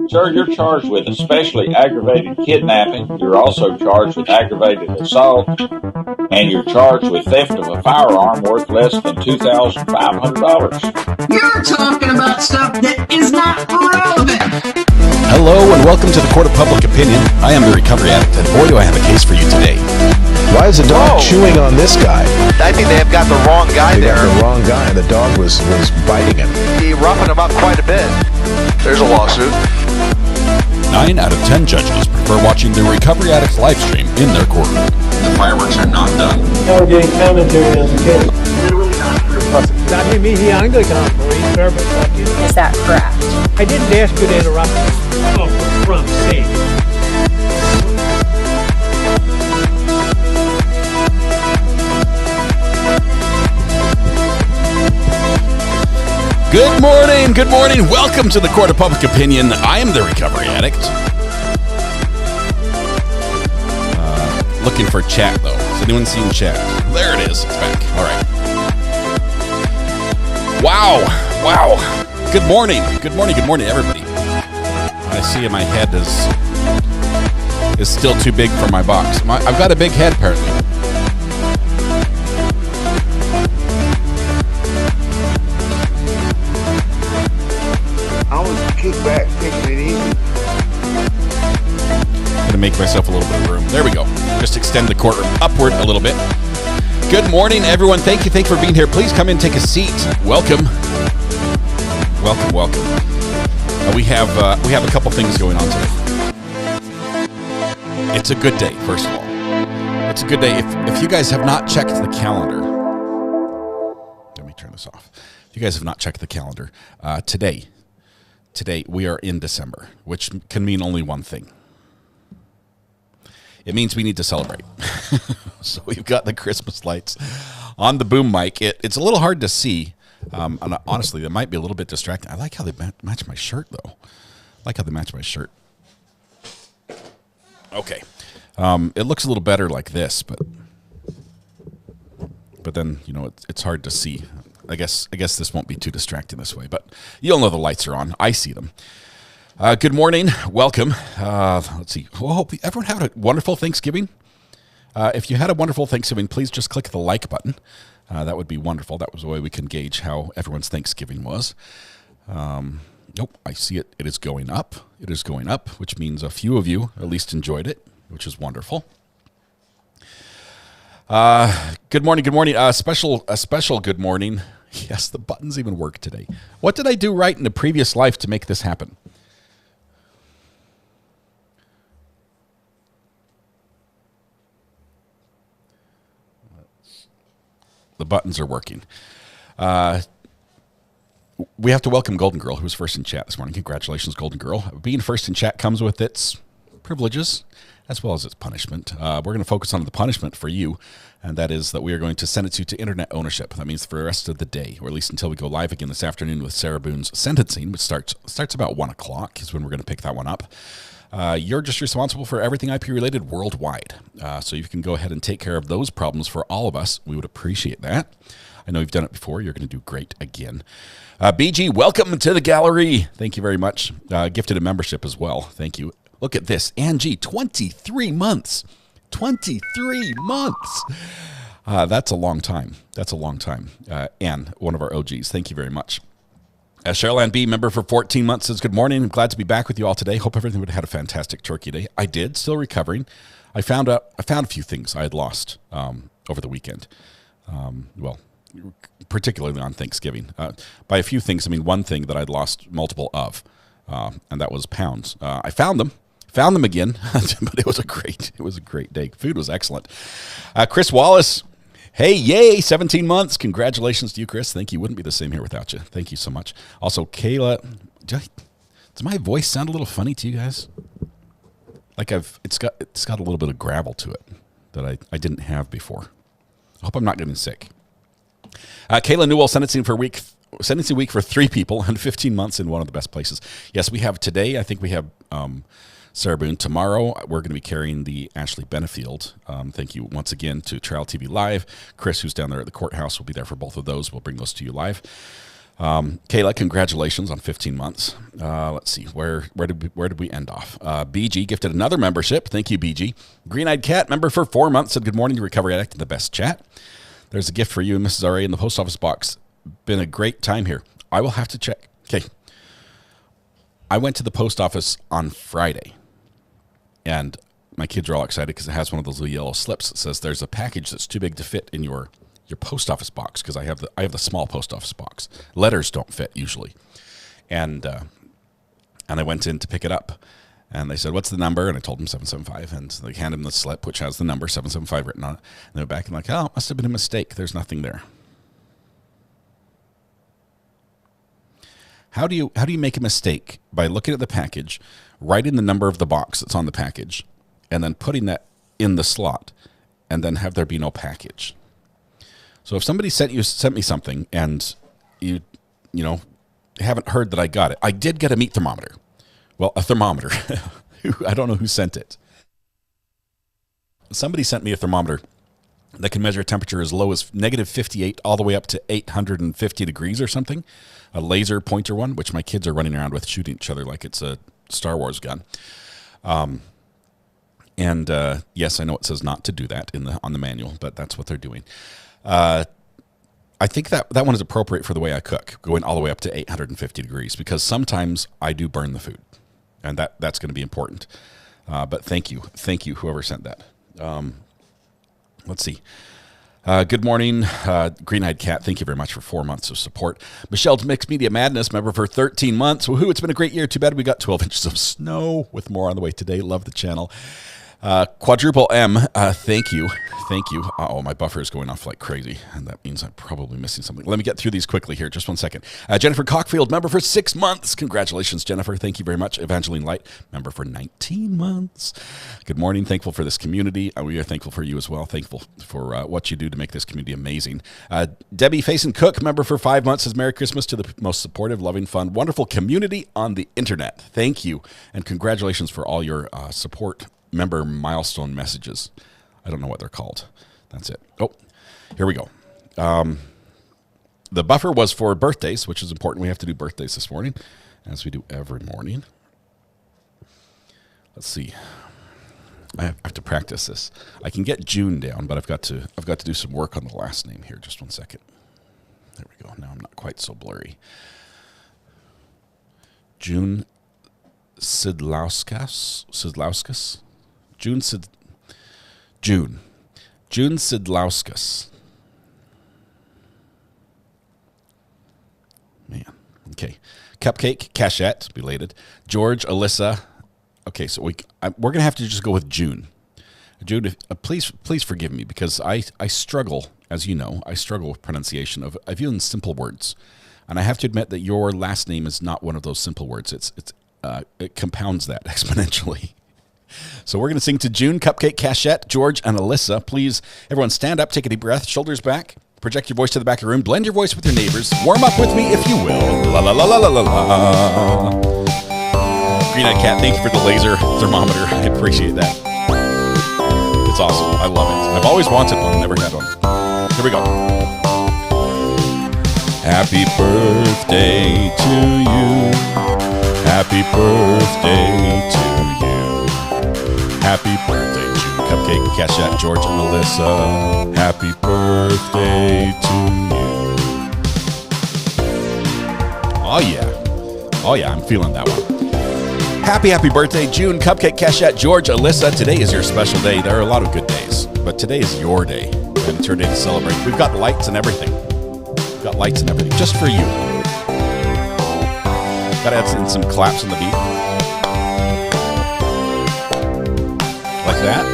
Sir, you're charged with especially aggravated kidnapping. You're also charged with aggravated assault. And you're charged with theft of a firearm worth less than $2,500. You're talking about stuff that is not relevant. Hello and welcome to the Court of Public Opinion. I am the Recovery Addict, and boy do I have a case for you today. Why is the dog chewing on this guy? I think they have got the wrong guy there. Got the wrong guy. The dog was biting him. He roughened him up quite a bit. There's a lawsuit. 9 out of 10 judges prefer watching the Recovery Addict live stream in their courtroom. The fireworks are not done. Now we're getting commentary as a kid. Dati ang police service. Is that correct? I didn't ask you to interrupt me. Oh, for Trump's sake. Good morning, good morning. Welcome to the Court of Public Opinion. I am the Recovery Addict. Looking for chat, though. Has anyone seen chat? There it is. It's back. All right. Wow. Good morning. Good morning, everybody. I see my head is still too big for my box. I've got a big head, apparently. Kick back, taking it easy. Gonna make myself a little bit of room. There we go. Just extend the courtroom upward a little bit. Good morning, everyone. Thank you for being here. Please come in, take a seat. Welcome. We have a couple things going on today. It's a good day, first of all. It's a good day. If you guys have not checked the calendar, let me turn this off. If you guys have not checked the calendar, today we are in December, which can mean only one thing. It means we need to celebrate. So we've got the Christmas lights on the boom mic. It's a little hard to see. And honestly, that might be a little bit distracting. I like how they match my shirt, though. Okay. It looks a little better like this, but then, it's hard to see. I guess this won't be too distracting this way, but you'll know the lights are on. I see them. Good morning. Welcome. Let's see. Well, hope everyone had a wonderful Thanksgiving. If you had a wonderful Thanksgiving, please just click the like button. That would be wonderful. That was the way we can gauge how everyone's Thanksgiving was. Nope, I see it. It is going up. Which means a few of you at least enjoyed it, which is wonderful. Good morning. A special good morning. Yes, the buttons even work today. What did I do right in the previous life to make this happen? The buttons are working. We have to welcome Golden Girl, who was first in chat this morning. Congratulations, Golden Girl. Being first in chat comes with its privileges as well as its punishment. We're going to focus on the punishment for you, and that is that we are going to sentence you to internet ownership. That means for the rest of the day, or at least until we go live again this afternoon with Sarah Boone's sentencing, which starts about 1 o'clock is when we're going to pick that one up. You're just responsible for everything IP-related worldwide. So you can go ahead and take care of those problems for all of us. We would appreciate that. I know you've done it before. You're going to do great again. BG, welcome to the gallery. Thank you very much. Gifted a membership as well. Thank you. Look at this. Angie, 23 months. 23 months. That's a long time. Anne, one of our OGs. Thank you very much. Cheryl Ann B, member for 14 months, says, good morning. I'm glad to be back with you all today. Hope everything would have had a fantastic turkey day. I did. Still recovering. I found a few things I had lost over the weekend. Particularly on Thanksgiving. By a few things, I mean one thing that I'd lost multiple of, and that was pounds. I found them again, but it was a great day. Food was excellent. Chris Wallace, hey, yay, 17 months. Congratulations to you, Chris. Thank you. Wouldn't be the same here without you. Thank you so much. Also, Kayla, does my voice sound a little funny to you guys? Like it's got a little bit of gravel to it that I didn't have before. I hope I'm not getting sick. Kayla Newell, sentencing week for 3 people and 15 months in one of the best places. Yes, we have today. I think we have Sarah Boone. Tomorrow, we're going to be carrying the Ashley Benefield. Thank you once again to Trial TV Live. Chris, who's down there at the courthouse, will be there for both of those. We'll bring those to you live. Kayla, congratulations on 15 months. Let's see, where did we end off? BG gifted another membership. Thank you, BG. Green-Eyed Cat, member for 4 months, said good morning to Recovery Addict and the best chat. There's a gift for you and Mrs. RA in the post office box. Been a great time here. I will have to check. Okay. I went to the post office on Friday, and my kids are all excited because it has one of those little yellow slips that says there's a package that's too big to fit in your post office box, because I have the small post office box. Letters don't fit usually. And I went in to pick it up, and they said, "What's the number?" And I told them 775, and they handed them the slip which has the number 775 written on it. And they're back and like, "Oh, it must have been a mistake. There's nothing there." How do you make a mistake by looking at the package, writing the number of the box that's on the package, and then putting that in the slot, and then have there be no package? So if somebody sent me something and you haven't heard that I got it, I did get a meat thermometer. Well, a thermometer. I don't know who sent it. Somebody sent me a thermometer that can measure a temperature as low as negative 58 all the way up to 850 degrees or something. A laser pointer one, which my kids are running around with, shooting each other like it's a Star Wars gun. Yes, I know it says not to do that on the manual, but that's what they're doing. I think that one is appropriate for the way I cook, going all the way up to 850 degrees, because sometimes I do burn the food, and that's going to be important. But thank you, whoever sent that. Let's see. Good morning, Green-Eyed Cat. Thank you very much for 4 months of support. Michelle's Mixed Media Madness, member for 13 months. Woohoo, it's been a great year. Too bad we got 12 inches of snow, with more on the way today. Love the channel. Quadruple M, thank you. Uh-oh, my buffer is going off like crazy, and that means I'm probably missing something. Let me get through these quickly here. Just 1 second. Jennifer Cockfield, member for 6 months. Congratulations, Jennifer. Thank you very much. Evangeline Light, member for 19 months. Good morning. Thankful for this community. We are thankful for you as well. Thankful for what you do to make this community amazing. Debbie Faison Cook, member for 5 months, says Merry Christmas to the most supportive, loving, fun, wonderful community on the internet. Thank you, and congratulations for all your support member milestone messages. I don't know what they're called. That's it. Oh, here we go. The buffer was for birthdays, which is important. We have to do birthdays this morning, as we do every morning. Let's see. I have to practice this. I can get June down, but I've got to do some work on the last name here. Just 1 second. There we go. Now I'm not quite so blurry. June Sidlauskas. June Sidlauskas. Man. Okay. Cupcake, Cachette, belated. George, Alyssa. Okay, so we're going to have to just go with June. June, please forgive me, because I struggle, as you know, with pronunciation of even simple words. And I have to admit that your last name is not one of those simple words. It compounds that exponentially. So we're going to sing to June, Cupcake, Cachette, George, and Alyssa. Please, everyone, stand up, take a deep breath, shoulders back, project your voice to the back of the room, blend your voice with your neighbors, warm up with me if you will. La la la la la la la. Green-Eyed Cat, thank you for the laser thermometer. I appreciate that. It's awesome. I love it. I've always wanted one, never had one. Here we go. Happy birthday to you. Happy birthday to you. Happy birthday, June, Cupcake, Cachette, George, and Alyssa. Happy birthday to you. Oh yeah, I'm feeling that one. Happy birthday, June, Cupcake, Cachette, George, Alyssa. Today is your special day. There are a lot of good days, but today is your day, and it's your day to celebrate. We've got lights and everything. Just for you. Gotta add in some claps on the beat. Like that.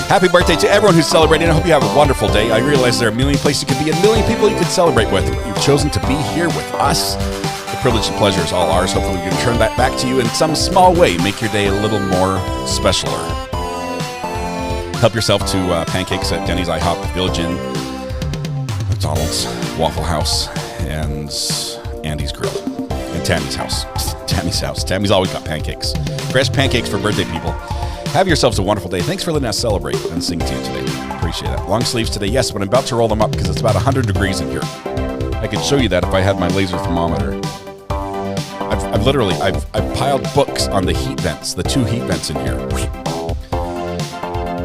Happy birthday to everyone who's celebrating. I hope you have a wonderful day. I realize there are a million places you could be, a million people you could celebrate with. You've chosen to be here with us. The privilege and pleasure is all ours. Hopefully we can turn that back to you in some small way. Make your day a little more specialer. Help yourself to pancakes at Denny's, IHOP, Village Inn, McDonald's, Waffle House, and Andy's Grill, and Tammy's house. Tammy's always got pancakes. Fresh pancakes for birthday people. Have yourselves a wonderful day. Thanks for letting us celebrate and sing to you today. appreciate that. Long sleeves today, yes, but I'm about to roll them up because it's about 100 degrees in here. I could show you that if I had my laser thermometer. I've piled books on the heat vents, the 2 heat vents in here.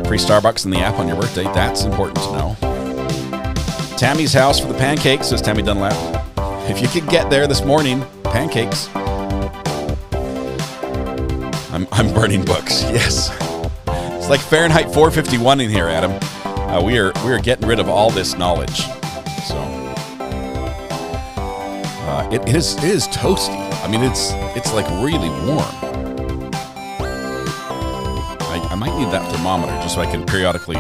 Free Starbucks in the app on your birthday. That's important to know. Tammy's house for the pancakes, says Tammy Dunlap. If you could get there this morning, pancakes. I'm burning books. Yes. It's like Fahrenheit 451 in here, Adam. We are getting rid of all this knowledge. So it is toasty. I mean, it's like really warm. I might need that thermometer just so I can periodically,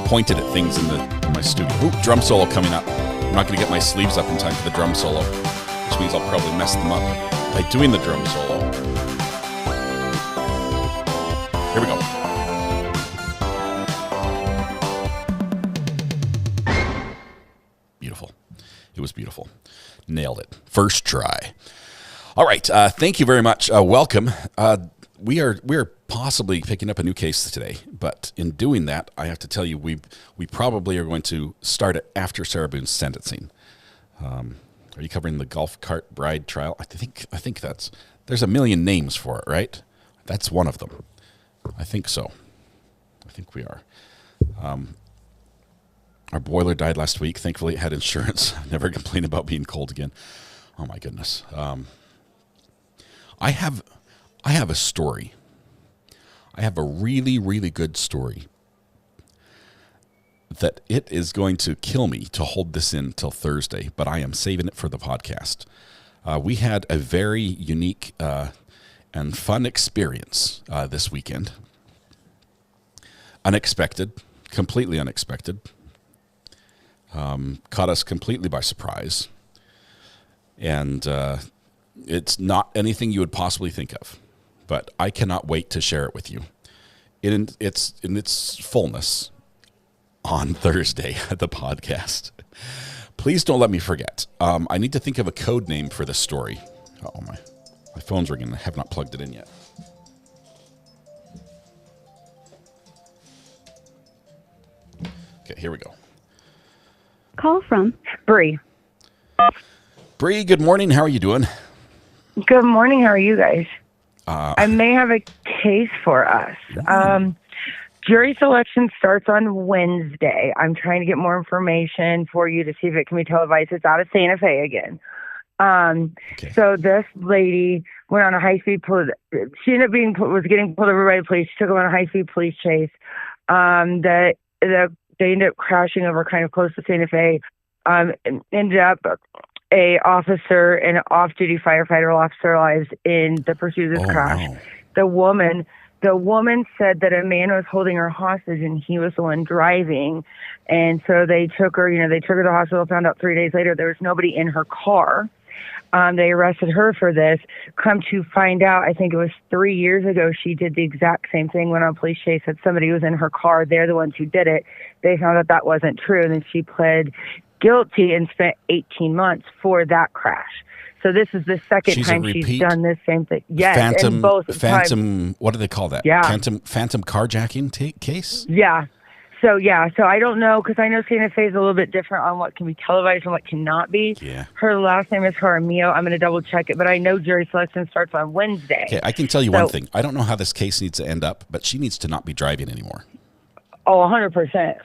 point it at things in my studio. Ooh, drum solo coming up. I'm not going to get my sleeves up in time for the drum solo, which means I'll probably mess them up by doing the drum solo. Here we go. Beautiful. It was beautiful. Nailed it. First try. All right. Thank you very much. Welcome. We are possibly picking up a new case today, but in doing that, I have to tell you, we probably are going to start it after Sarah Boone's sentencing. Are you covering the golf cart bride trial? I think there's a million names for it, right? That's one of them. I think so. I think we are. Our boiler died last week. Thankfully, it had insurance. Never complain about being cold again. Oh my goodness. I have a story. I have a really, really good story that it is going to kill me to hold this in till Thursday, but I am saving it for the podcast. We had a very unique and fun experience this weekend. Unexpected, completely unexpected. Caught us completely by surprise. And it's not anything you would possibly think of, but I cannot wait to share it with you in its fullness on Thursday at the podcast. Please don't let me forget. I need to think of a code name for this story. Oh, my phone's ringing. I have not plugged it in yet. Okay, here we go. Call from Bree. Bree, good morning. How are you doing? Good morning. How are you guys? I may have a case for us. Jury selection starts on Wednesday. I'm trying to get more information for you to see if it can be televised. It's out of Santa Fe again. Okay. So this lady went on a high-speed police. She ended up was getting pulled over by the police. She took him on a high-speed police chase. They ended up crashing over kind of close to Santa Fe. Ended up a officer and an off-duty firefighter lost their lives in the pursuit of this crash. No. The woman said that a man was holding her hostage and he was the one driving. And so they took her, to the hospital, found out 3 days later there was nobody in her car. They arrested her for this. Come to find out, I think it was 3 years ago, she did the exact same thing, went on a police chase, said somebody was in her car. They're the ones who did it. They found out that wasn't true. And then she pled guilty and spent 18 months for that crash. So this is the second time she's done this same thing. Yes, phantom, times. What do they call that? Yeah. Phantom carjacking case? Yeah. So I don't know, because I know Santa Fe is a little bit different on what can be televised and what cannot be. Yeah. Her last name is Jaramillo. I'm going to double check it, but I know jury selection starts on Wednesday. Okay, I can tell you one thing. I don't know how this case needs to end up, but she needs to not be driving anymore. Oh, 100%.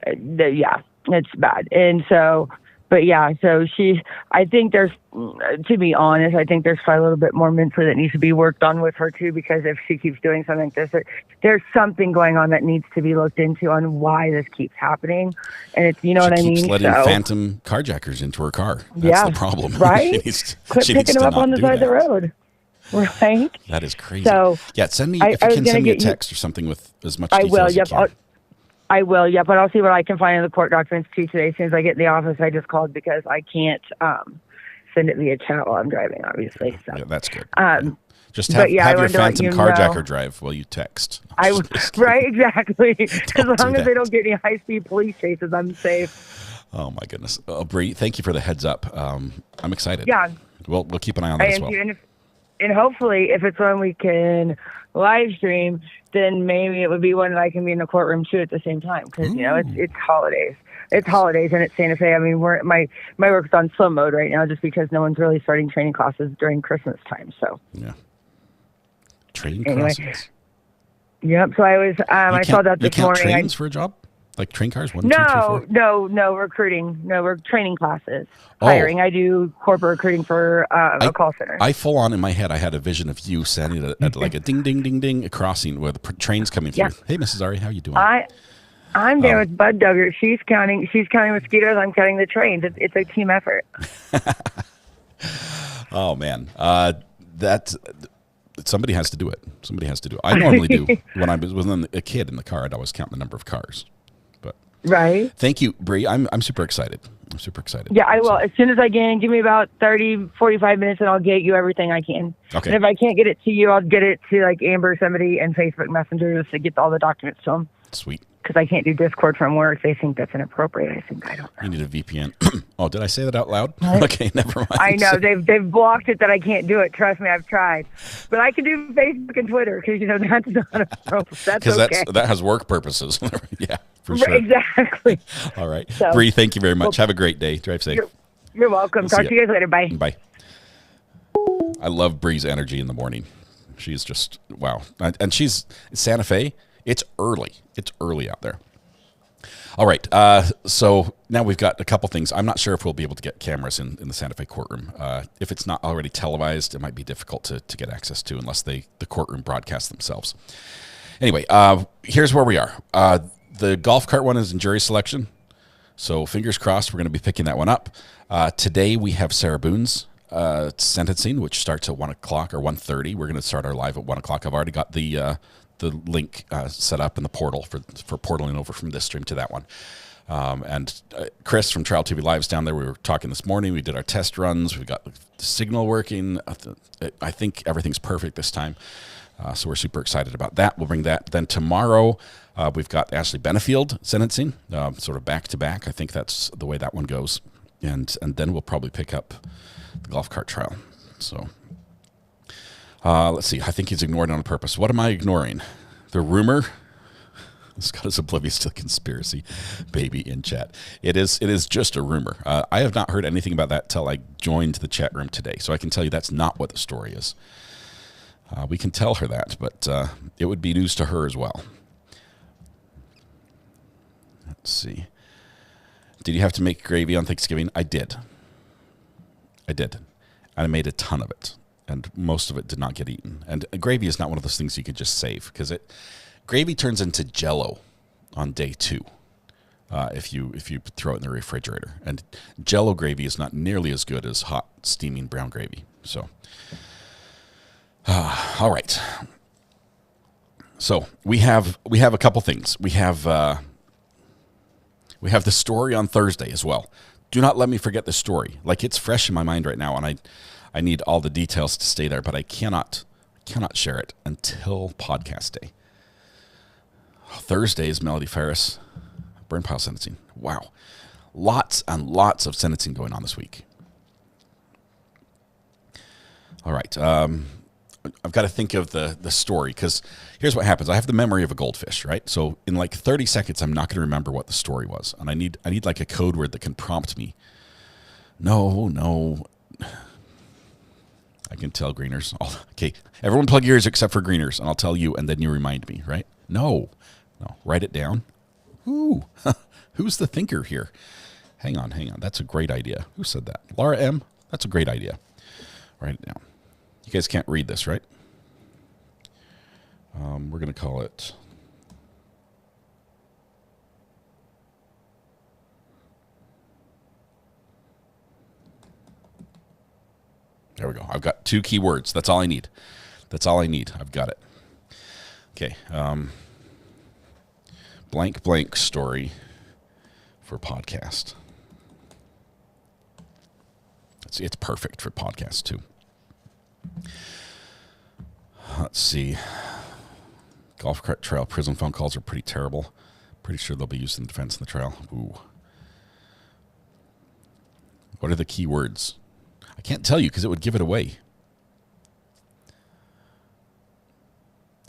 Yeah, it's bad. And so... But yeah, so I think there's, to be honest, I think there's probably a little bit more mentally that needs to be worked on with her too, because if she keeps doing something like this, there's something going on that needs to be looked into on why this keeps happening. And it's, what I mean? She keeps letting phantom carjackers into her car. That's the problem. Right? Quit picking them up on the side of the road. Right? That is crazy. So, yeah, send me a text or something with as much detail as you can. I will, yeah, but I'll see what I can find in the court documents too today. As soon as I get in the office, I just called because I can't send it via chat while I'm driving, obviously. So. Yeah, that's good. Just have your phantom carjacker drive while you text. Right, exactly. As long as they don't get any high-speed police chases, I'm safe. Oh, my goodness. Bree, thank you for the heads up. I'm excited. Yeah. We'll keep an eye on that as well. And hopefully, if it's one we can live stream, then maybe it would be one that I can be in the courtroom too at the same time. Because it's holidays. It's holidays, and it's Santa Fe. I mean, my work's on slow mode right now, just because no one's really starting training classes during Christmas time. So yeah, training classes. Yep. So I was. I saw that this morning. Trains for a job. Like train cars? No, recruiting. No, we're training classes. Hiring. I do corporate recruiting for a call center. I full on in my head, I had a vision of you standing at like a ding, ding, ding, ding, a crossing where the train's coming through. Yeah. Hey, Mrs. Ari, how you doing? I'm there with Bud Duggar. She's counting mosquitoes. I'm counting the trains. It's a team effort. Oh, man. Somebody has to do it. I normally do. When I was a kid in the car, I'd always count the number of cars. Right. Thank you, Bree. I'm super excited. Yeah, I will. As soon as I can, give me about 30, 45 minutes, and I'll get you everything I can. Okay. And if I can't get it to you, I'll get it to like Amber, somebody, and Facebook Messenger just to get all the documents to them. Sweet. Because I can't do Discord from work. They think that's inappropriate. I don't know. You need a VPN. Oh, did I say that out loud? Okay, never mind. I know. They've blocked it that I can't do it. Trust me, I've tried. But I can do Facebook and Twitter because, that's not appropriate. That's okay. That has work purposes. Yeah, for sure. Exactly. All right. So, Bree, thank you very much. Have a great day. Drive safe. You're welcome. Talk to you guys later. Bye. Bye. I love Bree's energy in the morning. She's just, wow. And she's Santa Fe. It's early. It's early out there. All right. So now we've got a couple things. I'm not sure if we'll be able to get cameras in the Santa Fe courtroom. If it's not already televised, it might be difficult to get access to unless the courtroom broadcasts themselves. Anyway, here's where we are. The golf cart one is in jury selection. So fingers crossed, we're going to be picking that one up. Today we have Sarah Boone's sentencing, which starts at 1 o'clock or 1:30. We're going to start our live at 1 o'clock. I've already got the link set up in the portal for portaling over from this stream to that one. And Chris from Trial TV Live's down there. We were talking this morning. We did our test runs. We got the signal working. I think everything's perfect this time. So we're super excited about that. We'll bring that. Then tomorrow we've got Ashley Benefield sentencing, sort of back to back. I think that's the way that one goes. And then we'll probably pick up the golf cart trial. So let's see. I think he's ignored it on purpose. What am I ignoring? The rumor? Scott is oblivious to the conspiracy baby in chat. It is just a rumor. I have not heard anything about that till I joined the chat room today. So I can tell you that's not what the story is. We can tell her that, but it would be news to her as well. Let's see. Did you have to make gravy on Thanksgiving? I did. And I made a ton of it. And most of it did not get eaten. And gravy is not one of those things you could just save because gravy turns into Jell-O on day 2 if you throw it in the refrigerator. And Jell-O gravy is not nearly as good as hot steaming brown gravy. So, all right. So we have a couple things. We have the story on Thursday as well. Do not let me forget the story. Like it's fresh in my mind right now, and I need all the details to stay there, but I cannot share it until podcast day. Thursday is Melody Ferris burn pile sentencing. Wow. Lots and lots of sentencing going on this week. All right. I've got to think of the story because here's what happens. I have the memory of a goldfish, right? So in like 30 seconds, I'm not going to remember what the story was. And I need like a code word that can prompt me. No. I can tell Greeners. Okay, everyone plug your ears except for Greeners, and I'll tell you, and then you remind me, right? No. Write it down. Ooh, who's the thinker here? Hang on. That's a great idea. Who said that? Laura M. That's a great idea. Write it down. You guys can't read this, right? We're going to call it... There we go. I've got 2 keywords. That's all I need. I've got it. Okay. Blank story for podcast. It's perfect for podcast too. Let's see. Golf cart trial prison phone calls are pretty terrible. Pretty sure they'll be used in defense in the trial. Ooh. What are the key words? I can't tell you because it would give it away.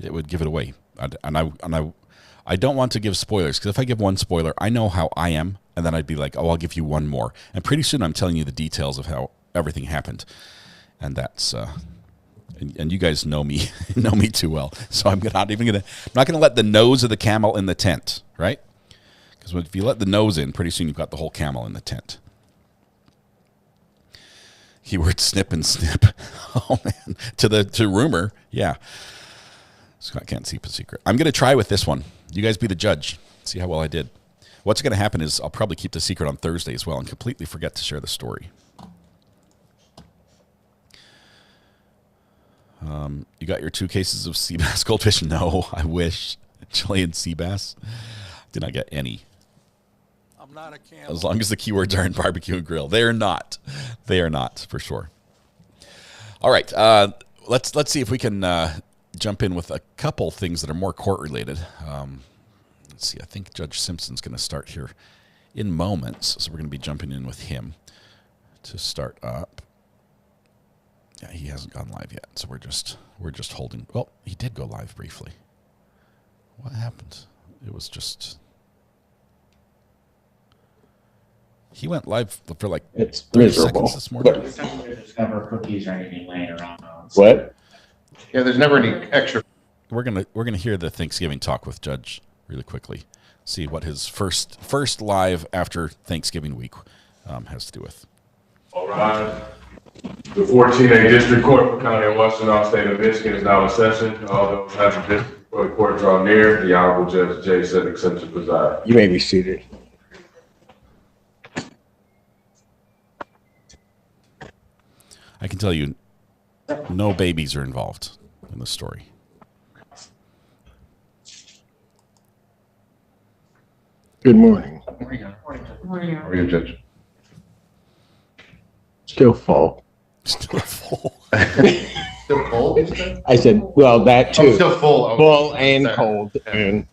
It would give it away. I don't want to give spoilers, because if I give one spoiler, I know how I am, and then I'd be like, oh, I'll give you one more. And pretty soon I'm telling you the details of how everything happened. And that's, and you guys know me, know me too well. So I'm not going to let the nose of the camel in the tent, right? Because if you let the nose in, pretty soon you've got the whole camel in the tent. Keyword snip and snip. Oh, man. To rumor, yeah. Scott can't keep a secret. I'm going to try with this one. You guys be the judge. See how well I did. What's going to happen is I'll probably keep the secret on Thursday as well and completely forget to share the story. You got your 2 cases of sea bass goldfish? No, I wish. Chilean sea bass. Did not get any. I'm not a camel. As long as the keywords are in barbecue and grill. They are not. They are not, for sure. All right. Let's see if we can jump in with a couple things that are more court-related. Let's see. I think Judge Simpson's going to start here in moments, so we're going to be jumping in with him to start up. Yeah, he hasn't gone live yet, so we're just holding. Well, he did go live briefly. What happened? It was just he went live for like it's 30 miserable. seconds this morning. There's nothing to discover cookies or anything laying around. What? Yeah, there's never any extra. We're gonna hear the Thanksgiving talk with Judge really quickly. See what his first live after Thanksgiving week has to do with. All right. The 14A District Court for County of Washington, State of Michigan is now in session. All those have the district court draw near. The Honorable Judge J. Cedric Simpson preside. You may be seated. I can tell you, no babies are involved in the story. Good morning. How are you, Judge? Still full. Still full. Still cold? I said, well, that too. Oh, still full. Okay. Full and cold, and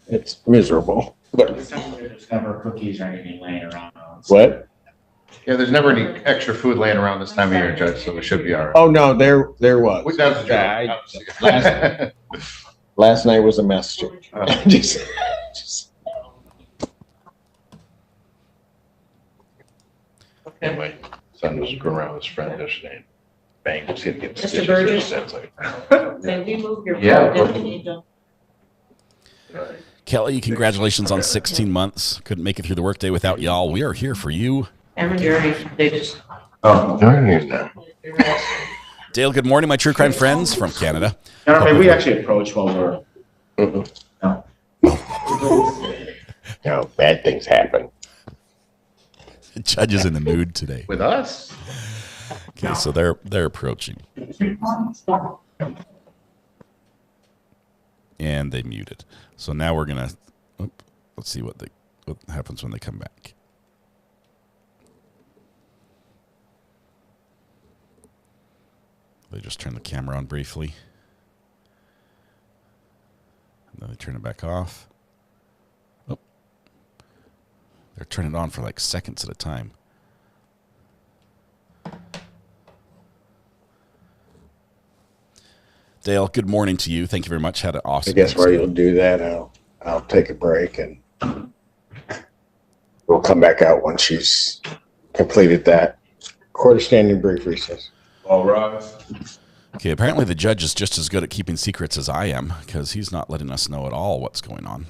it's miserable. There's nothing to discover cookies or anything laying around. What? Yeah, there's never any extra food laying around this time of year, Judge, so it should be all right. Oh no, there was. That was a joke. Last night was a mess too. Just- Anyway, son was going around with his friend yesterday. Bang, just hit get Mr. Burgess? Maybe move your phone. Kelly, congratulations on 16 months. Couldn't make it through the workday without y'all. We are here for you. And Jeremy, they just. Oh, darn it now. Dale, good morning, my true crime friends from Canada. No, maybe we actually approach while we're. No. No, bad things happen. The judge is in the mood today. With us? Okay, so they're approaching. And they muted. So now we're gonna let's see what happens when they come back. They just turn the camera on briefly. And then they turn it back off. Oh. They're turning it on for like seconds at a time. Dale, good morning to you. Thank you very much. Had an awesome. I guess while you'll do that, I'll take a break and we'll come back out once she's completed that. Court is standing brief recess. All rise. Okay, apparently the judge is just as good at keeping secrets as I am because he's not letting us know at all what's going on.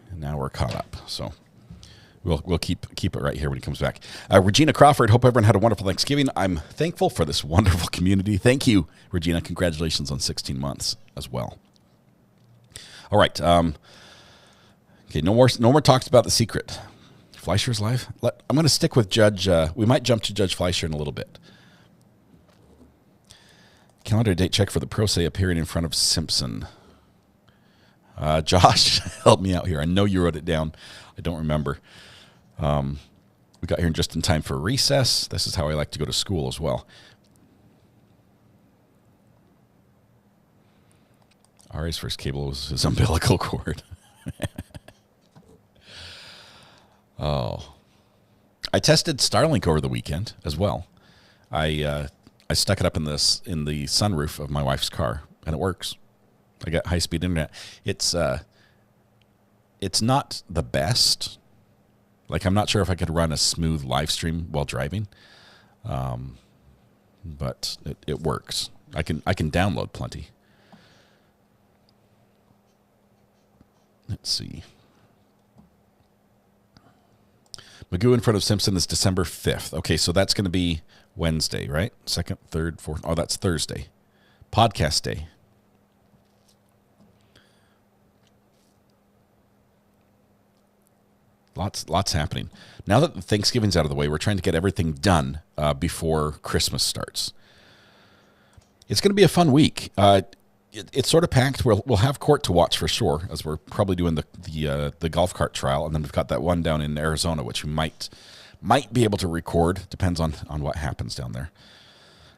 And now we're caught up, so we'll keep it right here when he comes back. Regina Crawford, hope everyone had a wonderful Thanksgiving. I'm thankful for this wonderful community. Thank you, Regina. Congratulations on 16 months as well. All right. Okay, no more talks about the secret. Fleischer's live. I'm going to stick with Judge. We might jump to Judge Fleischer in a little bit. Calendar date check for the pro se appearing in front of Simpson. Josh, help me out here. I know you wrote it down. I don't remember. We got here just in time for recess. This is how I like to go to school as well. Ari's first cable was his umbilical cord. Oh. I tested Starlink over the weekend as well. I stuck it up in the sunroof of my wife's car, and it works. I got high-speed internet. It's not the best. Like, I'm not sure if I could run a smooth live stream while driving, but it works. I can download plenty. Let's see. Magoo in front of Simpson is December 5th. Okay, so that's going to be Wednesday, right? 2nd, 3rd, 4th. Oh, that's Thursday. Podcast day. Lots happening. Now that Thanksgiving's out of the way, we're trying to get everything done before Christmas starts. It's going to be a fun week. It's sort of packed. We'll have court to watch for sure, as we're probably doing the golf cart trial, and then we've got that one down in Arizona, which we might be able to record. Depends on what happens down there.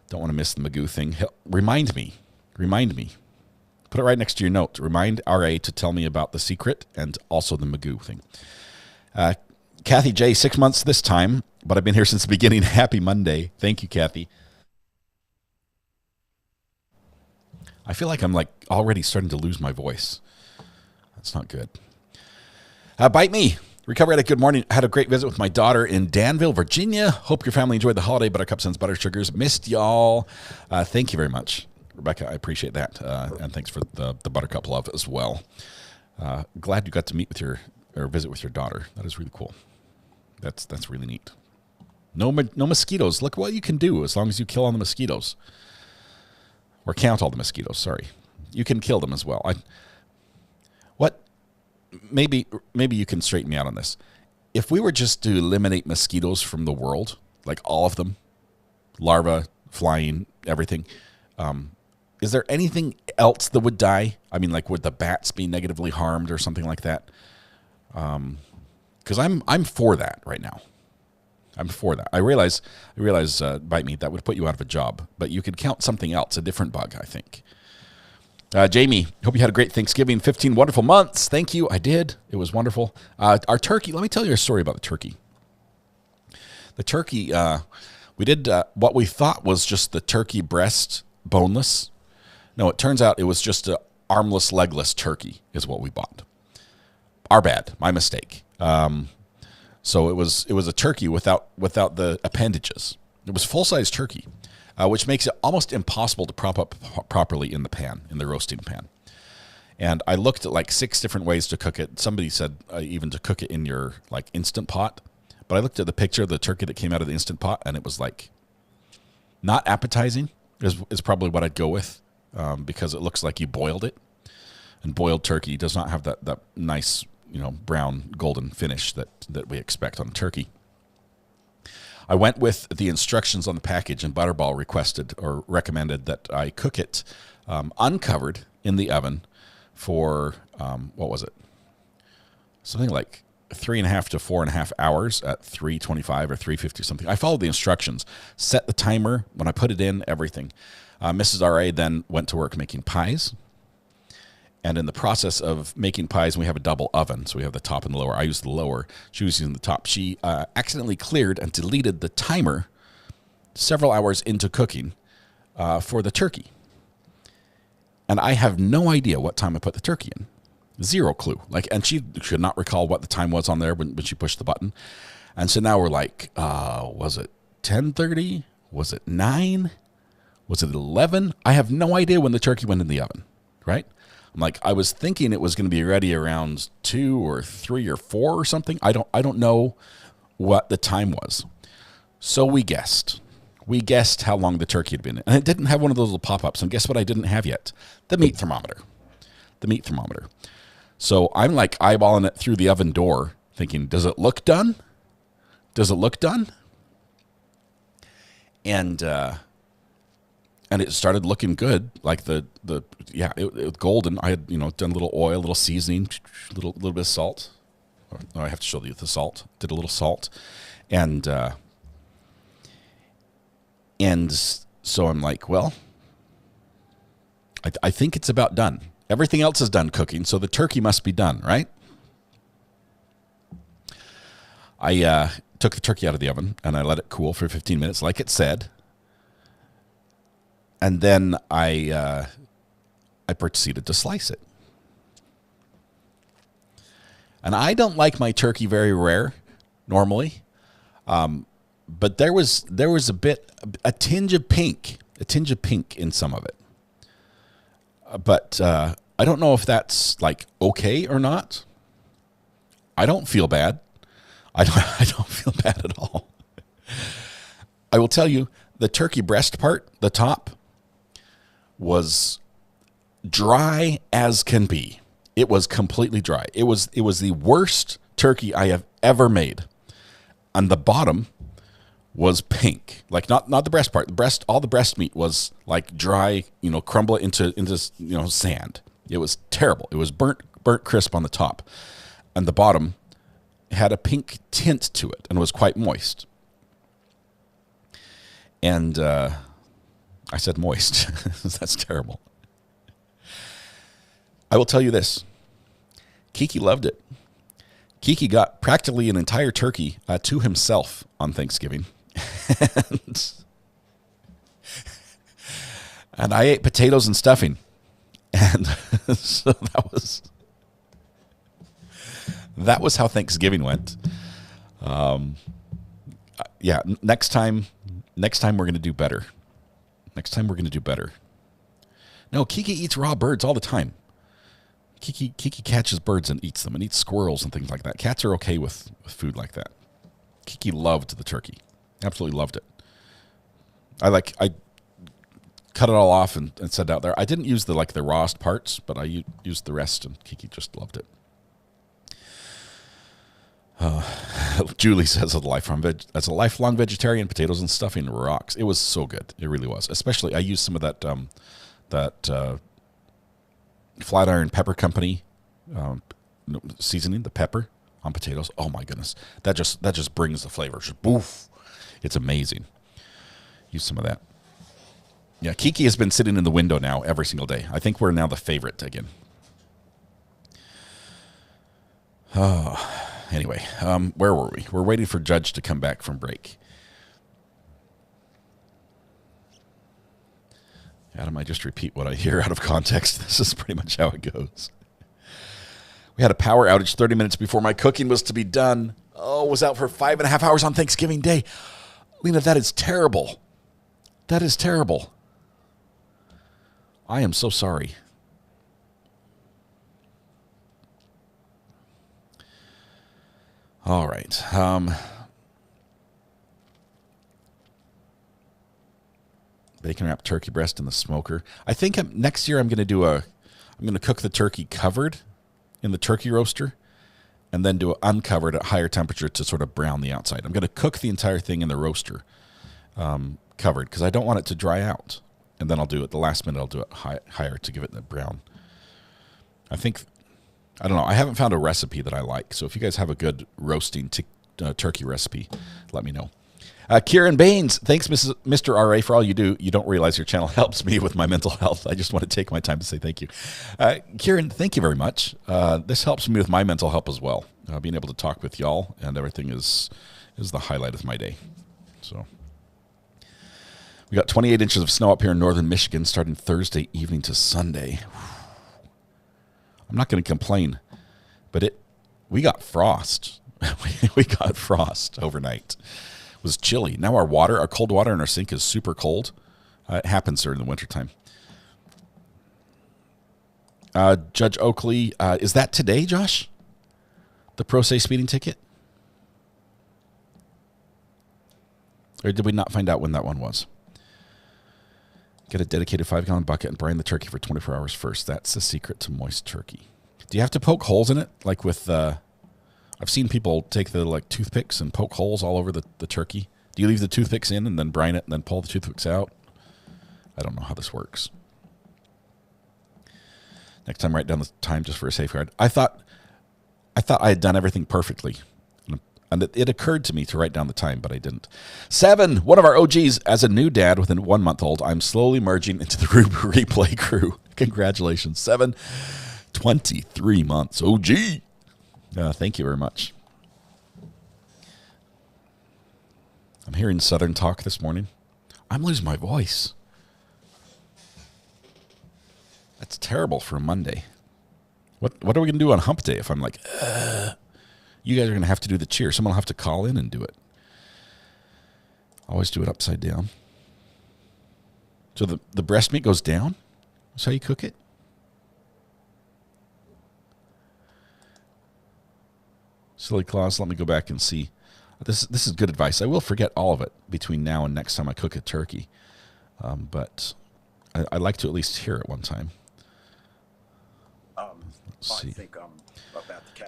Don't want to miss the Magoo thing. Remind me. Put it right next to your note. Remind RA to tell me about the secret and also the Magoo thing. Kathy J, 6 months this time, but I've been here since the beginning. Happy Monday. Thank you, Kathy. I feel like I'm already starting to lose my voice. That's not good. Bite me. Recovery Addict, good morning. Had a great visit with my daughter in Danville, Virginia. Hope your family enjoyed the holiday. Buttercup sends butter sugars. Missed y'all. Thank you very much, Rebecca. I appreciate that. And thanks for the Buttercup love as well. Glad you got to meet with or visit with your daughter. That is really cool. That's really neat. No mosquitoes. Look what you can do as long as you kill all the mosquitoes. Or count all the mosquitoes, sorry. You can kill them as well. Maybe you can straighten me out on this. If we were just to eliminate mosquitoes from the world, like all of them, larvae, flying, everything, is there anything else that would die? I mean, like, would the bats be negatively harmed or something like that? Because I'm for that right now. I'm for that. I realize, Bite Me, that would put you out of a job, but you could count something else, a different bug, I think. Jamie, hope you had a great Thanksgiving, 15 wonderful months. Thank you. I did. It was wonderful. Our turkey, let me tell you a story about the turkey. The turkey, we did what we thought was just the turkey breast, boneless. No, it turns out it was just a armless, legless turkey is what we bought. Our bad, my mistake. So it was a turkey without the appendages. It was full-size turkey, which makes it almost impossible to prop up properly in the roasting pan. And I looked at 6 different ways to cook it. Somebody said even to cook it in your Instant Pot. But I looked at the picture of the turkey that came out of the Instant Pot, and it was not appetizing is probably what I'd go with, because it looks like you boiled it. And boiled turkey does not have that nice, brown golden finish that we expect on turkey. I went with the instructions on the package, and Butterball requested or recommended that I cook it uncovered in the oven for, what was it? Something like 3.5 to 4.5 hours at 325 or 350 something. I followed the instructions, set the timer when I put it in, everything. Mrs. R.A. then went to work making pies. And in the process of making pies, we have a double oven. So we have the top and the lower. I used the lower. She was using the top. She accidentally cleared and deleted the timer several hours into cooking for the turkey. And I have no idea what time I put the turkey in. Zero clue. And she could not recall what the time was on there when she pushed the button. And so now we're was it 10:30? Was it 9? Was it 11? I have no idea when the turkey went in the oven, right? I was thinking it was going to be ready around 2 or 3 or 4 or something. I don't know what the time was. So we guessed. We guessed how long the turkey had been. And it didn't have one of those little pop-ups. And guess what I didn't have yet? The meat thermometer. The meat thermometer. So I'm eyeballing it through the oven door, thinking, does it look done? Does it look done? And it started looking good, it was golden. I had done a little oil, a little seasoning, little bit of salt. Oh, I have to show you the salt. Did a little salt, and so I'm I think it's about done. Everything else is done cooking, so the turkey must be done, right? I took the turkey out of the oven and I let it cool for 15 minutes, like it said. And then I I proceeded to slice it. And I don't like my turkey very rare normally. But there was a tinge of pink in some of it. But I don't know if that's like okay or not. I don't feel bad. I don't feel bad at all. I will tell you, the turkey breast part, the top, was dry as can be. It was completely dry. It was the worst turkey I have ever made. And the bottom was pink, like not the breast part. All the breast meat was like dry, crumble into sand. It was terrible. It was burnt crisp on the top, and the bottom had a pink tint to it and was quite moist. And I said moist. That's terrible. I will tell you this. Kiki loved it. Kiki got practically an entire turkey to himself on Thanksgiving. And I ate potatoes and stuffing. And so that was how Thanksgiving went. Yeah, next time we're going to do better. No, Kiki eats raw birds all the time. Kiki catches birds and eats them, and eats squirrels and things like that. Cats are okay with food like that. Kiki loved the turkey. Absolutely loved it. I cut it all off and set it out there. I didn't use the rawest parts, but I used the rest, and Kiki just loved it. Julie says, as a lifelong vegetarian, potatoes and stuffing rocks. It was so good. It really was. Especially, I used some of that Flatiron Pepper Company seasoning, the pepper on potatoes. Oh my goodness, that just brings the flavor. Just boof. It's amazing. Use some of that. Yeah, Kiki has been sitting in the window now every single day. I think we're now the favorite again. Anyway, where were we? We're waiting for Judge to come back from break. Adam, I just repeat what I hear out of context. This is pretty much how it goes. We had a power outage 30 minutes before my cooking was to be done. Oh, was out for 5.5 hours on Thanksgiving Day. Lena, that is terrible. That is terrible. I am so sorry. All right. Bacon wrapped turkey breast in the smoker. I think next year I'm going to cook the turkey covered in the turkey roaster and then do it uncovered at higher temperature to sort of brown the outside. I'm going to cook the entire thing in the roaster covered because I don't want it to dry out. And then I'll do it the last minute. I'll do it higher to give it the brown. I don't know. I haven't found a recipe that I like. So if you guys have a good roasting turkey recipe, let me know. Kieran Baines, thanks, Mr. RA, for all you do. You don't realize your channel helps me with my mental health. I just want to take my time to say thank you. Kieran, thank you very much. This helps me with my mental health as well. Being able to talk with y'all and everything is the highlight of my day. So we got 28 inches of snow up here in northern Michigan starting Thursday evening to Sunday. I'm not going to complain, but we got frost. We got frost overnight. It was chilly. Now our cold water in our sink is super cold. It happens during the wintertime. Judge Oakley, is that today, Josh? The pro se speeding ticket? Or did we not find out when that one was? Get a dedicated 5-gallon bucket and brine the turkey for 24 hours first. That's the secret to moist turkey. Do you have to poke holes in it? Like with, I've seen people take the toothpicks and poke holes all over the turkey. Do you leave the toothpicks in and then brine it and then pull the toothpicks out? I don't know how this works. Next time, write down the time just for a safeguard. I thought I had done everything perfectly. And it occurred to me to write down the time, but I didn't. 7, one of our OGs. As a new dad with a 1-month-old, I'm slowly merging into the replay crew. Congratulations. 7, 23 months. OG. Thank you very much. I'm hearing Southern talk this morning. I'm losing my voice. It's terrible for a Monday. What are we going to do on hump day if I'm like, you guys are going to have to do the cheer. Someone will have to call in and do it. Always do it upside down. So the breast meat goes down? That's how you cook it? Silly Claus, let me go back and see. This is good advice. I will forget all of it between now and next time I cook a turkey. But I like to at least hear it one time. Let's see.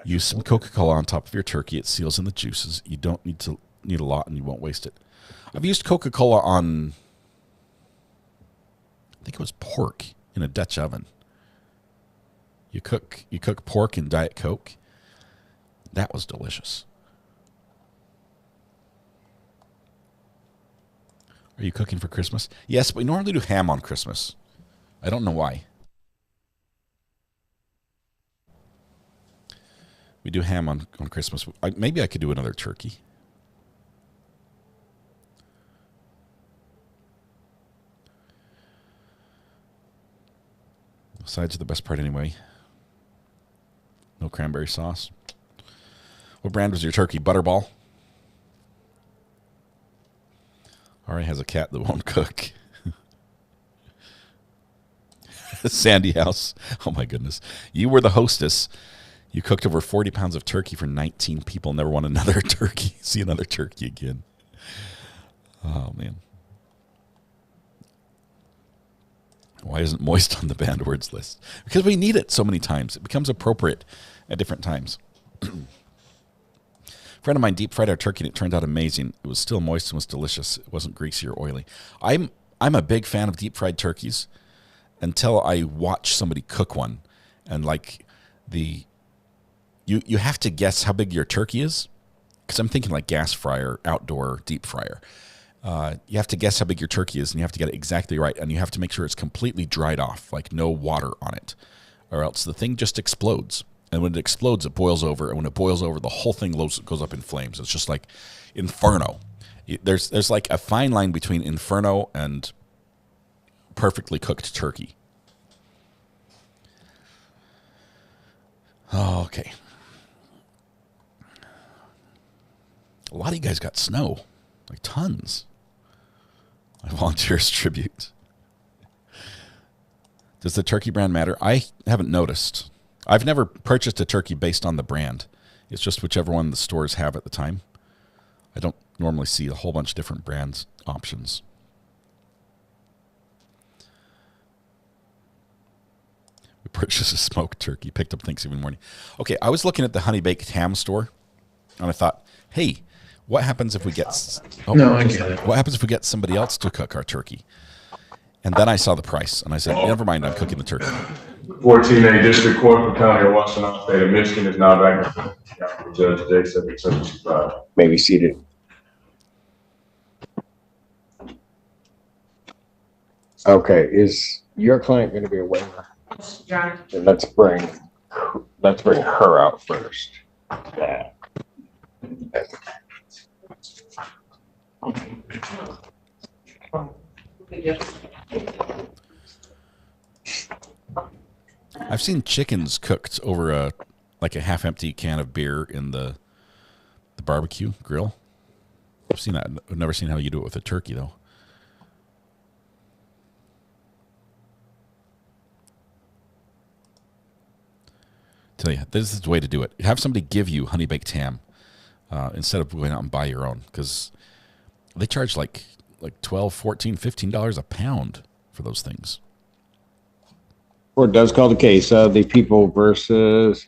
Use some Coca-Cola on top of your turkey. It seals in the juices. You don't need a lot, and you won't waste it. I've used Coca-Cola on, I think it was pork in a Dutch oven. You cook pork in Diet Coke. That was delicious. Are you cooking for Christmas? Yes, we normally do ham on Christmas. I don't know why. We do ham on Christmas. Maybe I could do another turkey. Sides are the best part anyway. No cranberry sauce. What brand was your turkey? Butterball? Ari has a cat that won't cook. Sandy House. Oh my goodness. You were the hostess. You cooked over 40 pounds of turkey for 19 people. Never want another turkey. See another turkey again. Oh, man. Why isn't moist on the banned words list? Because we need it so many times. It becomes appropriate at different times. A friend of mine deep fried our turkey and it turned out amazing. It was still moist and was delicious. It wasn't greasy or oily. I'm a big fan of deep fried turkeys until I watch somebody cook one. And like you have to guess how big your turkey is. Because I'm thinking like gas fryer, outdoor deep fryer. You have to guess how big your turkey is, and you have to get it exactly right, and you have to make sure it's completely dried off, like no water on it, or else the thing just explodes. And when it explodes, it boils over, and when it boils over, the whole thing goes up in flames. It's just like inferno. There's like a fine line between inferno and perfectly cooked turkey. Okay. A lot of you guys got snow, like tons. My volunteers tribute. Does the turkey brand matter? I haven't noticed. I've never purchased a turkey based on the brand. It's just whichever one the stores have at the time. I don't normally see a whole bunch of different brands options. We purchased a smoked turkey, picked up Thanksgiving morning. Okay, I was looking at the Honey Baked Ham store, and I thought, hey, what happens if we get? I get it. What happens if we get somebody else to cook our turkey? And then I saw the price, and I said, never mind, I'm cooking the turkey. 14A District Court for County of Washington, State of Michigan is now back. Judge J. 765. May be seated. Okay, is your client going to be a witness? John. Let's bring her out first. Yeah. I've seen chickens cooked over a half-empty can of beer in the barbecue grill. I've seen that. I've never seen how you do it with a turkey, though. Tell you, this is the way to do it. Have somebody give you honey baked ham instead of going out and buy your own, because they charge like $12, $14, $15 a pound for those things. Court does call the case of the People versus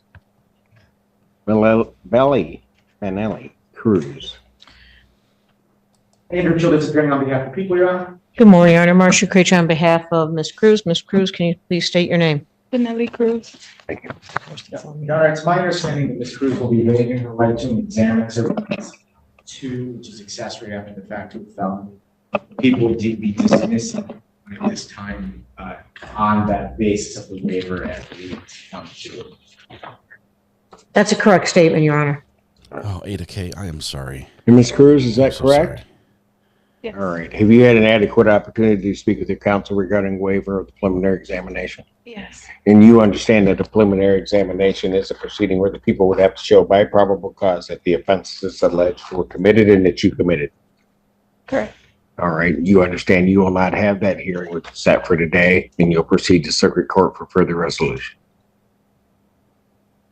Vanelli Cruz. Andrew Childers appearing on behalf of People, Your Honor. Good morning, Your Honor. Marcia Creech on behalf of Ms. Cruz. Ms. Cruz, can you please state your name? Vanelli Cruz. Thank you. Your Honor, it's my understanding that Ms. Cruz will be waiving her right to examine surveillance 2, which is accessory after the fact to a felony. People will be dismissing at this time on that basis of the waiver as we come to. That's a correct statement, Your Honor. Oh, Ada K, I am sorry. Ms. Cruz, is that correct? Sorry. Yes. All right. Have you had an adequate opportunity to speak with your counsel regarding waiver of the preliminary examination? Yes. And you understand that the preliminary examination is a proceeding where the people would have to show by probable cause that the offenses alleged were committed and that you committed. Correct. All right. You understand you will not have that hearing, which is set for today, and you'll proceed to circuit court for further resolution.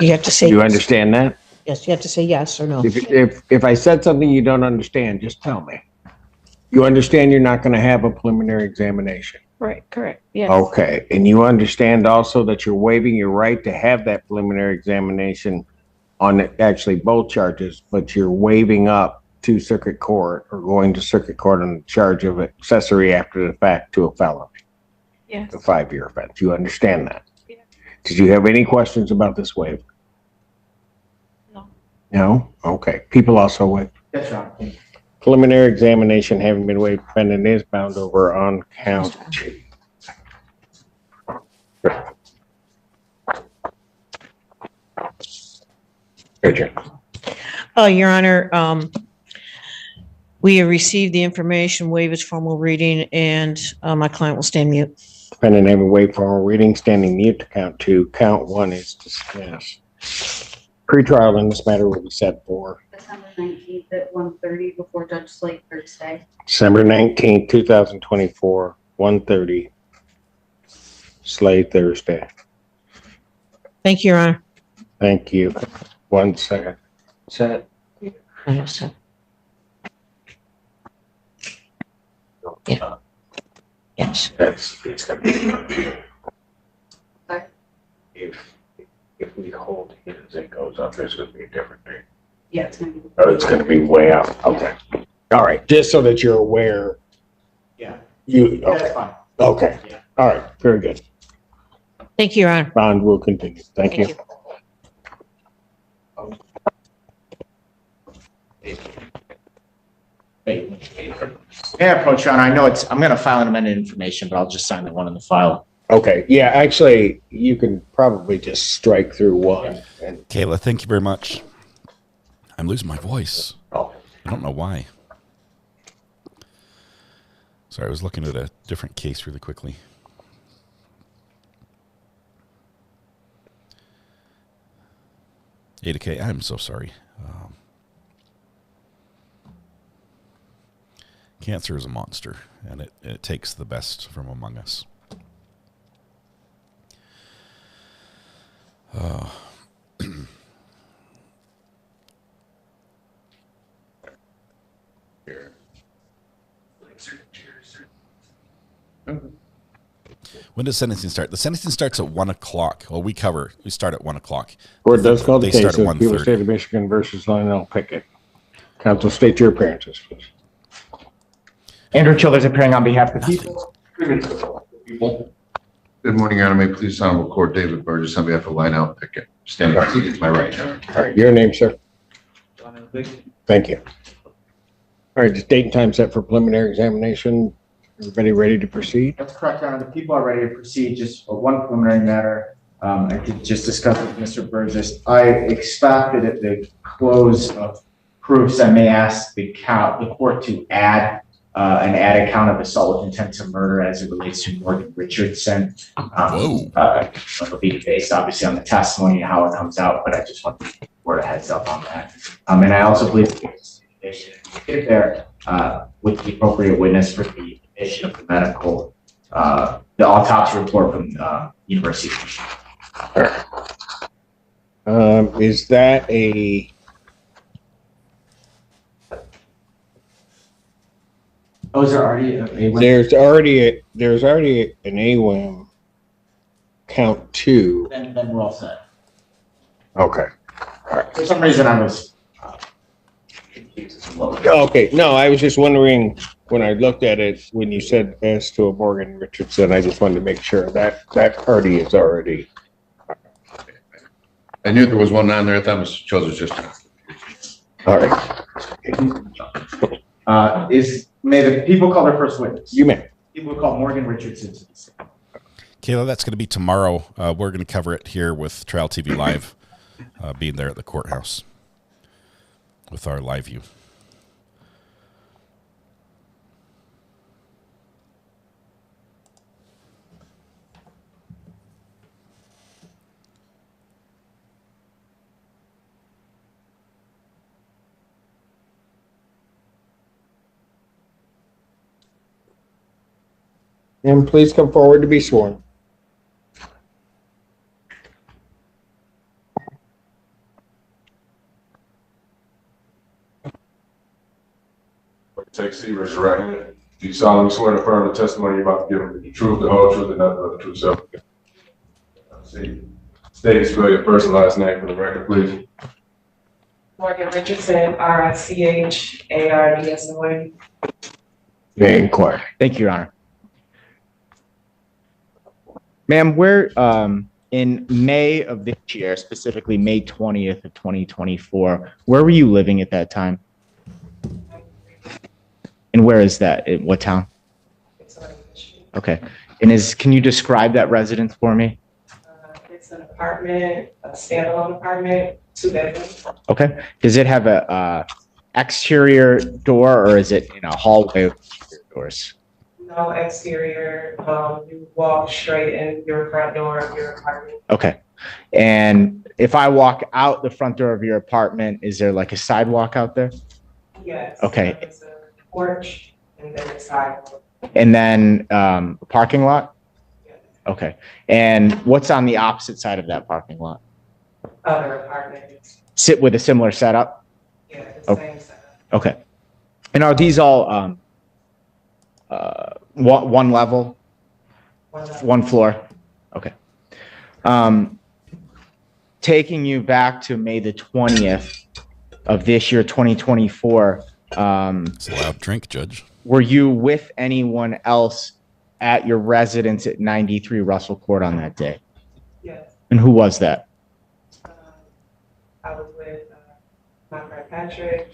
You have to say. You understand that? Yes, you have to say yes or no. If I said something you don't understand, just tell me. You understand you're not going to have a preliminary examination? Right. Correct. Yes. Okay. And you understand also that you're waiving your right to have that preliminary examination on actually both charges, but you're waiving up to circuit court or going to circuit court on the charge of accessory after the fact to a felony. Yes. A 5-year offense. You understand that? Yeah. Did you have any questions about this waiver? No. No? Okay. People also waive. That's right. Preliminary examination having been waived, defendant is bound over on count 2. Your Honor, we have received the information, waive its formal reading, and my client will stand mute. Defendant having waived formal reading, standing mute to count 2. Count 1 is dismissed. Pretrial in this matter will be set for December 19th at 1:30 before Judge Slate Thursday. December 19th, 2024, 1:30, Slade Thursday. Thank you, Your Honor. Thank you. 1 second. Set. Yes. Yeah. Yes. It's gonna be. Sorry? If we hold his, it goes up, there's gonna be a different thing. Yeah, it's going to be. Oh, it's gonna be way up. Okay. All right, just so that you're aware. Yeah. You, That's okay. fine. Okay. Yeah. All right, very good. Thank you, Your Honor. Bond will continue. Thank you. Yeah, Approach, Your Honor. I know I'm going to file an amended information, but I'll just sign the one in the file. Okay, yeah, actually, you can probably just strike through one. And Kayla, thank you very much. I'm losing my voice. Oh. I don't know why. Sorry, I was looking at a different case really quickly. Ada K, I'm so sorry. Cancer is a monster, and it takes the best from among us. When does sentencing start? The sentencing starts at 1 o'clock. Well, we start at 1 o'clock. Court does call the They case start at of People 1:30. State of Michigan versus Lionel Pickett. Counsel, state your appearances, please. Andrew Childers appearing on behalf of the people. Good morning, Your Honor. May it please the Honorable Court, David Burgess on behalf of Lionel Pickett. Standing to my right. All right, your name, sir. Thank you. All right, just date and time set for preliminary examination. Everybody ready to proceed? That's correct, Your Honor. The people are ready to proceed. Just one preliminary matter. I did just discuss with Mr. Burgess. I expect that at the close of proofs, I may ask the court to add an added count of assault with intent to murder as it relates to Morgan Richardson. It'll be based obviously on the testimony and how it comes out, but I just want to word a heads up on that. And I also believe they should get there with the appropriate witness for the admission of the medical, the autopsy report from University of Michigan. Is that a? Oh, is there already There's already an AWIM count 2. Then we're all set. Okay. All right. For some reason, I was confused a little bit. Okay. No, I was just wondering when I looked at it when you said as to a Morgan Richardson. I just wanted to make sure that party is already. I knew there was one on there. I thought Mr. Childers just. All right. May the people call their first witness? You may. People call Morgan Richardson. Kayla, that's going to be tomorrow. We're going to cover it here with Trial TV Live, being there at the courthouse with our live view. And please come forward to be sworn. Take a seat, raise your right hand. Do you solemnly swear to affirm the testimony you're about to give the truth, the whole truth, and nothing but the truth, self? See, state and spell your first and last name for the record, please. Morgan Richardson, RICHARDSON. Very inquired. Thank you, Your Honor. Ma'am, where in May of this year, specifically May 20th of 2024, where were you living at that time? And where is that? In what town? Okay. And can you describe that residence for me? It's an apartment, a standalone apartment, 2 bedrooms. Okay. Does it have a exterior door, or is it in a hallway with doors? No exterior. You walk straight in your front door of your apartment. Okay. And if I walk out the front door of your apartment, is there like a sidewalk out there? Yes. Okay. It's a porch and then a sidewalk. And then a parking lot? Okay. And what's on the opposite side of that parking lot? Other apartments. Sit with a similar setup? Yeah, the same setup. Okay. And are these all one level? One floor? Okay. Taking you back to May the 20th of this year, 2024. It's a loud drink, Judge. Were you with anyone else at your residence at 93 Russell Court on that day? Yes. And who was that? I was with my friend Patrick,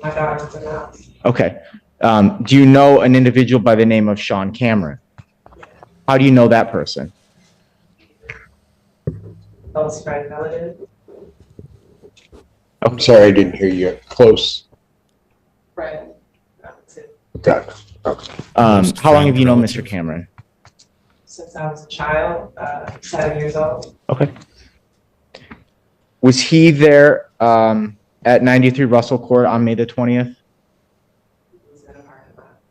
my daughter was in the house. Okay. Do you know an individual by the name of Sean Cameron? How do you know that person? Close friend, relative. I'm sorry, I didn't hear you. Close. Friend. Got it. Okay. How long have you known Mr. Cameron? Since I was a child, 7 years old. Okay. Was he there at 93 Russell Court on May the 20th?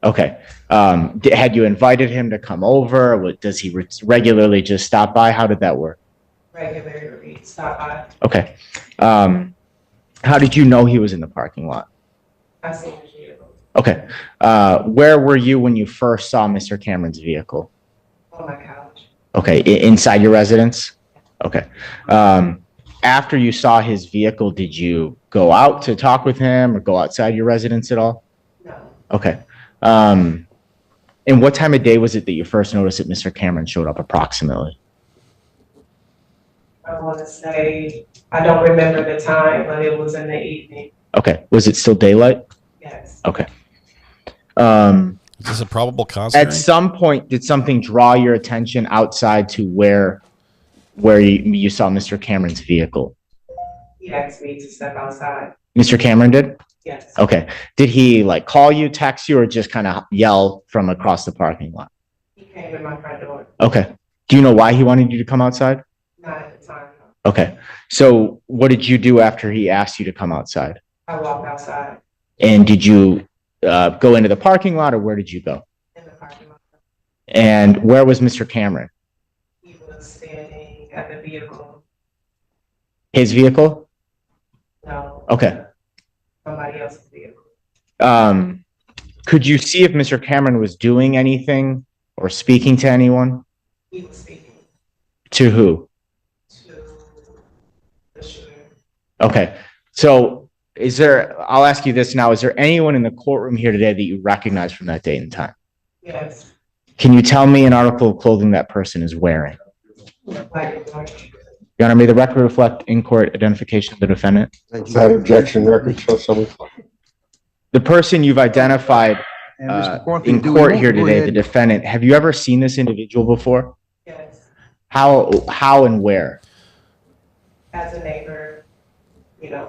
Okay. Had you invited him to come over? Does he regularly just stop by? How did that work? Regularly stop by. Okay. How did you know he was in the parking lot? I seen his vehicle. Okay. Where were you when you first saw Mr. Cameron's vehicle? On my couch. Okay. Inside your residence? Okay. After you saw his vehicle, did you go out to talk with him or go outside your residence at all? No. Okay. And what time of day was it that you first noticed that Mr. Cameron showed up approximately? I want to say, I don't remember the time, but it was in the evening. Okay. Was it still daylight? Yes. Okay. Is this a probable cause? At some point, did something draw your attention outside to where you saw Mr. Cameron's vehicle? He asked me to step outside. Mr. Cameron did? Yes. Okay. Did he like call you, text you, or just kind of yell from across the parking lot? He came to my front door. Okay. Do you know why he wanted you to come outside? Not at the time. Okay. So what did you do after he asked you to come outside? I walked outside. And did you go into the parking lot, or where did you go? In the parking lot. And where was Mr. Cameron? He was standing at the vehicle. His vehicle? No. Okay. Somebody else's vehicle. Could you see if Mr. Cameron was doing anything or speaking to anyone? He was speaking. To who? To the shooter. Okay. So I'll ask you this now. Is there anyone in the courtroom here today that you recognize from that date and time? Yes. Can you tell me an article of clothing that person is wearing? Your Honor, may the record reflect in-court identification of the defendant? That objection record shows someone. The person you've identified in court here today, the defendant, have you ever seen this individual before? Yes. How and where? As a neighbor,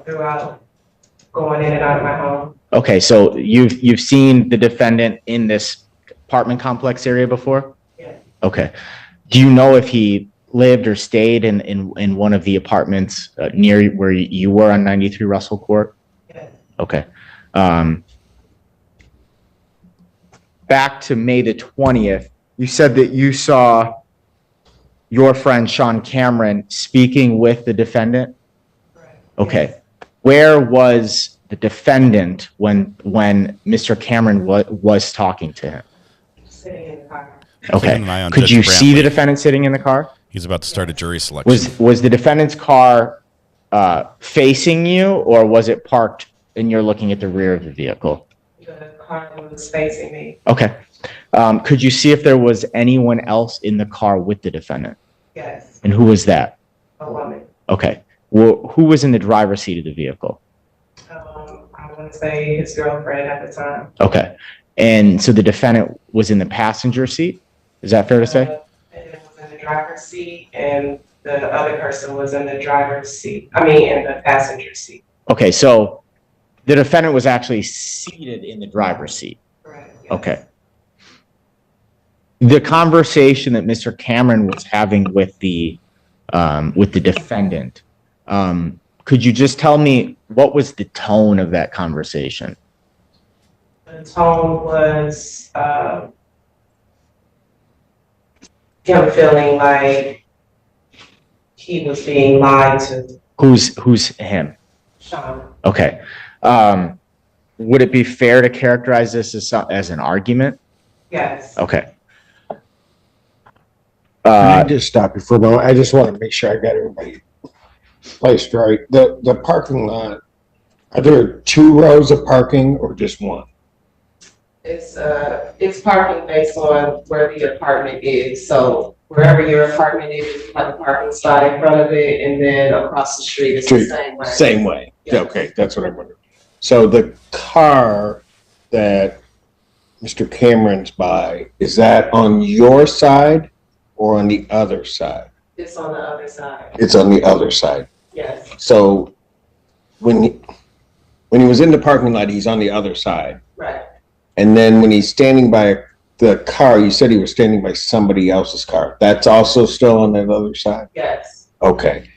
throughout going in and out of my home. Okay, so you've seen the defendant in this apartment complex area before? Yeah. Okay. Do you know if he lived or stayed in one of the apartments near where you were on 93 Russell Court? Yeah. Okay. Back to May the 20th, You said that you saw your friend Sean Cameron speaking with the defendant? Okay. Where was the defendant when Mr. Cameron was talking to him? Sitting in the car. Keeping Okay. an eye on Could Judge you see the Brantley. defendant sitting in the car? He's about to start a jury selection. Was the defendant's car facing you, or was it parked and you're looking at the rear of the vehicle? The car was facing me. Okay. Could you see if there was anyone else in the car with the defendant? Yes, And who was that? a woman. Okay. Well, who was in the driver's seat of the vehicle? I want to say his girlfriend at the time. Okay. And so the defendant was in the passenger seat? Is that fair to say? And it was in the driver's seat, and the other person was in the driver's seat. I mean, in the passenger seat. Okay, so the defendant was actually seated in the driver's seat. Correct. Yes. Okay. The conversation that Mr. Cameron was having with the defendant, could you just tell me what was the tone of that conversation? The tone was him feeling like he was being lied to. Who's him? Sean. Okay. Would it be fair to characterize this as an argument? Yes. Okay. Can I just stop you for a moment? I just want to make sure I got everybody placed right. The parking lot, are there 2 rows of parking or just one? It's parking based on where the apartment is. So wherever your apartment is, you have a parking spot in front of it, and then across the street it's the same way. Same way. Yes. Okay, that's what I wondered. So the car that Mr. Cameron's by, is that on your side or on the other side? It's on the other side. It's on the other side. Yes. So when he was in the parking lot, he's on the other side. Right. And then when he's standing by the car, you said he was standing by somebody else's car. That's also still on that other side? Yes. Okay.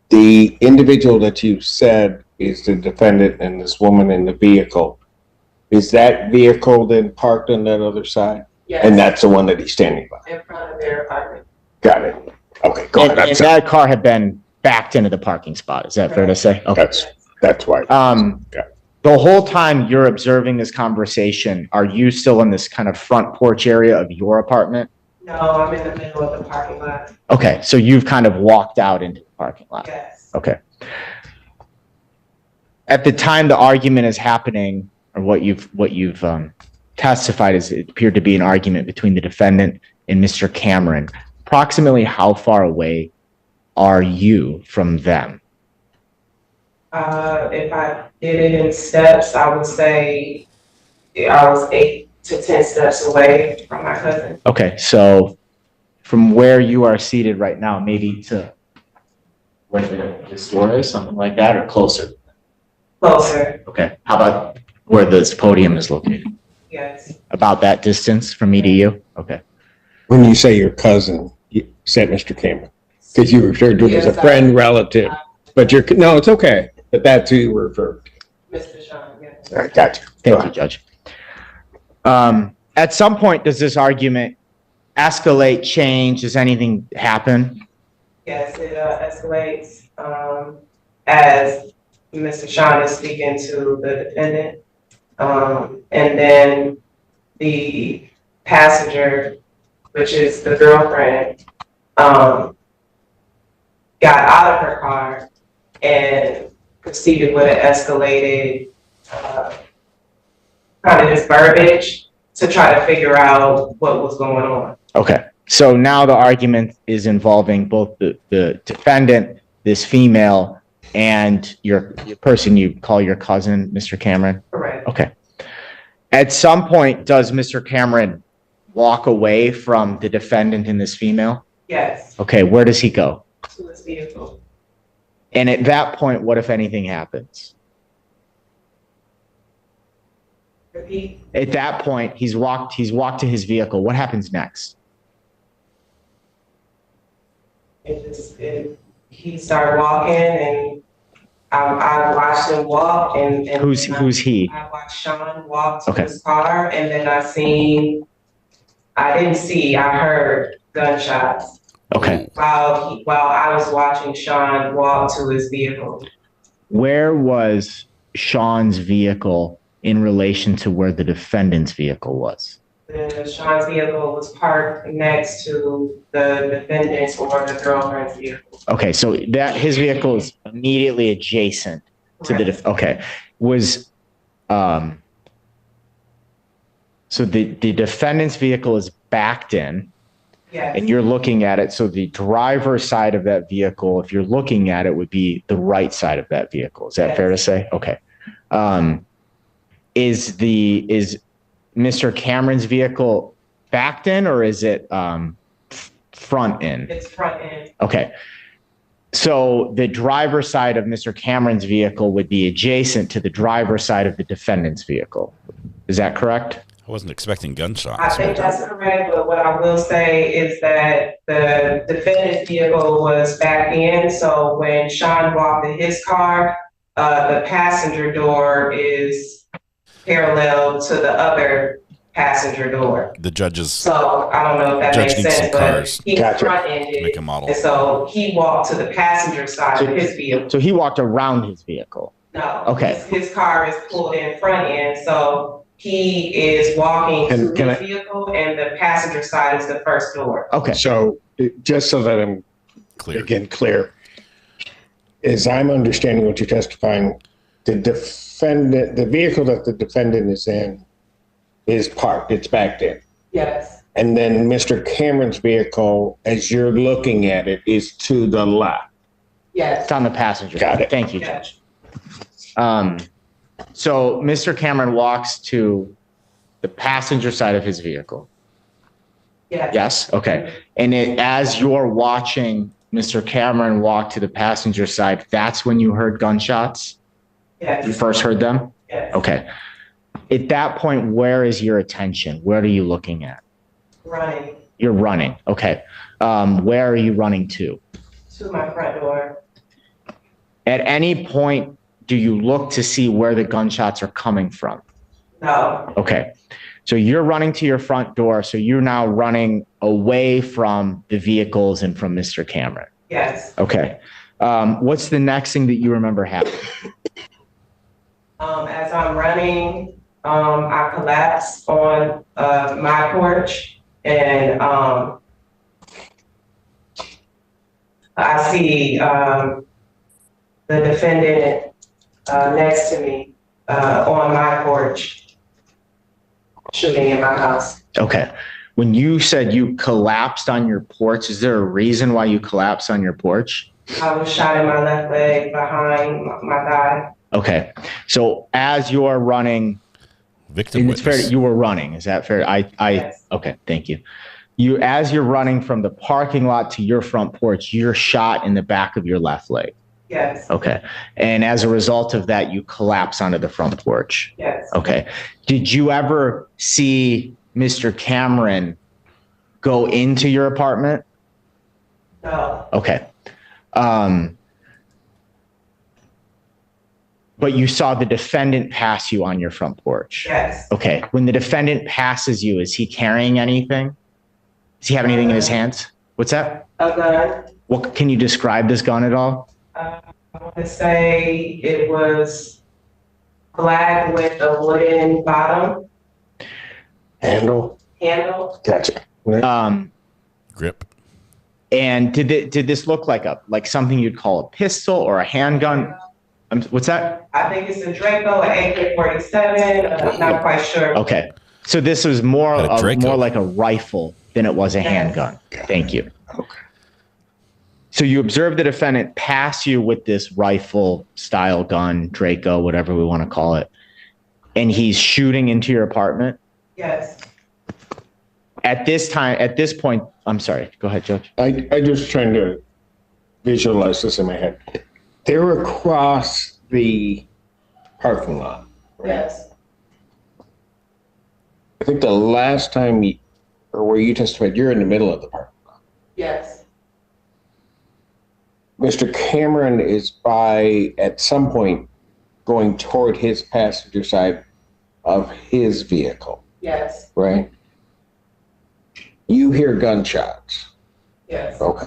The individual that you said is the defendant and this woman in the vehicle, is that vehicle then parked on that other side? Yes. And that's the one that he's standing by? In front of their apartment. Got it. Okay, go ahead. And that car had been backed into the parking spot. Is that fair to say? Okay. That's why. The whole time you're observing this conversation, are you still in this kind of front porch area of your apartment? No, I'm in the middle of the parking lot. Okay, so you've kind of walked out into the parking lot. Yes. Okay. At the time the argument is happening, or what you've testified is it appeared to be an argument between the defendant and Mr. Cameron. Approximately how far away are you from them? If I did it in steps, I would say I was 8 to 10 steps away from my cousin. Okay, so from where you are seated right now, maybe to where the store is, something like that, or closer? Closer. Okay, how about where this podium is located? Yes. About that distance from me to you? Okay. When you say your cousin, you said Mr. Cameron, because you referred to him as a friend, relative, but no, it's okay. But that's who you were referring to. Mr. Sean, yes. All right, gotcha. Thank you, Judge. At some point, does this argument escalate, change? Does anything happen? Yes, it escalates as Mr. Sean is speaking to the defendant. And then the passenger, which is the girlfriend, got out of her car and proceeded with an escalated kind of just verbiage to try to figure out what was going on. Okay. So now the argument is involving both the defendant, this female, and your person you call your cousin, Mr. Cameron? Correct. Okay. At some point, does Mr. Cameron walk away from the defendant and this female? Yes. Okay. Where does he go? To his vehicle. And at that point, what if anything happens? Repeat. At that point, he's walked to his vehicle. What happens next? He started walking, and I watched him walk. And Who's he? I watched Sean walk to Okay. his car, and then I seen I didn't see, I heard gunshots. Okay. While I was watching Sean walk to his vehicle. Where was Sean's vehicle in relation to where the defendant's vehicle was? Sean's vehicle was parked next to the defendant's or the girlfriend's vehicle. Okay, so that his vehicle is immediately adjacent to the okay. Was so the defendant's vehicle is backed in. Yes. And you're looking at it. So the driver's side of that vehicle, if you're looking at it, would be the right side of that vehicle. Is that fair to say? Okay. Is Mr. Cameron's vehicle backed in, or is it front in? It's front in. Okay. So the driver's side of Mr. Cameron's vehicle would be adjacent to the driver's side of the defendant's vehicle. Is that correct? I wasn't expecting gunshots. I think that's correct, but what I will say is that the defendant's vehicle was back in, so when Sean walked in his car, the passenger door is parallel to the other passenger door. The judge's. So I don't know if that makes sense, but he front-ended, make a model. and so he walked to the passenger side of his vehicle. So he walked around his vehicle. No. Okay. His car is pulled in front end, so he is walking to his vehicle, and the passenger side is the first door. Okay. So just so that I'm clear, as I'm understanding what you're testifying, the vehicle that the defendant is in is parked, it's backed in. Yes. And then Mr. Cameron's vehicle, as you're looking at it, is to the left. Yes. It's on the passenger Got side. it. Thank you, Judge. So Mr. Cameron walks to the passenger side of his vehicle. Yes. Yes. Okay. And as you're watching Mr. Cameron walk to the passenger side, that's when you heard gunshots? Yes. You first heard them? Yes. Okay. At that point, where is your attention? What are you looking at? Running. You're running. Okay. Where are you running to? To my front door. At any point, do you look to see where the gunshots are coming from? No. Okay. So you're running to your front door. So you're now running away from the vehicles and from Mr. Cameron. Yes. Okay. What's the next thing that you remember happening? As I'm running, I collapse on my porch, and I see the defendant next to me on my porch, shooting in my house. Okay. When you said you collapsed on your porch, is there a reason why you collapsed on your porch? I was shot in my left leg behind my thigh. Okay. So as you're running, victim it's fair, you were running. Is that fair? Yes. Okay. Thank you. As you're running from the parking lot to your front porch, you're shot in the back of your left leg. Yes. Okay. And as a result of that, you collapse onto the front porch. Yes. Okay. Did you ever see Mr. Cameron go into your apartment? No. Okay. But you saw the defendant pass you on your front porch? Yes. Okay. When the defendant passes you, is he carrying anything? Does he have anything in his hands? What's that? A gun. What, can you describe this gun at all? I want to say it was black with a wooden bottom. Handle. Gotcha. Grip. And did this look like something you'd call a pistol or a handgun? What's that? I think it's a Draco, an AK-47. I'm not quite sure. Okay. So this was more like a rifle than it was a handgun. Thank you. Okay. So you observed the defendant pass you with this rifle style gun, Draco, whatever we want to call it, and he's shooting into your apartment? Yes. At this point, I'm sorry. Go ahead, Judge. I just trying to visualize this in my head. They're across the parking lot. Yes. I think the last time where you testified, you're in the middle of the parking lot. Yes. Mr. Cameron is at some point, going toward his passenger side of his vehicle. Yes. Right? You hear gunshots. Yes. Okay.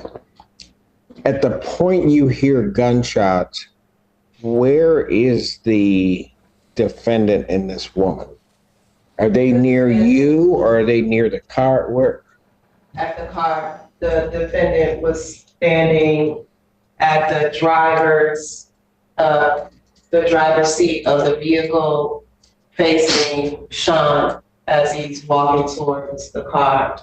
At the point you hear gunshots, where is the defendant and this woman? Are they near you or are they near the car? Where? At the car, the defendant was standing at the driver's seat of the vehicle facing Sean as he's walking towards the car.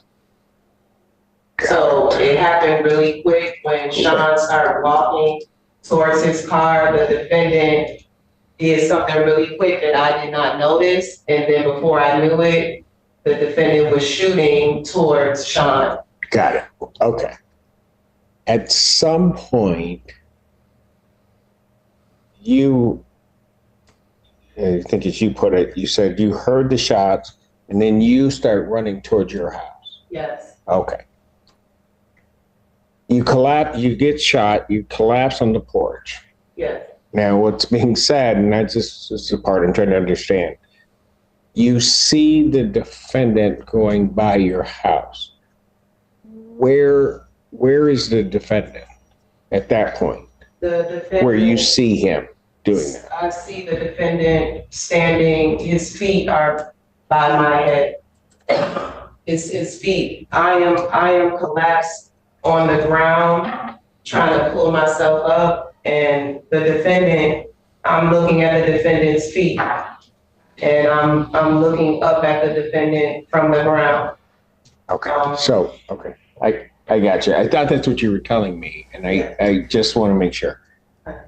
So it happened really quick when Sean started walking towards his car. The defendant did something really quick that I did not notice. And then before I knew it, the defendant was shooting towards Sean. Got it. Okay. At some point, I think as you put it, you said you heard the shots and then you start running towards your house. Yes. Okay. You collapse, you get shot, you collapse on the porch. Yes. Now, what's being said, and that's just the part I'm trying to understand, you see the defendant going by your house. Where is the defendant at that point? The defendant, where you see him doing that? I see the defendant standing, his feet are by my head. It's his feet. I am collapsed on the ground, trying to pull myself up, and the defendant, I'm looking at the defendant's feet, and I'm looking up at the defendant from the ground. Okay, okay, I got you. I thought that's what you were telling me, and I just want to make sure.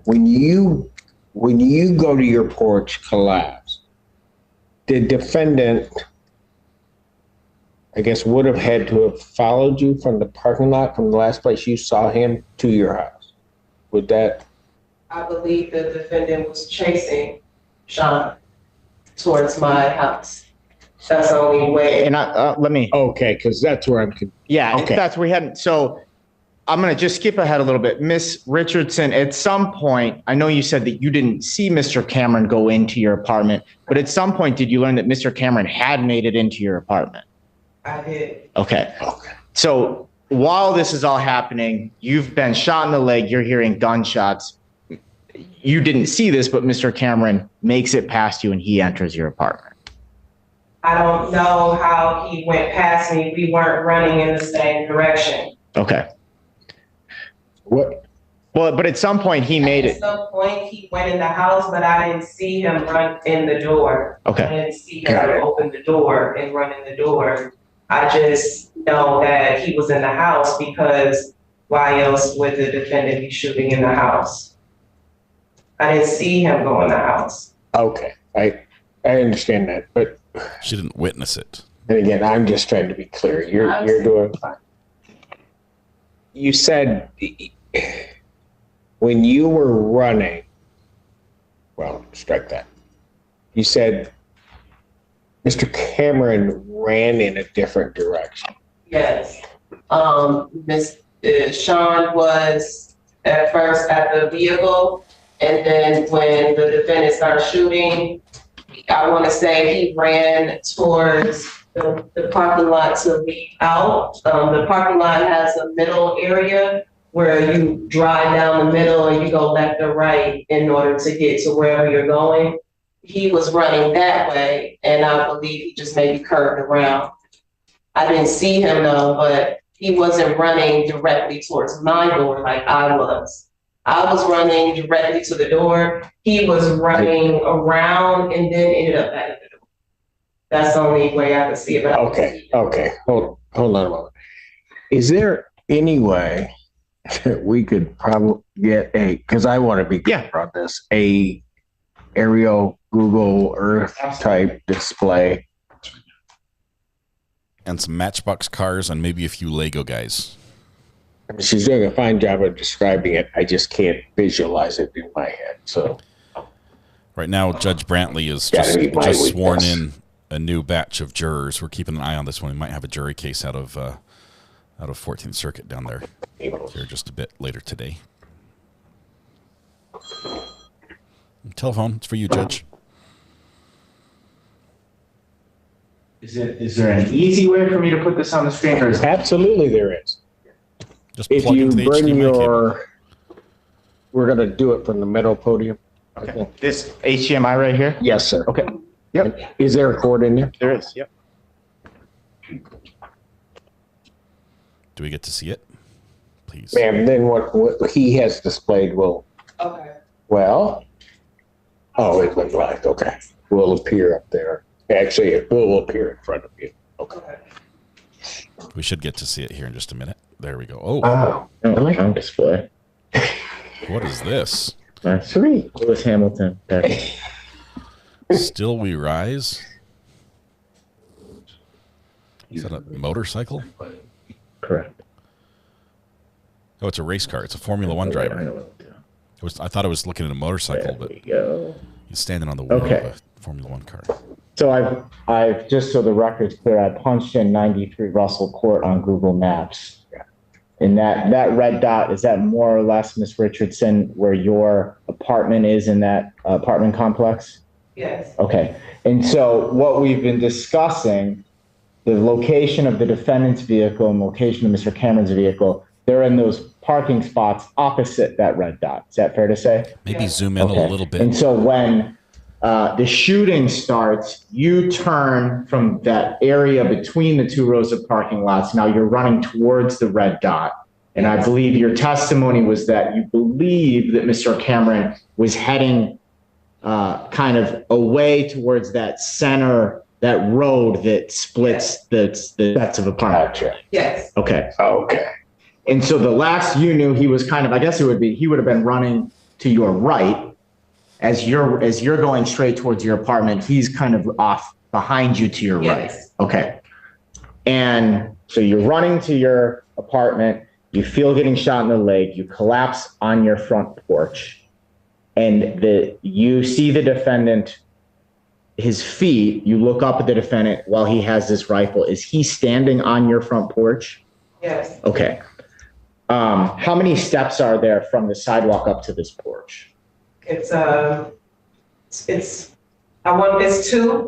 When you go to your porch collapse, the defendant, I guess, would have had to have followed you from the parking lot, from the last place you saw him to your house. Would that? I believe the defendant was chasing Sean towards my house. That's the only way. And let me. Okay, because that's where I'm. Yeah, okay. That's where we hadn't. So I'm going to just skip ahead a little bit. Miss Richardson, at some point, I know you said that you didn't see Mr. Cameron go into your apartment, but at some point, did you learn that Mr. Cameron had made it into your apartment? I did. Okay. So while this is all happening, you've been shot in the leg, you're hearing gunshots. You didn't see this, but Mr. Cameron makes it past you and he enters your apartment. I don't know how he went past me. We weren't running in the same direction. Okay. What? Well, but at some point he made it. At some point he went in the house, but I didn't see him run in the door. Okay. I didn't see him open the door and run in the door. I just know that he was in the house because why else would the defendant be shooting in the house? I didn't see him go in the house. Okay, I understand that, but she didn't witness it. And again, I'm just trying to be clear. You're doing fine. You said when you were running, well, strike that. You said Mr. Cameron ran in a different direction. Yes. Sean was at first at the vehicle, and then when the defendant started shooting, I want to say he ran towards the parking lot to leave out. The parking lot has a middle area where you drive down the middle and you go left or right in order to get to wherever you're going. He was running that way, and I believe he just maybe curved around. I didn't see him though, but he wasn't running directly towards my door like I was. I was running directly to the door. He was running around and then ended up at the door. That's the only way I could see it. Okay. Hold on a moment. Is there any way that we could probably get because I want to be clear about this, a aerial Google Earth type display? And some Matchbox cars and maybe a few Lego guys. I mean, she's doing a fine job of describing it. I just can't visualize it in my head. So right now, Judge Brantley is just sworn in a new batch of jurors. We're keeping an eye on this one. We might have a jury case out of 14th Circuit down there here just a bit later today. Telephone, it's for you, Judge. Is there an easy way for me to put this on the screen? Or Absolutely there is. Just If plug you into the bring HDMI your, we're gonna do it from the middle podium. Okay. This HDMI right here? Yes, sir. Okay. Yep. Is there a cord in there? There is. Yep. Do we get to see it? Please. Ma'am, then what he has displayed will, Okay. well, oh, it looked like, okay, will appear up there. Actually, it will appear in front of you. Okay. We should get to see it here in just a minute. There we go. Oh, really? On display. what is this? Sweet. Lewis Hamilton. Still We Rise? Is that a motorcycle? Correct. Oh, it's a race car. It's a Formula One driver. I thought I was looking at a motorcycle, but he's standing on the wheel of a Formula One car. So I've just so the record's clear, I punched in 93 Russell Court on Google Maps. And that red dot, is that more or less, Miss Richardson, where your apartment is in that apartment complex? Yes. Okay. And so what we've been discussing, the location of the defendant's vehicle and location of Mr. Cameron's vehicle, they're in those parking spots opposite that red dot. Is that fair to say? Maybe zoom in a little bit. And so when the shooting starts, you turn from that area between the two rows of parking lots. Now you're running towards the red dot. And I believe your testimony was that you believe that Mr. Cameron was heading kind of away towards that center, that road that splits the sets of apartments. Yes. Okay. Okay. And so the last you knew, he was kind of, I guess it would be, he would have been running to your right. As you're going straight towards your apartment, he's kind of off behind you to your right. Okay. And so you're running to your apartment, you feel getting shot in the leg, you collapse on your front porch, and you see the defendant, his feet, you look up at the defendant while he has this rifle. Is he standing on your front porch? Yes. Okay. How many steps are there from the sidewalk up to this porch? It's two,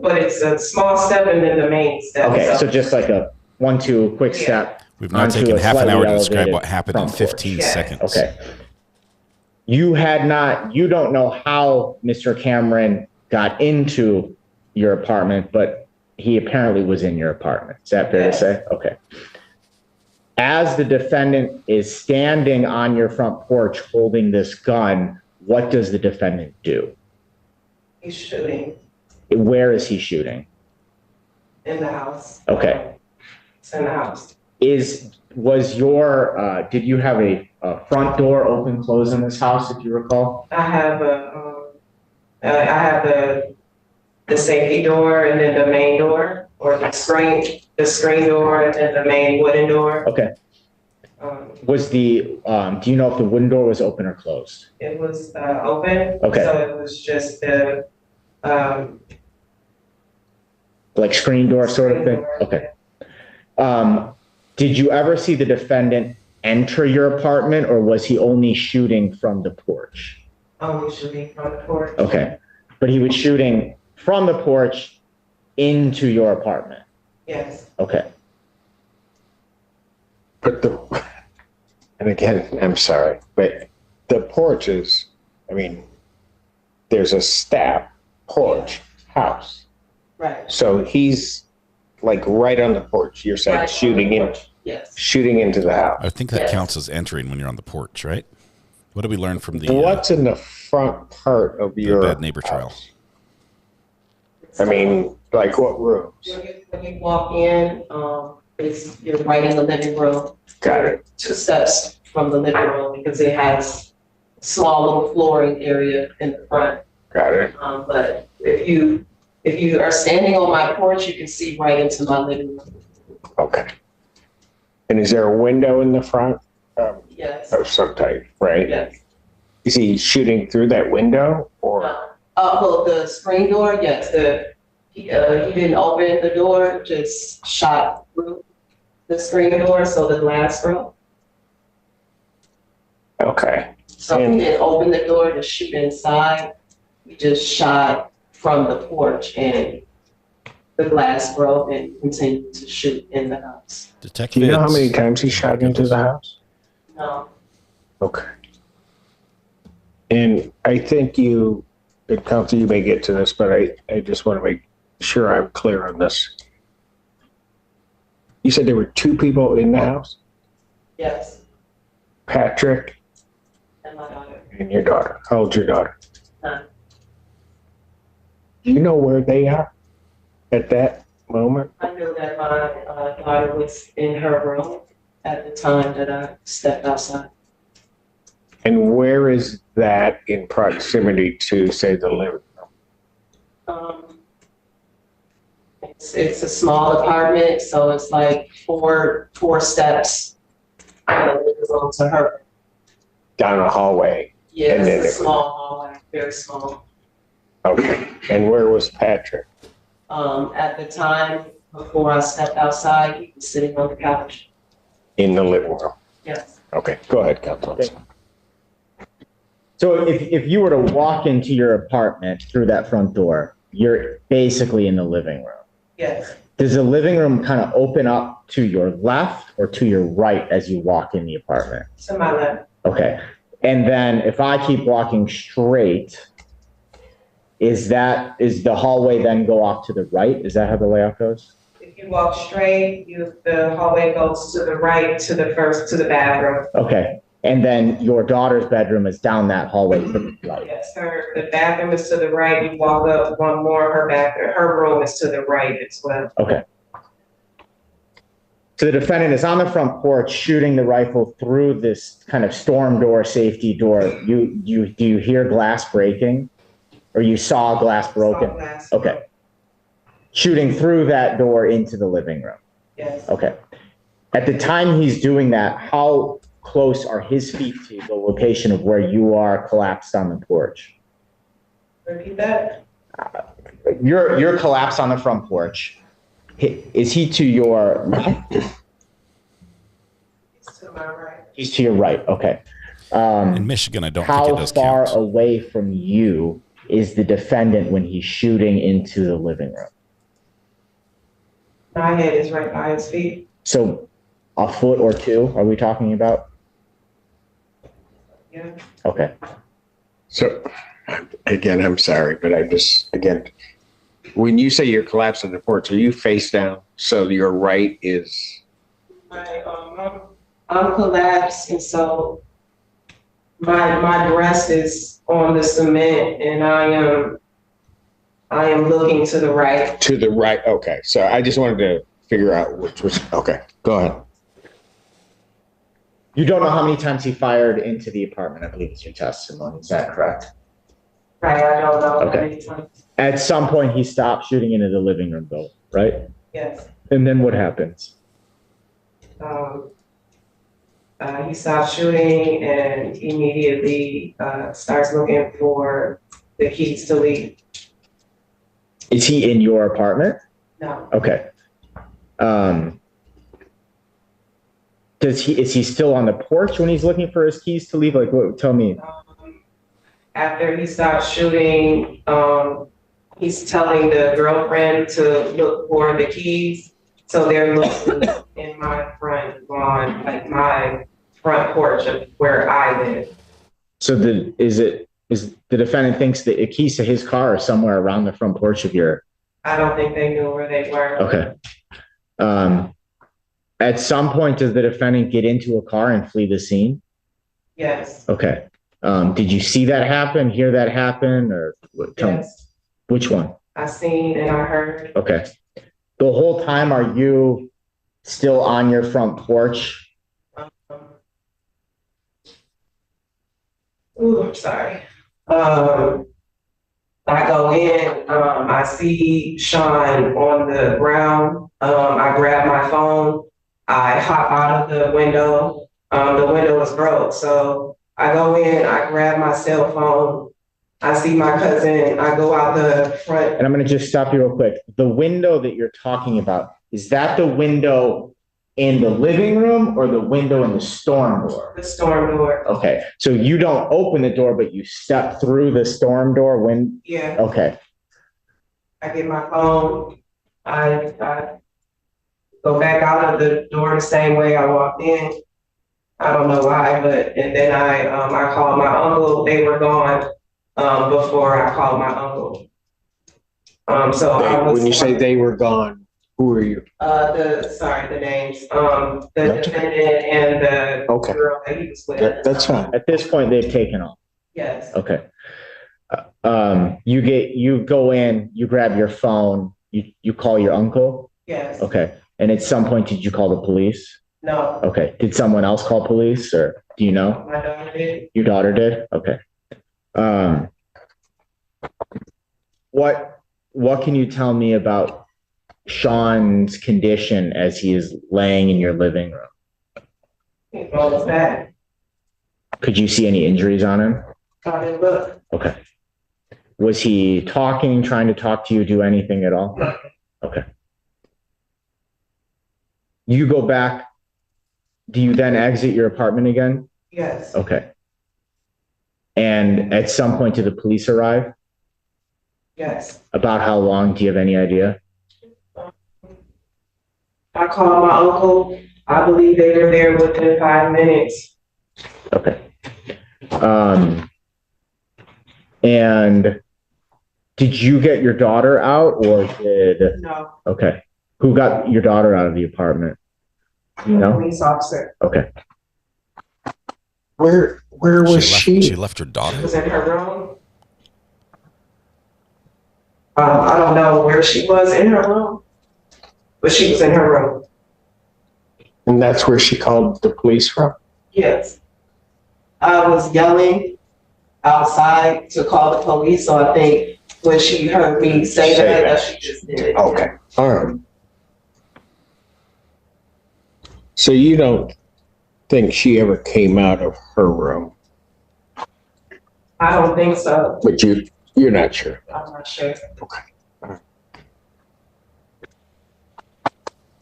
but it's a small step and then the main step. Okay, so just like a 1-2 quick step. We've now taken half an hour to describe what happened in 15 seconds. Okay. You don't know how Mr. Cameron got into your apartment, but he apparently was in your apartment. Is that fair to say? Okay. As the defendant is standing on your front porch holding this gun, what does the defendant do? He's shooting Where is he shooting? in the house. Okay. It's in the house. Did you have a front door open, close in this house, if you recall? I have the safety door and then the main door, or the screen door and then the main wooden door. Okay. Do you know if the wooden door was open or closed? It was open. Okay. So it was just the like screen door sort of thing? Okay. Did you ever see the defendant enter your apartment, or was he only shooting from the porch? Only shooting from the porch. Okay. But he was shooting from the porch into your apartment? Yes. Okay. But and again, I'm sorry, but the porch is, there's a step, porch, house. Right. So he's like right on the porch. You're saying shooting into the house. I think that counts as entering when you're on the porch, right? What did we learn from the what's in the front part of your bad neighbor trial? Like what rooms? When you walk in, you're right in the living room. Got it. 2 steps from the living room because it has a small little flooring area in the front. Got it. But if you are standing on my porch, you can see right into my living room. Okay. And is there a window in the front? Yes. Of some type, right? Yes. Is he shooting through that window or? Well, the screen door, yes. He didn't open the door, just shot through the screen door, so the glass broke. Okay. So he didn't open the door to shoot inside. He just shot from the porch and the glass broke and continued to shoot in the house. Detective. Do you know how many times he shot into the house? No. Okay. And I think you, counsel, you may get to this, but I just want to make sure I'm clear on this. You said there were two people in the house? Yes. Patrick And my daughter. and your daughter. How old's your daughter? 9. Do you know where they are at that moment? I knew that my daughter was in her room at the time that I stepped outside. And where is that in proximity to, say, the living room? It's a small apartment, so it's like four steps to her. Down a hallway? Yeah, and it's a small hallway, very small. Okay. And where was Patrick? At the time, before I stepped outside, he was sitting on the couch. In the living room? Yes. Okay, go ahead, Council. Okay. So if you were to walk into your apartment through that front door, you're basically in the living room. Yes. Does the living room kind of open up to your left or to your right as you walk in the apartment? To my left. Okay. And then if I keep walking straight, is the hallway then go off to the right? Is that how the layout goes? If you walk straight, the hallway goes to the right, to the bathroom. Okay. And then your daughter's bedroom is down that hallway to the right. Yes, the bathroom is to the right. You walk up one more, her room is to the right as well. Okay. So the defendant is on the front porch shooting the rifle through this kind of storm door, safety door. Do you hear glass breaking? Or you saw glass broken? Saw glass. Okay. Shooting through that door into the living room. Yes. Okay. At the time he's doing that, how close are his feet to the location of where you are collapsed on the porch? Repeat that. You're collapsed on the front porch. Is he to your left? It's to my right. He's to your right. Okay. In Michigan, I don't think it does count. How far away from you is the defendant when he's shooting into the living room? My head is right by his feet. So a foot or two, are we talking about? Yeah. Okay. So, again, I'm sorry, but when you say you're collapsed on the porch, are you face down? So your right is? I'm collapsed, and so my breast is on the cement, and I am looking to the right. To the right, okay. So I just wanted to figure out which was, okay, go ahead. You don't know how many times he fired into the apartment, I believe is your testimony. Is that correct? Right, I don't know how Okay. many times. At some point, he stopped shooting into the living room, though, right? Yes. And then what happens? He stopped shooting and immediately starts looking for the keys to leave. Is he in your apartment? No. Okay. Is he still on the porch when he's looking for his keys to leave? Like, what? Tell me. After he stopped shooting, he's telling the girlfriend to look for the keys. So they're looking in my front lawn, like my front porch of where I live. So is the defendant thinks that the keys to his car are somewhere around the front porch of your? I don't think they knew where they were. Okay. At some point, does the defendant get into a car and flee the scene? Yes. Okay. Did you see that happen, hear that happen, or what? Yes. Which one? I seen and I heard. Okay. The whole time, are you still on your front porch? Ooh, I'm sorry. I go in, I see Sean on the ground. I grab my phone. I hop out of the window. The window was broke. So I go in, I grab my cell phone. I see my cousin. I go out the front. And I'm going to just stop you real quick. The window that you're talking about, is that the window in the living room or the window in the storm door? The storm door. Okay. So you don't open the door, but you step through the storm door when? Yeah. Okay. I get my phone. I go back out of the door the same way I walked in. I don't know why, and then I called my uncle. They were gone before I called my uncle. When you say they were gone, who are you? The names. The defendant and the girl that he was with. That's fine. At this point, they've taken off. Yes. Okay. You go in, you grab your phone, you call your uncle? Yes. Okay. And at some point, did you call the police? No. Okay. Did someone else call police, or do you know? My daughter did. Your daughter did? Okay. What can you tell me about Sean's condition as he is laying in your living room? He's almost bad. Could you see any injuries on him? I didn't look. Okay. Was he talking, trying to talk to you, do anything at all? No. Okay. You go back. Do you then exit your apartment again? Yes. Okay. And at some point, do the police arrive? Yes. About how long? Do you have any idea? I called my uncle. I believe they were there within 5 minutes. Okay. And did you get your daughter out, or did? No. Okay. Who got your daughter out of the apartment? You know? Police officer. Okay. Where was she? She left her daughter? She was in her room. I don't know where she was in her room, but she was in her room. And that's where she called the police from? Yes. I was yelling outside to call the police, so I think when she heard me say that, she just did it. Okay. All right. So you don't think she ever came out of her room? I don't think so. But you're not sure? I'm not sure. Okay. All right.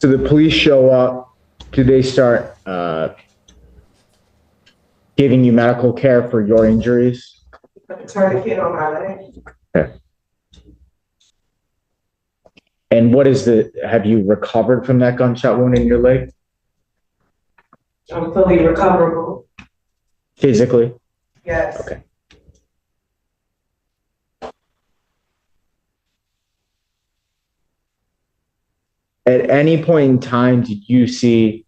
So the police show up. Do they start giving you medical care for your injuries? Tourniquet on my leg. Okay. And have you recovered from that gunshot wound in your leg? I'm fully recoverable. Physically? Yes. Okay. At any point in time, did you see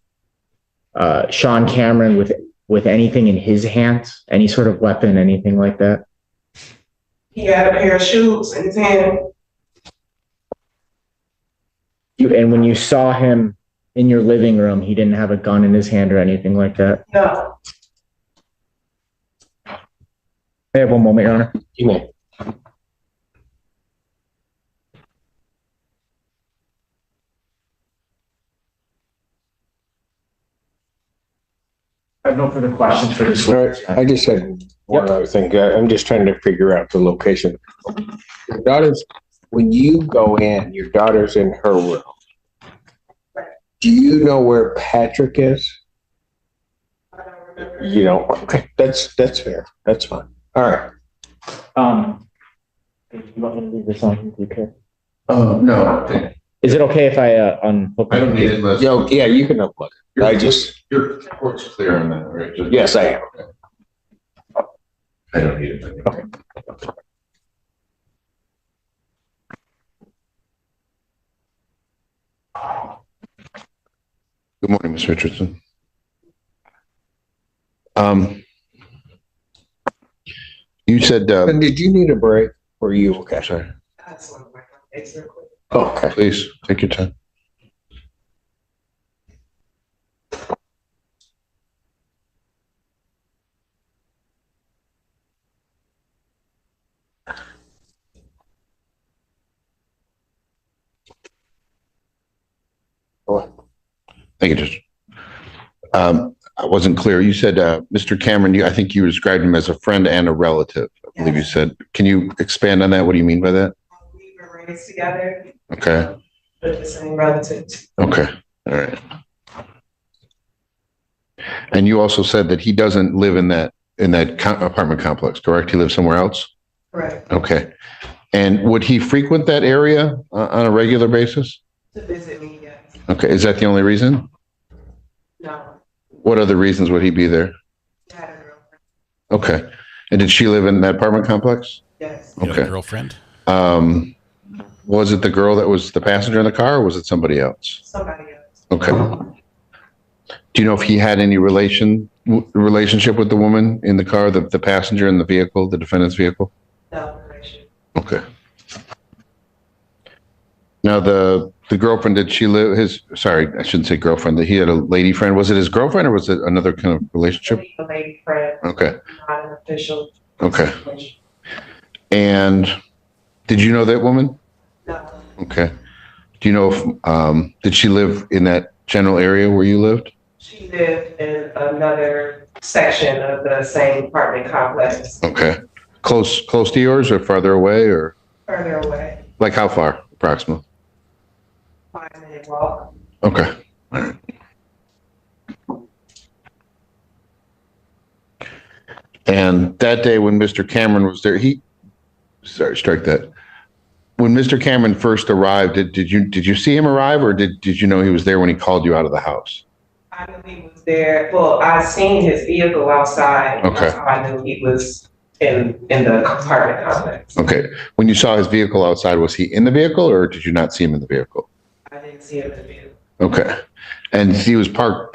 Sean Cameron with anything in his hands? Any sort of weapon, anything like that? He had a pair of shoes in his hand. And when you saw him in your living room, he didn't have a gun in his hand or anything like that? No. I have one moment, Your Honor. You may. I have no further questions for this. All right. I just had one other thing. I'm just trying to figure out the location. Your daughter's, when you go in, your daughter's in her room. Do you know where Patrick is? You don't? Okay, that's fair. That's fine. All right. You want me to leave this on? Do you care? Oh, no. Is it okay if I unhook? I don't need it unless. Yeah, you can unplug it. Your court's clear on that, right? Yes, I am. I don't need it. Okay. Good morning, Ms. Richardson. You said, And did you need a break? Or are you okay? Sorry. Okay. Please, take your time. Thank you, Judge. I wasn't clear. You said, Mr. Cameron, I think you described him as a friend and a relative, I believe you said. Can you expand on that? What do you mean by that? We were raised together. Okay. With the same relatives. Okay. All right. And you also said that he doesn't live in that apartment complex, correct? He lives somewhere else? Correct. Okay. And would he frequent that area on a regular basis? To visit me, yes. Okay, is that the only reason? No. What other reasons would he be there? I had a girlfriend. Okay. And did she live in that apartment complex? Yes. You had a Okay. girlfriend? Was it the girl that was the passenger in the car, or was it somebody else? Somebody else. Okay. Do you know if he had any relationship with the woman in the car, the passenger in the vehicle, the defendant's vehicle? No relation. Okay. Now the girlfriend, did she live sorry, I shouldn't say girlfriend, that he had a lady friend. Was it his girlfriend or was it another kind of relationship? A lady friend. Okay. Not an official. Okay. And did you know that woman? No. Okay. Do you know if, did she live in that general area where you lived? She lived in another section of the same apartment complex. Okay. Close to yours or farther away or? Further away. Like how far approximately? 5-minute walk. Okay. All right. And that day when Mr. Cameron was there, strike that. When Mr. Cameron first arrived, did you see him arrive or did you know he was there when he called you out of the house? I knew he was there. Well, I seen his vehicle outside. Okay. That's how I knew he was in the apartment complex. Okay. When you saw his vehicle outside, was he in the vehicle or did you not see him in the vehicle? I didn't see him in the vehicle. Okay. And he was parked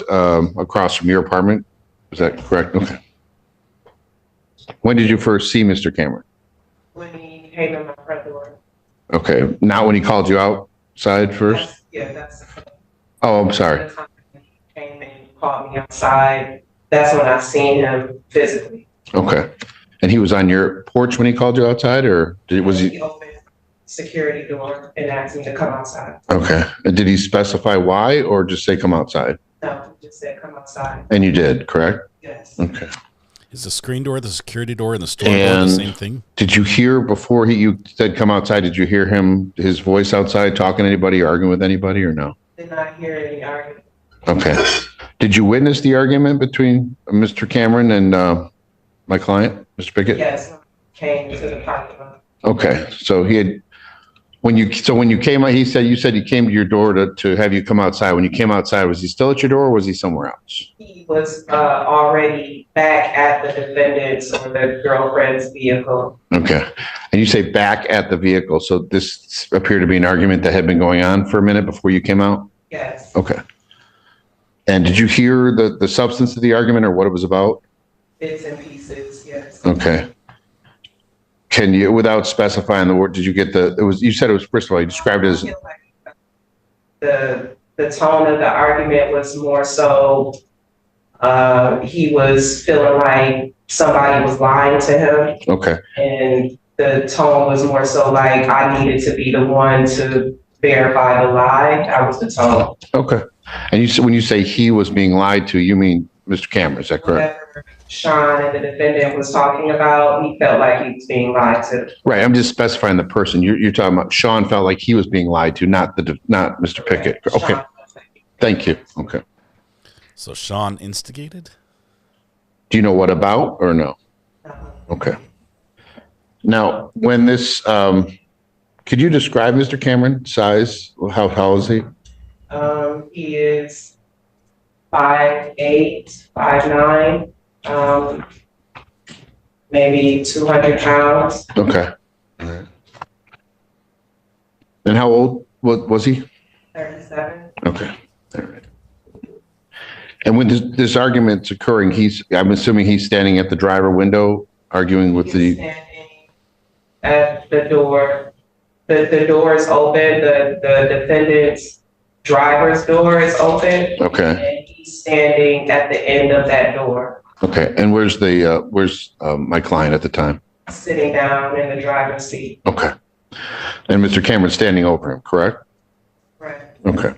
across from your apartment? Is that correct? Okay. When did you first see Mr. Cameron? When he came in my front door. Okay. Not when he called you outside first? That's Oh, I'm sorry. the time he came and called me outside. That's when I seen him physically. Okay. And he was on your porch when he called you outside or was he? He opened the security door and asked me to come outside. Okay. And did he specify why or just say come outside? No, he just said come outside. And you did, correct? Yes. Okay. Is the screen door, the security door, and the store door the same thing? Did you hear before you said come outside, did you hear his voice outside talking to anybody, arguing with anybody or no? Did not hear any argument. Okay. Did you witness the argument between Mr. Cameron and my client, Mr. Pickett? Yes, came to the parking lot. Okay. So when you came out, you said he came to your door to have you come outside. When you came outside, was he still at your door or was he somewhere else? He was already back at the defendant's or the girlfriend's vehicle. Okay. And you say back at the vehicle. So this appeared to be an argument that had been going on for a minute before you came out? Yes. Okay. And did you hear the substance of the argument or what it was about? Bits and pieces, yes. Okay. Can you, without specifying the word, did you get you said it was, first of all, you described it as. The tone of the argument was more so, he was feeling like somebody was lying to him. Okay. And the tone was more so like, I needed to be the one to verify the lie. That was the tone. Okay. And when you say he was being lied to, you mean Mr. Cameron, is that correct? Whatever Sean and the defendant was talking about, he felt like he was being lied to. Right. I'm just specifying the person. You're talking about Sean felt like he was being lied to, not Mr. Pickett. Okay. Sean. Thank you. Okay. So Sean instigated? Do you know what about or no? Okay. Now, when this, could you describe Mr. Cameron size? How is he? He is 5'8", 5'9", maybe 200 pounds. Okay. All right. And how old was he? 37. Okay. All right. And when this argument's occurring, I'm assuming he's standing at the driver window arguing with He's standing at the door. The door is open. The defendant's driver's door is open. Okay. And he's standing at the end of that door. Okay. And where's my client at the time? Sitting down in the driver's seat. Okay. And Mr. Cameron's standing over him, correct? Right. Okay.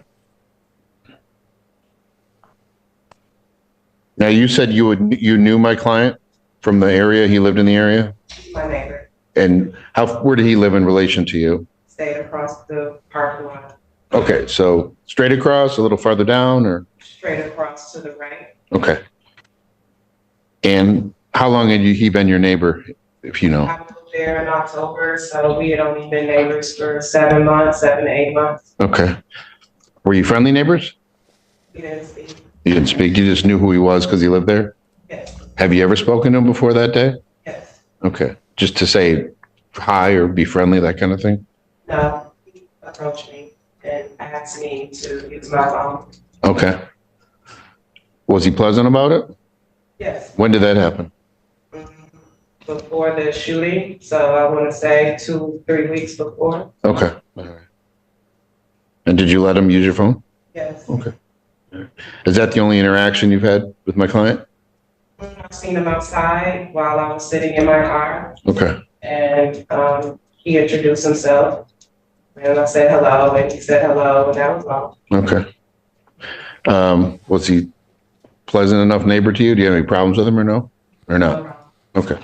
Now you said you knew my client from the area. He lived in the area. My neighbor. And where did he live in relation to you? Stayed across the parking lot. Okay, so straight across, a little farther down, or? Straight across to the right. Okay. And how long had he been your neighbor, if you know? I moved there in October, so we had only been neighbors for 7 months, 7 to 8 months. Okay. Were you friendly neighbors? We didn't speak. You didn't speak, you just knew who he was because he lived there? Yes. Have you ever spoken to him before that day? Yes. Okay, just to say hi or be friendly, that kind of thing? No, he approached me and asked me to use my phone. Okay. Was he pleasant about it? Yes. When did that happen? Before the shooting, so I want to say 2-3 weeks before. Okay. All right. And did you let him use your phone? Yes. Okay. Is that the only interaction you've had with my client? I've seen him outside while I was sitting in my car. Okay. And he introduced himself. And I said hello, and he said hello, and that was all. Okay. Was he pleasant enough neighbor to you? Do you have any problems with him or no? Or no? Okay.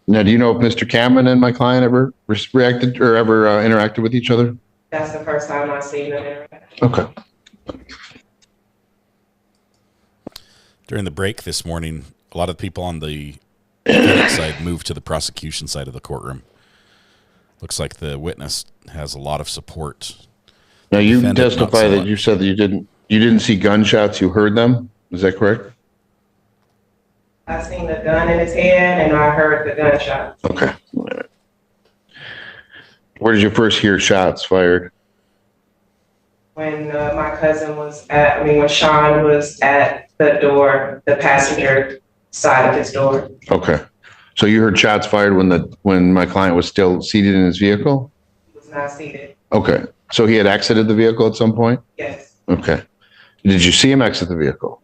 Now, do you know if Mr. Cameron and my client ever reacted or ever interacted with each other? That's the first time I've seen them interact. Okay. During the break this morning, a lot of people on the defendant side moved to the prosecution side of the courtroom. Looks like the witness has a lot of support. Now, you Defendant, testify not so that much. you said that you didn't see gunshots, you heard them. Is that correct? I seen the gun in his hand, and I heard the gunshot. Okay. All right. Where did you first hear shots fired? When my cousin was when Sean was at the door, the passenger side of his door. Okay. So you heard shots fired when my client was still seated in his vehicle? He was not seated. Okay. So he had exited the vehicle at some point? Yes. Okay. Did you see him exit the vehicle?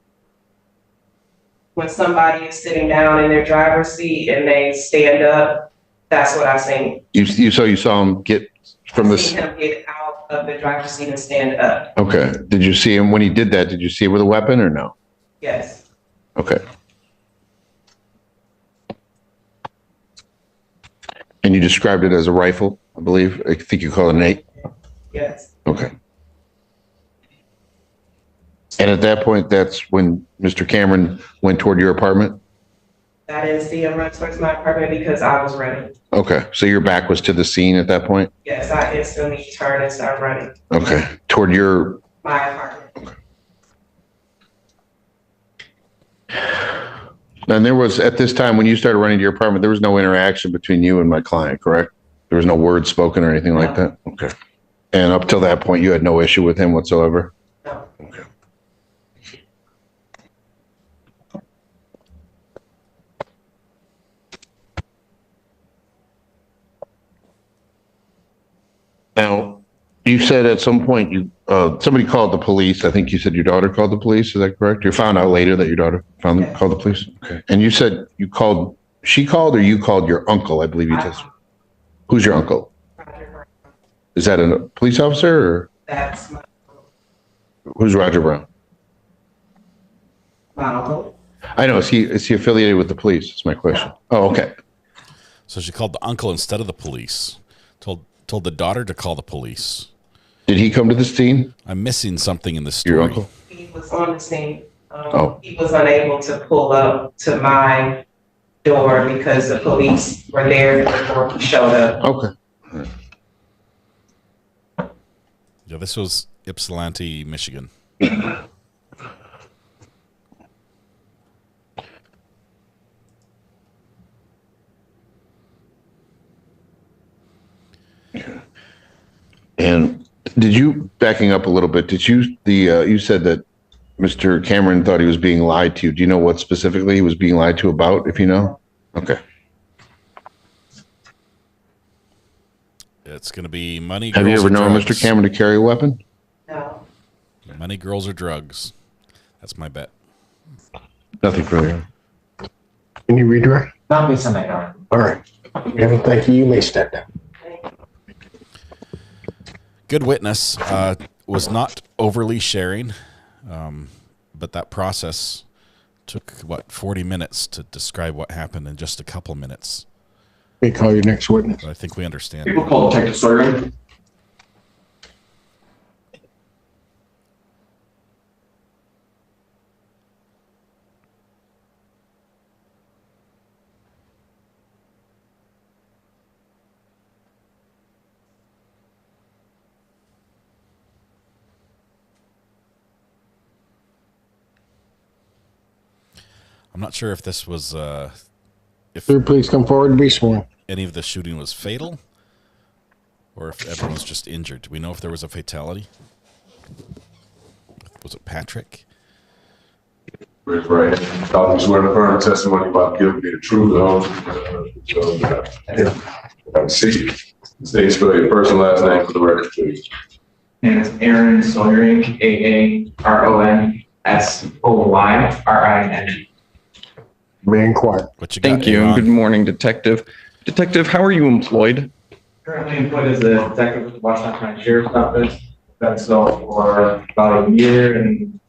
When somebody is sitting down in their driver's seat and they stand up, that's what I've seen. So you saw him get from I've the... seen him get out of the driver's seat and stand up. Okay. Did you see him when he did that? Did you see him with a weapon or no? Yes. Okay. And you described it as a rifle, I believe. I think you call it an 8. Yes. Okay. And at that point, that's when Mr. Cameron went toward your apartment? I didn't see him run towards my apartment because I was running. Okay. So your back was to the scene at that point? Yes, I instantly turned and started running. Okay. Toward your... My apartment. And there was, at this time, when you started running to your apartment, there was no interaction between you and my client, correct? There was no words spoken or anything like that? Okay. And up till that point, you had no issue with him whatsoever? No. Okay. Now, you said at some point somebody called the police. I think you said your daughter called the police. Is that correct? You found out later that your daughter called the police? Okay. And you said she called or you called your uncle, I believe you said. Who's your uncle? Is that a police officer or? That's my Who's Roger Brown? uncle. I know. Is he affiliated with the police? That's my question. Oh, okay. So she called the uncle instead of the police. Told the daughter to call the police. Did he come to the scene? I'm missing something in the story. Your uncle? He was on the scene. He was unable to pull up to my door because the police were there before he showed up. Okay. Yeah, this was Ypsilanti, Michigan. And did you, backing up a little bit, you said that Mr. Cameron thought he was being lied to. Do you know what specifically he was being lied to about, if you know? Okay. It's going to be money, Have you girls, ever or known drugs. Mr. Cameron to carry a weapon? No. Money, girls, or drugs. That's my bet. Nothing further. Can you redirect? Not based on my daughter. All right. Thank you. You may step down. Good witness. Was not overly sharing, but that process took, 40 minutes to describe what happened in just a couple minutes. We call your next witness. But I think we understand. People call Detective Sawyer. I'm not sure if this was if Please come forward and be sworn. any of the shooting was fatal or if everyone was just injured. Do we know if there was a fatality? Was it Patrick? Raise right hand. Solemnly swear to affirm the testimony about to give me the truth, the whole truth. Have a seat. State spell your first and last name for the record, please. And it's Aaron Sawyering, AARONSOYRIN. Being quiet. What you got? Thank you, and good morning, Detective. Detective, how are you employed? Currently employed as a detective with the Washington County Sheriff's Office. Been so for about a year and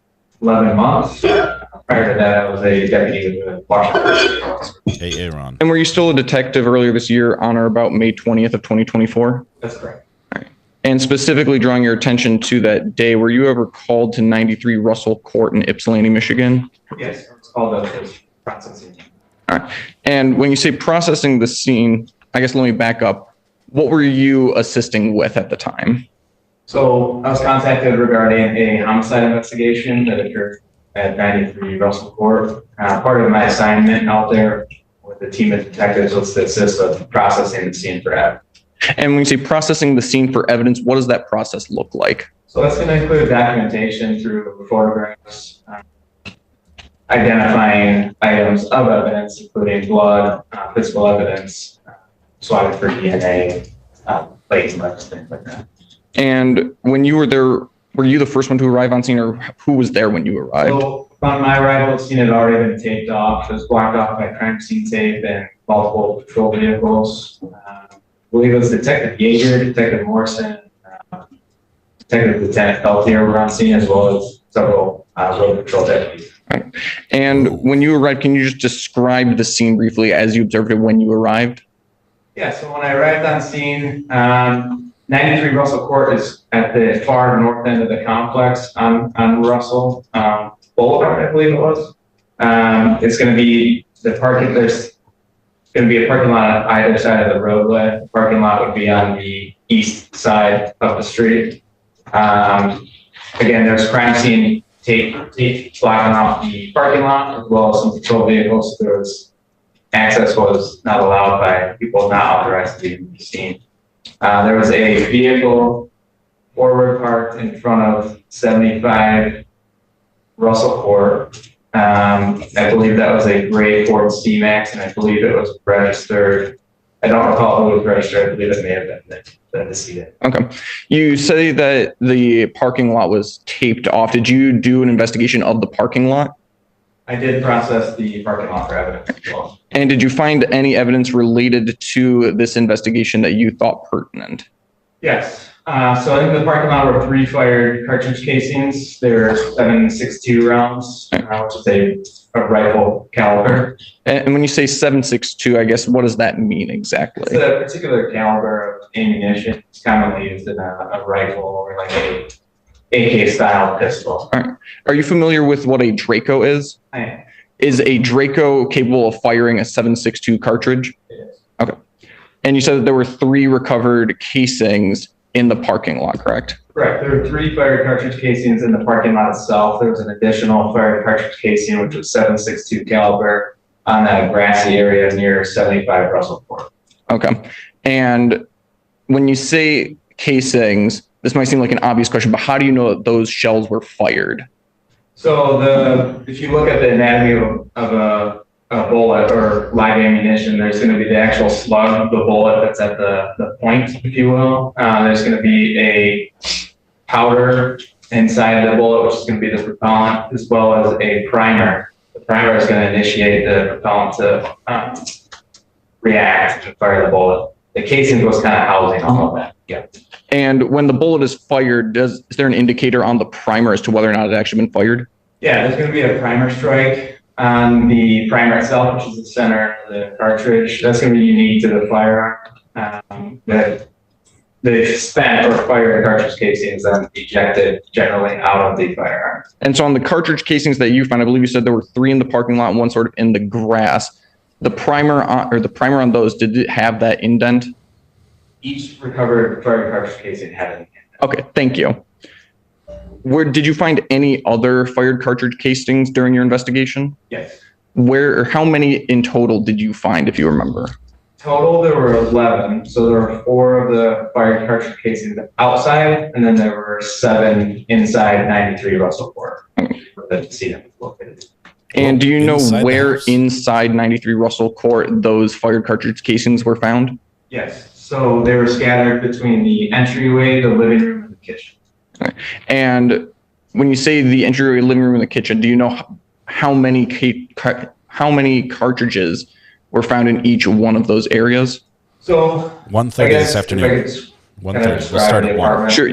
11 months. Prior to that, I was a deputy with the Washington County Sheriff's Office. Hey, Aaron. And were you still a detective earlier this year on or about May 20th of 2024? That's correct. And specifically drawing your attention to that day, were you ever called to 93 Russell Court in Ypsilanti, Michigan? Yes, it's called a processing. All right. And when you say processing the scene, I guess let me back up. What were you assisting with at the time? So I was contacted regarding a homicide investigation that occurred at 93 Russell Court. Part of my assignment out there with the team of detectives was to assist with processing the scene for evidence. And when you say processing the scene for evidence, what does that process look like? So that's going to include documentation through photographs, identifying items of evidence, including blood, physical evidence, swatted for DNA, plates, marks, things like that. And when you were there, were you the first one to arrive on scene, or who was there when you arrived? So upon my arrival, the scene had already been taped off. It was blocked off by crime scene tape and multiple patrol vehicles. I believe it was Detective Yeager, Detective Morrison, Detective Lieutenant Peltier were on scene, as well as several road patrol deputies. Right. And when you arrived, can you just describe the scene briefly as you observed it when you arrived? Yeah, so when I arrived on scene, 93 Russell Court is at the far north end of the complex on Russell Boulevard, I believe it was. It's going to be the parking, there's going to be a parking lot on either side of the roadway. The parking lot would be on the east side of the street. Again, there's crime scene tape blocking off the parking lot, as well as some patrol vehicles. Access was not allowed by people not authorized to be in the scene. There was a vehicle forward parked in front of 75 Russell Court. I believe that was a gray Ford C-Max, and I believe it was registered. I don't recall who it was registered. I believe it may have been the decedent. Okay. You say that the parking lot was taped off. Did you do an investigation of the parking lot? I did process the parking lot for evidence as well. And did you find any evidence related to this investigation that you thought pertinent? Yes. So in the parking lot were 3 fired cartridge casings. There are 7.62 rounds, which is a rifle caliber. And when you say 7.62, I guess, what does that mean exactly? It's a particular caliber of ammunition. It's commonly used in a rifle or like a AK style pistol. All right. Are you familiar with what a Draco is? I am. Is a Draco capable of firing a 7.62 cartridge? It is. Okay. And you said that there were 3 recovered casings in the parking lot, correct? Correct. There were 3 fired cartridge casings in the parking lot itself. There was an additional fired cartridge casing, which was 7.62 caliber on that grassy area near 75 Russell Court. Okay. And when you say casings, this might seem like an obvious question, but how do you know that those shells were fired? So if you look at the anatomy of a bullet or live ammunition, there's going to be the actual slug of the bullet that's at the point, if you will. There's going to be a powder inside the bullet, which is going to be the propellant, as well as a primer. The primer is going to initiate the propellant to react and fire the bullet. The casing was kind of housing all of that. Yeah. And when the bullet is fired, is there an indicator on the primer as to whether or not it actually been fired? Yeah, there's going to be a primer strike on the primer itself, which is the center of the cartridge. That's going to be unique to the firearm. The spent or fired cartridge casings then ejected generally out of the firearm. And so on the cartridge casings that you found, I believe you said there were 3 in the parking lot and 1 sort of in the grass. The primer on those, did it have that indent? Each recovered fired cartridge casing had an indent. Okay, thank you. Did you find any other fired cartridge casings during your investigation? Yes. How many in total did you find, if you remember? Total, there were 11. So there were 4 of the fired cartridge casings outside, and then there were 7 inside 93 Russell Court. And do you know where inside 93 Russell Court those fired cartridge casings were found? Yes. So they were scattered between the entryway, the living room, and the kitchen. Okay. And when you say the entryway, living room, and the kitchen, do you know how many cartridges were found in each one of those areas? So 1:30 this afternoon. 1:30. We'll start at 1. Sure.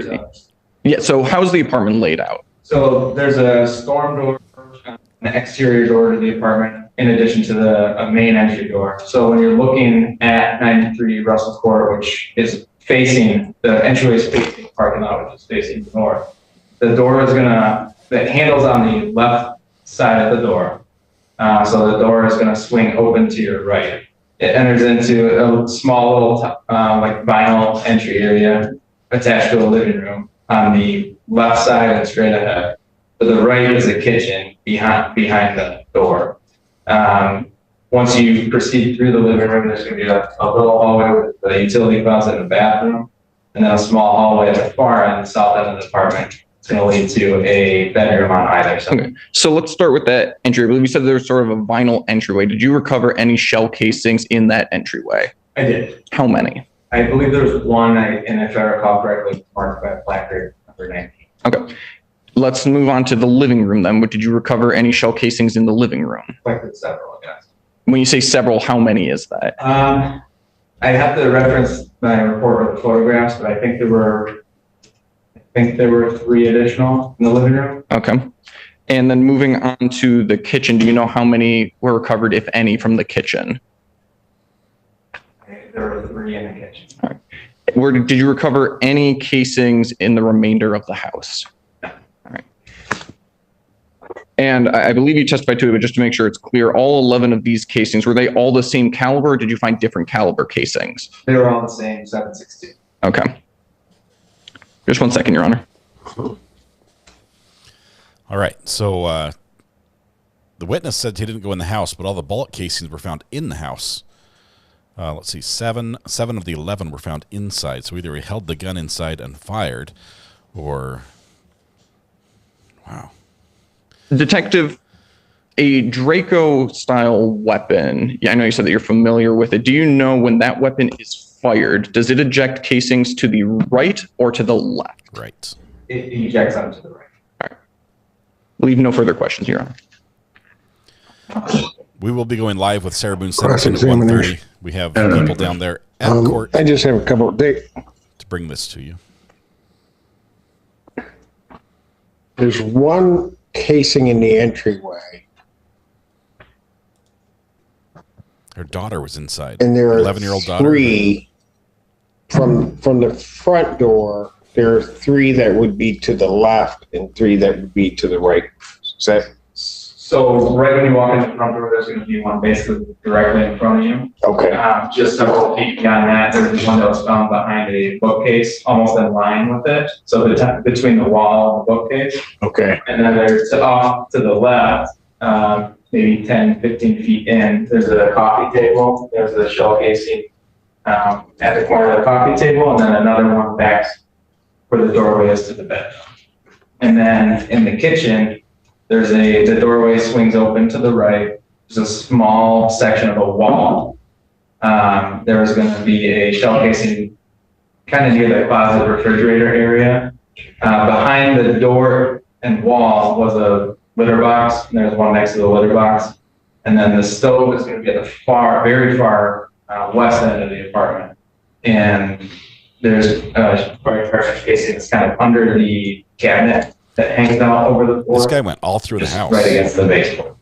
Yeah. So how's the apartment laid out? So there's a storm door, an exterior door to the apartment, in addition to a main entry door. So when you're looking at 93 Russell Court, which is facing, the entryway is facing the parking lot, which is facing north. The door is the handle's on the left side of the door. So the door is gonna swing open to your right. It enters into a small little like vinyl entry area attached to a living room on the left side and straight ahead. To the right is a kitchen behind the door. Once you proceed through the living room, there's going to be a little hallway with the utility closet and a bathroom, and then a small hallway at the far end, the south end of the apartment. It's going to lead to a bedroom on either side. Okay, so let's start with that entry. I believe you said there was sort of a vinyl entryway. Did you recover any shell casings in that entryway? I did. How many? I believe there was one, and if I recall correctly, marked by a placard number 19. Okay. Let's move on to the living room then. Did you recover any shell casings in the living room? Collected several, yes. When you say several, how many is that? I have to reference my report with the photographs, but I think there were 3 additional in the living room. Okay. And then moving on to the kitchen, do you know how many were recovered, if any, from the kitchen? There were 3 in the kitchen. All right. Did you recover any casings in the remainder of the house? And I believe you testified to it, but just to make sure it's clear, all 11 of these casings, were they all the same caliber, or did you find different caliber casings? They were all the same, 7.62. Okay. Just 1 second, Your Honor. All right. So the witness said he didn't go in the house, but all the bullet casings were found in the house. Let's see, 7 of the 11 were found inside. So either he held the gun inside and fired, or... Wow. Detective, a Draco-style weapon, I know you said that you're familiar with it. Do you know when that weapon is fired, does it eject casings to the right or to the left? Right. It ejects them to the right. All right. Leave no further questions, Your Honor. We will be going live with Sarah Boone sentencing at 1:30. We have people down there at court. I just have a couple of dates to bring this to you. There's one casing in the entryway. Her daughter was inside. And there are 11-year-old daughter. 3 from the front door. There are 3 that would be to the left and 3 that would be to the right. Is that? So right when you walk in the front door, there's going to be one basically directly in front of you. Okay. Just several feet beyond that, there's one that was found behind a bookcase, almost in line with it. So between the wall and the bookcase. Okay. And then there's off to the left, maybe 10, 15 feet in, there's a coffee table. There's a shell casing at the corner of the coffee table, and then another one back where the doorway is to the bed. And then in the kitchen, the doorway swings open to the right. There's a small section of a wall. There's going to be a shell casing kind of near the closet refrigerator area. Behind the door and wall was a litter box. And there's one next to the litter box. And then the stove is going to be at the very far west end of the apartment. And there's a cartridge casing that's kind of under the cabinet that hangs out over the floor. This guy went all through the house. Right against the baseboard.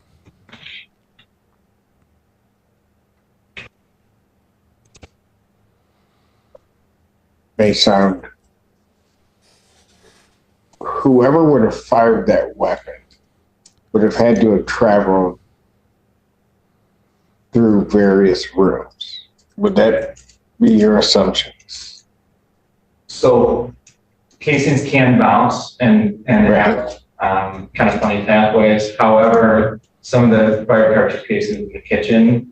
May sound. Whoever would have fired that weapon would have had to have traveled through various rooms. Would that be your assumption? So casings can bounce and have kind of funny pathways. However, some of the fire cartridge cases in the kitchen,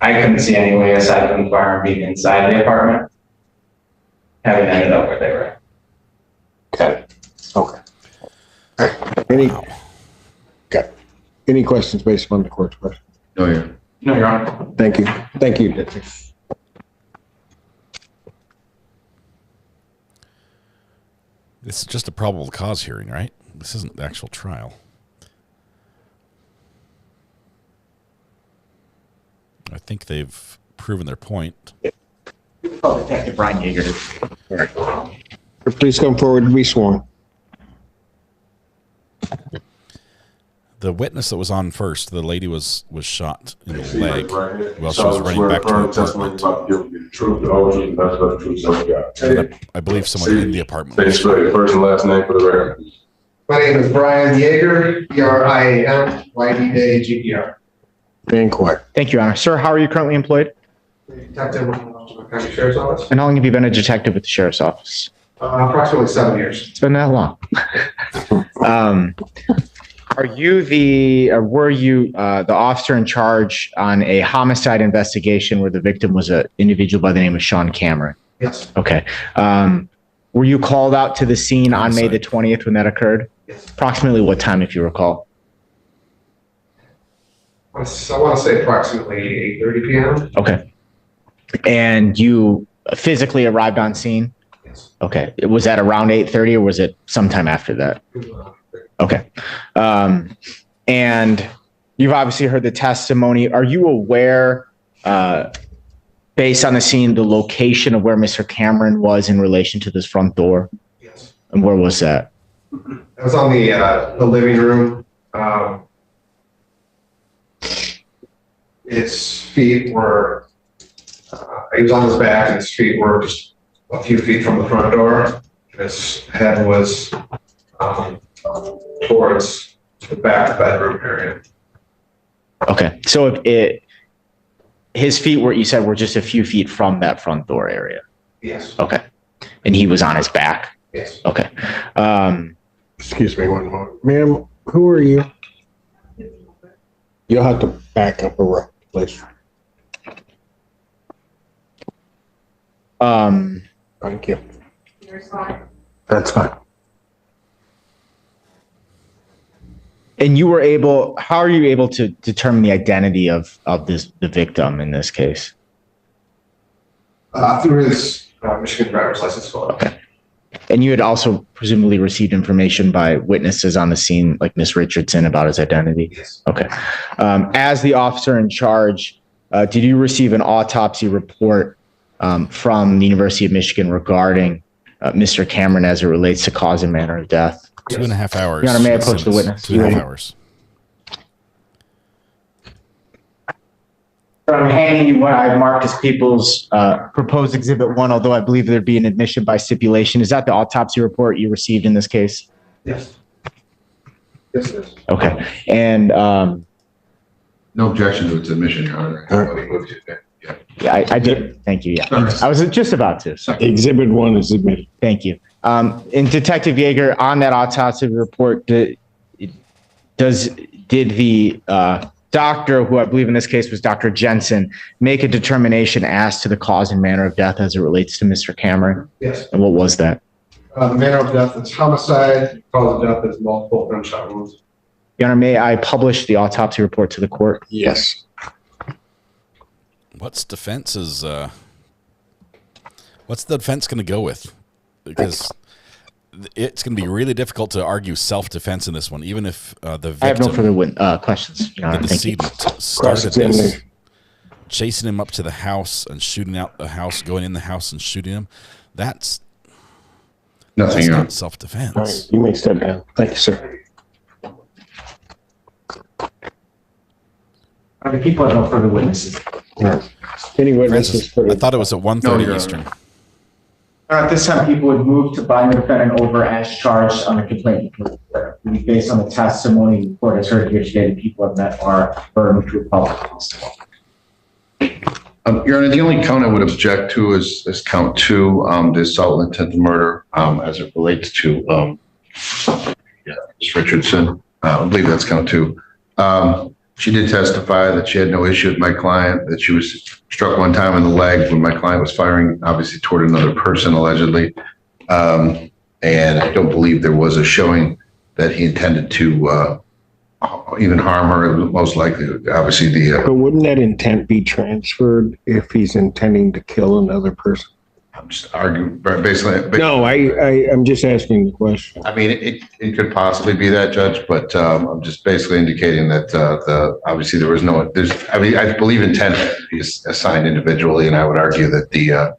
I couldn't see any way aside from the firearm being inside the apartment, having ended up where they were. Okay. Any questions based on the court's question? No, yeah. No, Your Honor. Thank you. Thank you, Deputy. This is just a probable cause hearing, right? This isn't the actual trial. I think they've proven their point. Oh, Detective Brian Yeager. Please come forward and be sworn. The witness that was on first, the lady was shot in the leg while she So was running back to her testimony apartment. about giving me the truth, the whole truth, and nothing but the truth, so help you God. And I believe someone in the apartment. Please spell your first and last name for the record. My name is Brian Yeager, Brian Yeager. Being quiet. Thank you, Your Honor. Sir, how are you currently employed? Detective with the County Sheriff's Office. And how long have you been a detective with the Sheriff's Office? Approximately 7 years. It's been that long. Are you were you the officer in charge on a homicide investigation where the victim was an individual by the name of Sean Cameron? Yes. Okay. Were you called out to the scene on May the 20th when that occurred? Yes. Approximately what time, if you recall? I want to say approximately 8:30 p.m. Okay. And you physically arrived on scene? Yes. Okay. Was that around 8:30 or was it sometime after that? Okay. And you've obviously heard the testimony. Are you aware, based on the scene, the location of where Mr. Cameron was in relation to this front door? Yes. And where was that? It was on the living room. His feet were, he was on his back and his feet were just a few feet from the front door. His head was towards the back bedroom area. Okay. So his feet you said were just a few feet from that front door area? Yes. Okay. And he was on his back? Yes. Okay. Excuse me one moment. Ma'am, who are you? You'll have to back up a row, please. Thank you. That's fine. And how are you able to determine the identity of the victim in this case? Through his Michigan driver's license photo. Okay. And you had also presumably received information by witnesses on the scene, like Miss Richardson, about his identity? Yes. Okay. As the officer in charge, did you receive an autopsy report from the University of Michigan regarding Mr. Cameron as it relates to cause and manner of death? 2.5 hours. Your Honor, may I approach the witness? 2.5 hours. I'm handing you what I've marked as People's proposed Exhibit 1, although I believe there'd be an admission by stipulation. Is that the autopsy report you received in this case? Yes. Yes, it is. Okay. And No objection to its admission, Your Honor. yeah, I did. Thank you. Yeah. I was just about to. So. Exhibit 1 is admitted. Thank you. And Detective Yeager, on that autopsy report, did the doctor, who I believe in this case was Dr. Jensen, make a determination as to the cause and manner of death as it relates to Mr. Cameron? Yes. And what was that? The manner of death is homicide. Cause of death is multiple gunshot wounds. Your Honor, may I publish the autopsy report to the court? Yes. What's the defense going to go with? Because it's going to be really difficult to argue self-defense in this one, even if the victim, I have no further questions, Your Honor. the Thank you. decedent, started this, chasing him up to the house and shooting out the house, going in the house and shooting him. That's Nothing, that's Your Honor. not self-defense. All right, you may step down. Thank you, sir. The people have no further witnesses. Any witnesses? Francis, I thought it was at 1:30 Eastern. At this time, people would move to bind the defendant over as charged on the complaint. Based on the testimony the court has heard here today, the people have met our burden to public testimony. Your Honor, the only count I would object to is count 2, the assault and intent to murder, as it relates to Ms. Richardson. I believe that's count 2. She did testify that she had no issue with my client, that she was struck one time in the leg when my client was firing, obviously toward another person, allegedly. And I don't believe there was a showing that he intended to even harm her. It was most likely, obviously, But wouldn't that intent be transferred if he's intending to kill another person? I'm just arguing, basically. No, I'm just asking the question. I mean, it could possibly be that, Judge, but I'm just basically indicating that obviously there was no, I believe intent is assigned individually, and I would argue that the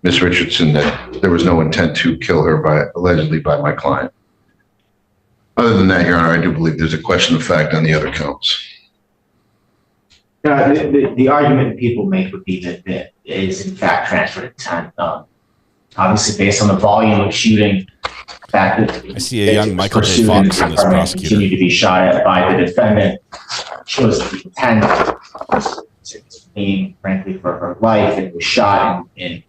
Ms. Richardson, that there was no intent to kill her allegedly by my client. Other than that, Your Honor, I do believe there's a question of fact on the other counts. The argument people make would be that it is in fact transferred intent. Obviously, based on the volume of shooting, the fact that I see a young Michael J. Fox in this prosecutor. Continue to be shot at by the defendant shows the intent to fleeing, frankly, for her life, and was shot in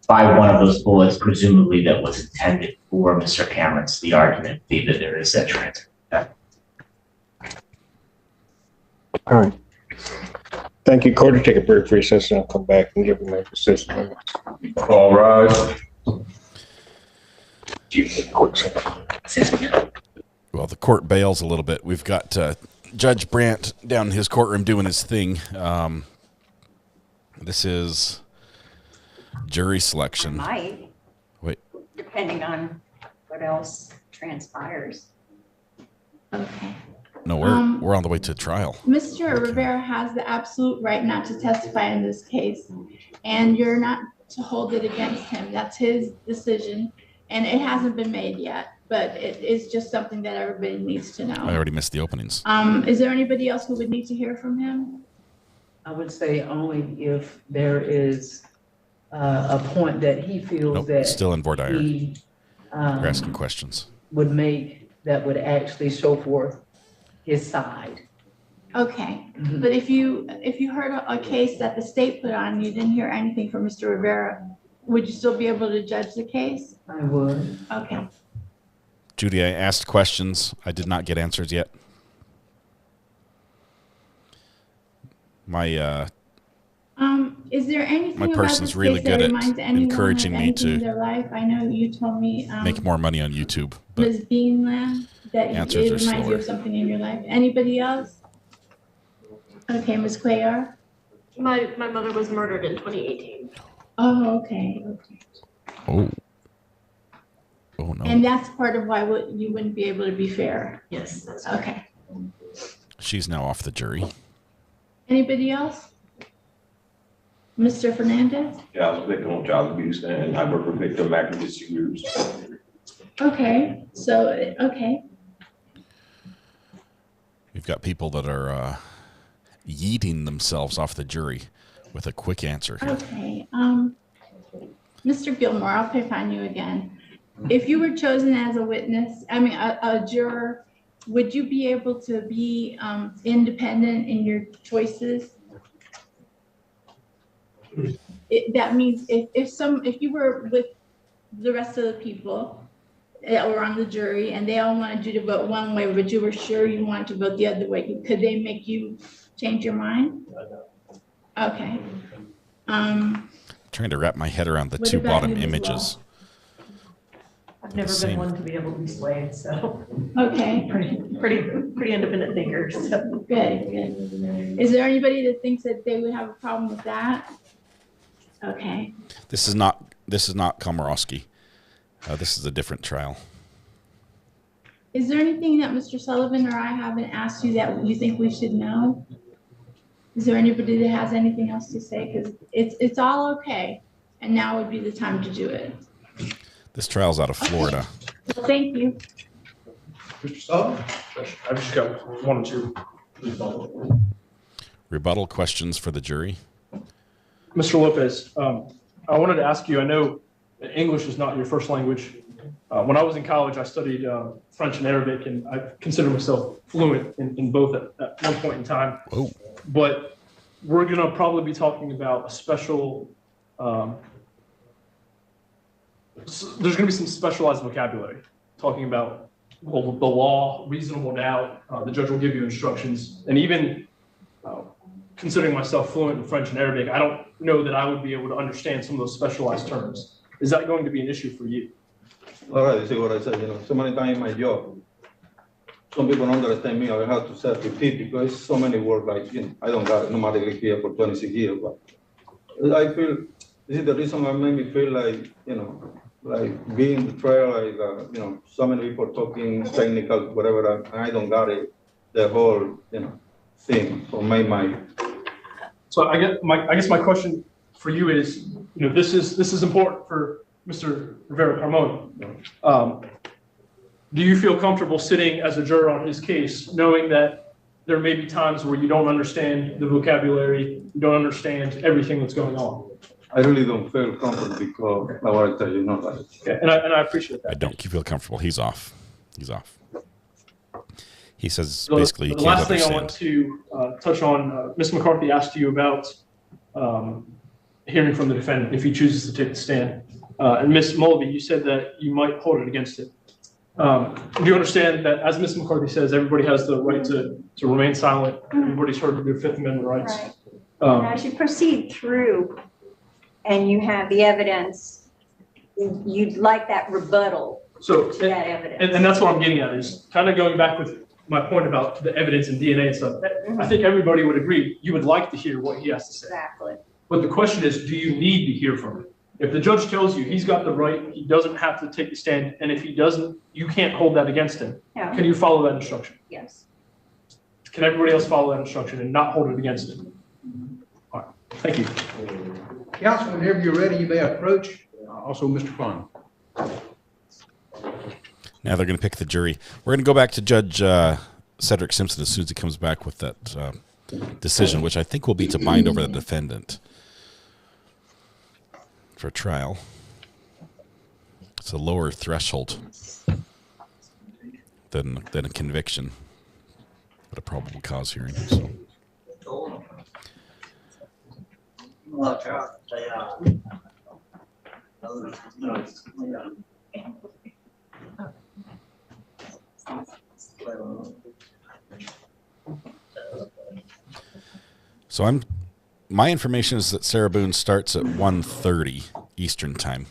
by one of those bullets, presumably that was intended for Mr. Cameron's. The argument be that there is that transfer. All right. Thank you. Court to take a brief recess and I'll come back and give you my decision. All rise. Well, the court bails a little bit. We've got Judge Brandt down in his courtroom doing his thing. This is jury selection. Might. Wait. Depending on what else transpires. Okay. No, we're on the way to trial. Mr. Rivera has the absolute right not to testify in this case, and you're not to hold it against him. That's his decision, and it hasn't been made yet, but it is just something that everybody needs to know. I already missed the openings. Is there anybody else who would need to hear from him? I would say only if there is a point that he feels that still in voir dire. He You're asking questions. would make that would actually show forth his side. Okay, but if you heard a case that the state put on, you didn't hear anything from Mr. Rivera, would you still be able to judge the case? I would. Okay. Judy, I asked questions. I did not get answers yet. Is there anything my person's about really this case good that at reminds anyone encouraging of me anything in to their life? I know you told me make more money on YouTube, but Ms. Beanland, that it answers are reminds you slower. of something in your life. Anybody else? Okay, Ms. Cuellar? My mother was murdered in 2018. Oh, okay. Oh no. And that's part of why you wouldn't be able to be fair? Yes, that's okay. She's now off the jury. Anybody else? Mr. Fernandez? Yeah, I was a victim of child abuse and I worked with victim advocacy groups. Okay, so, okay. We've got people that are yeeting themselves off the jury with a quick answer here. Okay, Mr. Gilmore, I'll pick on you again. If you were chosen as a witness, a juror, would you be able to be independent in your choices? That means if you were with the rest of the people that were on the jury and they all wanted you to vote one way, but you were sure you wanted to vote the other way, could they make you change your mind? Okay. Trying to wrap my head around the What two about bottom you as images. I've never been one to be able to be swayed, so. Okay. Pretty independent thinker, so. Good. Is there anybody that thinks that they would have a problem with that? Okay. This is not Komorowski. This is a different trial. Is there anything that Mr. Sullivan or I haven't asked you that you think we should know? Is there anybody that has anything else to say? Because it's all okay, and now would be the time to do it. This trial's out of Florida. Well, thank you. Mr. Sullivan? I've just got one or two. Rebuttal questions for the jury. Mr. Lopez, I wanted to ask you, I know that English is not your first language. When I was in college, I studied French and Arabic, and I consider myself fluent in both at one point in time. Whoa. But we're going to probably be talking about a special, there's going to be some specialized vocabulary, talking about well, the law, reasonable doubt, the judge will give you instructions. And even considering myself fluent in French and Arabic, I don't know that I would be able to understand some of those specialized terms. Is that going to be an issue for you? All right, you see what I said, so many times in my job, some people don't understand me, I have to say repeat because so many words like, I don't got it, no matter here for 26 years, but I feel, this is the reason I made me feel like, like being betrayed, like, so many people talking technical, whatever, and I don't got it, the whole, thing from my mind. So I guess my question for you is, this is important for Mr. Rivera-Carmona. Do you feel comfortable sitting as a juror on his case, knowing that there may be times where you don't understand the vocabulary, you don't understand everything that's going on? I really don't feel comfortable because I want to tell you, not like. Okay, and I appreciate that. I don't feel comfortable. He's off. He's off. He says So basically. the last thing I want to touch on, Ms. McCarthy asked you about hearing from the defendant if he chooses to take the stand. And Ms. Mulvey, you said that you might hold it against him. Do you understand that, as Ms. McCarthy says, everybody has the right to remain silent? Everybody's heard of their Fifth Amendment rights. Right. As you proceed through and you have the evidence, you'd like that rebuttal to that evidence. And that's what I'm getting at, is kind of going back with my point about the evidence and DNA and stuff. I think everybody would agree you would like to hear what he has to say. Exactly. But the question is, do you need to hear from him? If the judge tells you he's got the right, he doesn't have to take the stand, and if he doesn't, you can't hold that against him. Yeah. Can you follow that instruction? Yes. Can everybody else follow that instruction and not hold it against him? All right. Thank you. Counsel, whenever you're ready, you may approach. Also, Mr. Fun. Now they're going to pick the jury. We're going to go back to Judge Cedric Simpson as soon as he comes back with that decision, which I think will be to bind over the defendant for trial. It's a lower threshold than a conviction, but a probable cause hearing. So. So my information is that Sarah Boone starts at 1:30 Eastern time.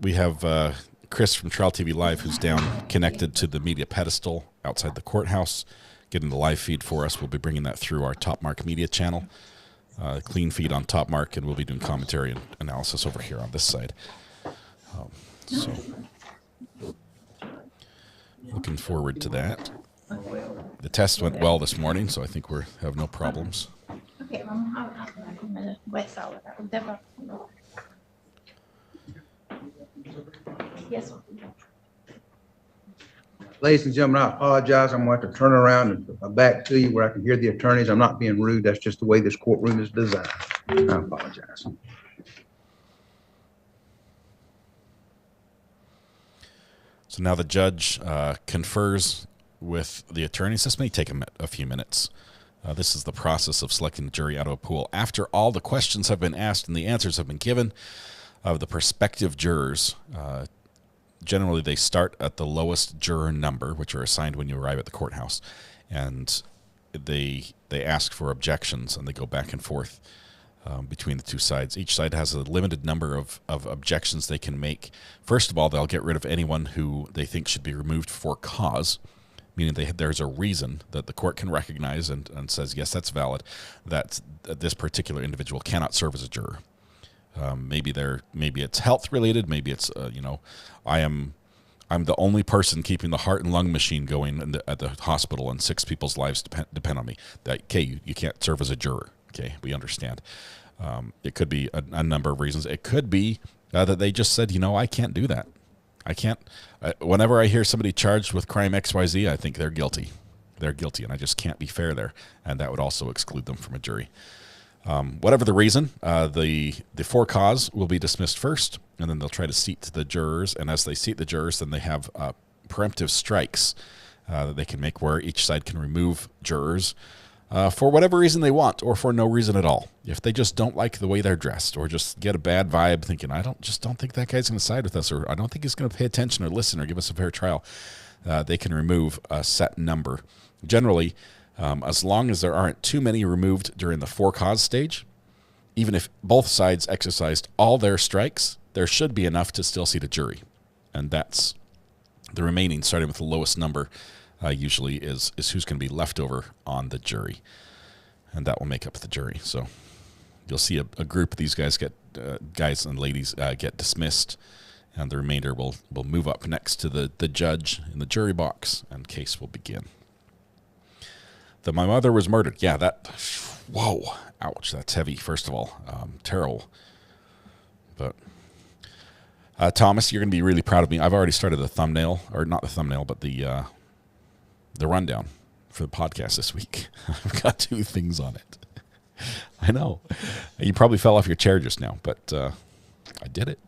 We have Chris from Trial TV Live, who's down connected to the media pedestal outside the courthouse, getting the live feed for us. We'll be bringing that through our Top Mark media channel, clean feed on Top Mark, and we'll be doing commentary and analysis over here on this side. So looking forward to that. The test went well this morning, so I think we have no problems. Okay, yes. Ladies and gentlemen, I apologize. I'm going to have to turn around and put my back to you where I can hear the attorneys. I'm not being rude. That's just the way this courtroom is designed. I apologize. So now the judge confers with the attorneys. This may take a few minutes. This is the process of selecting the jury out of a pool. After all the questions have been asked and the answers have been given of the prospective jurors, generally they start at the lowest juror number, which are assigned when you arrive at the courthouse, and they ask for objections, and they go back and forth between the two sides. Each side has a limited number of objections they can make. First of all, they'll get rid of anyone who they think should be removed for cause, meaning there's a reason that the court can recognize and says, yes, that's valid, that this particular individual cannot serve as a juror. Maybe it's health related. Maybe it's I'm the only person keeping the heart and lung machine going at the hospital, and 6 people's lives depend on me. You can't serve as a juror. Okay, we understand. It could be a number of reasons. It could be that they just said, I can't do that. I can't. Whenever I hear somebody charged with crime XYZ, I think they're guilty. They're guilty, and I just can't be fair there. And that would also exclude them from a jury. Whatever the reason, the for cause will be dismissed first, and then they'll try to seat the jurors. And as they seat the jurors, then they have preemptive strikes that they can make where each side can remove jurors for whatever reason they want, or for no reason at all. If they just don't like the way they're dressed, or just get a bad vibe thinking, I don't think that guy's going to side with us, or I don't think he's going to pay attention or listen or give us a fair trial, they can remove a set number. Generally, as long as there aren't too many removed during the for cause stage, even if both sides exercised all their strikes, there should be enough to still seat a jury. And that's the remaining, starting with the lowest number, usually is who's going to be left over on the jury. And that will make up the jury. So you'll see a group of these guys guys and ladies get dismissed, and the remainder will move up next to the judge in the jury box, and case will begin. My mother was murdered. Yeah, whoa, ouch, that's heavy, first of all. Terrible. But Thomas, you're going to be really proud of me. I've already started the thumbnail, or not the thumbnail, but the rundown for the podcast this week. I've got 2 things on it. I know. You probably fell off your chair just now, but I did it.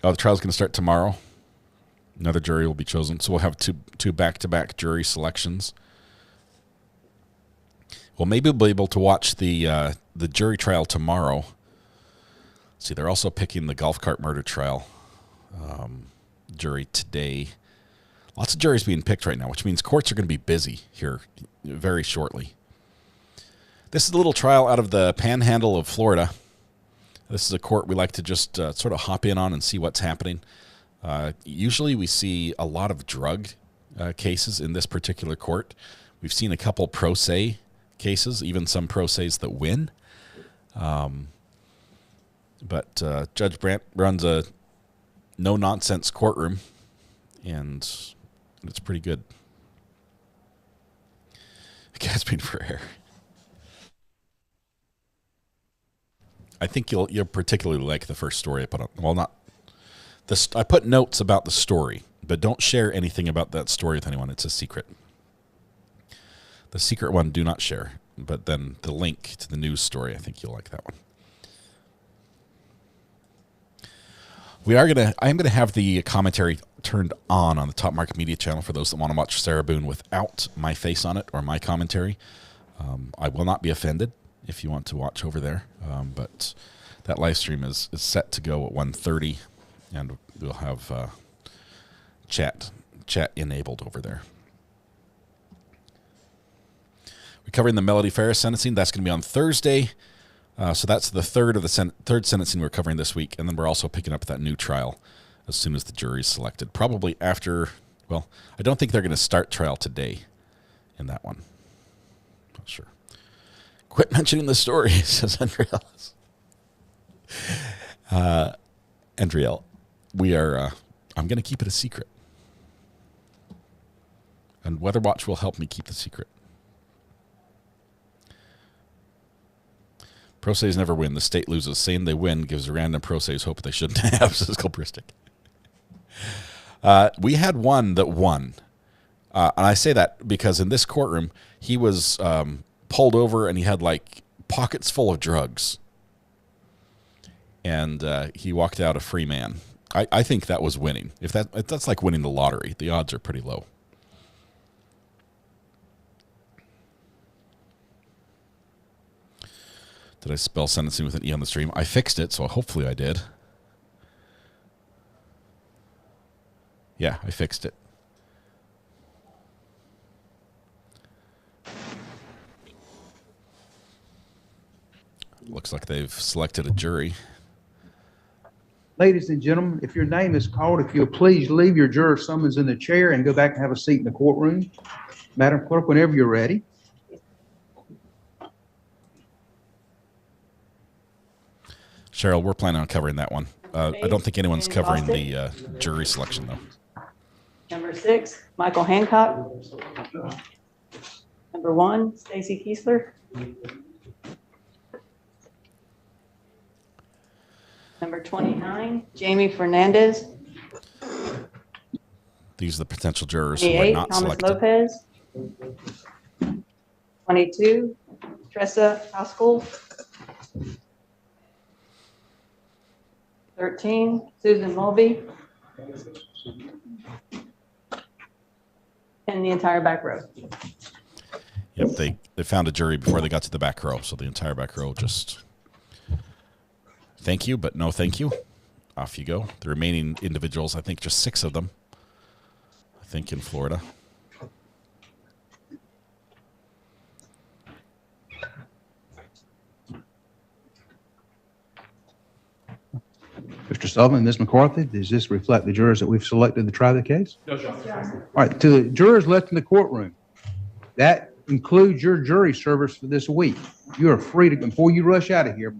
Oh, the trial's going to start tomorrow. Another jury will be chosen. So we'll have two back-to-back jury selections. Well, maybe we'll be able to watch the jury trial tomorrow. See, they're also picking the golf cart murder trial jury today. Lots of juries being picked right now, which means courts are going to be busy here very shortly. This is a little trial out of the panhandle of Florida. This is a court we like to just sort of hop in on and see what's happening. Usually we see a lot of drug cases in this particular court. We've seen a couple pro se cases, even some pro ses that win. But Judge Brandt runs a no-nonsense courtroom, and it's pretty good. Gasping for air. I think you'll particularly like the first story I put on. Well, not this. I put notes about the story, but don't share anything about that story with anyone. It's a secret. The secret one, do not share. But then the link to the news story, I think you'll like that one. I'm gonna have the commentary turned on the Top Market Media channel for those that want to watch Sarah Boone without my face on it or my commentary. I will not be offended if you want to watch over there, but that live stream is set to go at 1:30, and we'll have chat enabled over there. We're covering the Melody Ferris sentencing. That's going to be on Thursday. So that's the third sentencing we're covering this week, and then we're also picking up that new trial as soon as the jury's selected. Probably after, well, I don't think they're going to start trial today in that one. Not sure. Quit mentioning the story, says Andriel. Andriel, we are, I'm going to keep it a secret. And Weather Watch will help me keep the secret. Pro ses never win. The state loses. Saying they win gives random pro ses hope they shouldn't have, says Colbristic. We had one that won. And I say that because in this courtroom, he was pulled over and he had like pockets full of drugs. And he walked out a free man. I think that was winning. If that's like winning the lottery, the odds are pretty low. Did I spell sentencing with an E on the stream? I fixed it, so hopefully I did. Yeah, I fixed it. Looks like they've selected a jury. Ladies and gentlemen, if your name is called, if you'll please leave your juror summons in the chair and go back and have a seat in the courtroom. Madam Clerk, whenever you're ready. Cheryl, we're planning on covering that one. I don't think anyone's covering the jury selection, though. Number 6, Michael Hancock. Number 1, Stacy Kiesler. Number 29, Jamie Fernandez. These are the potential jurors who are not Thomas selected. Lopez. 22, Tressa Haskell. 13, Susan Mulvey. And the entire back row. Yep, they found a jury before they got to the back row, so the entire back row just thank you, but no thank you. Off you go. The remaining individuals, I think just 6 of them, I think in Florida. Mr. Sullivan, Ms. McCarthy, does this reflect the jurors that we've selected to try the case? No, John. All right, to the jurors left in the courtroom, that includes your jury service for this week. You are free to, before you rush out of here,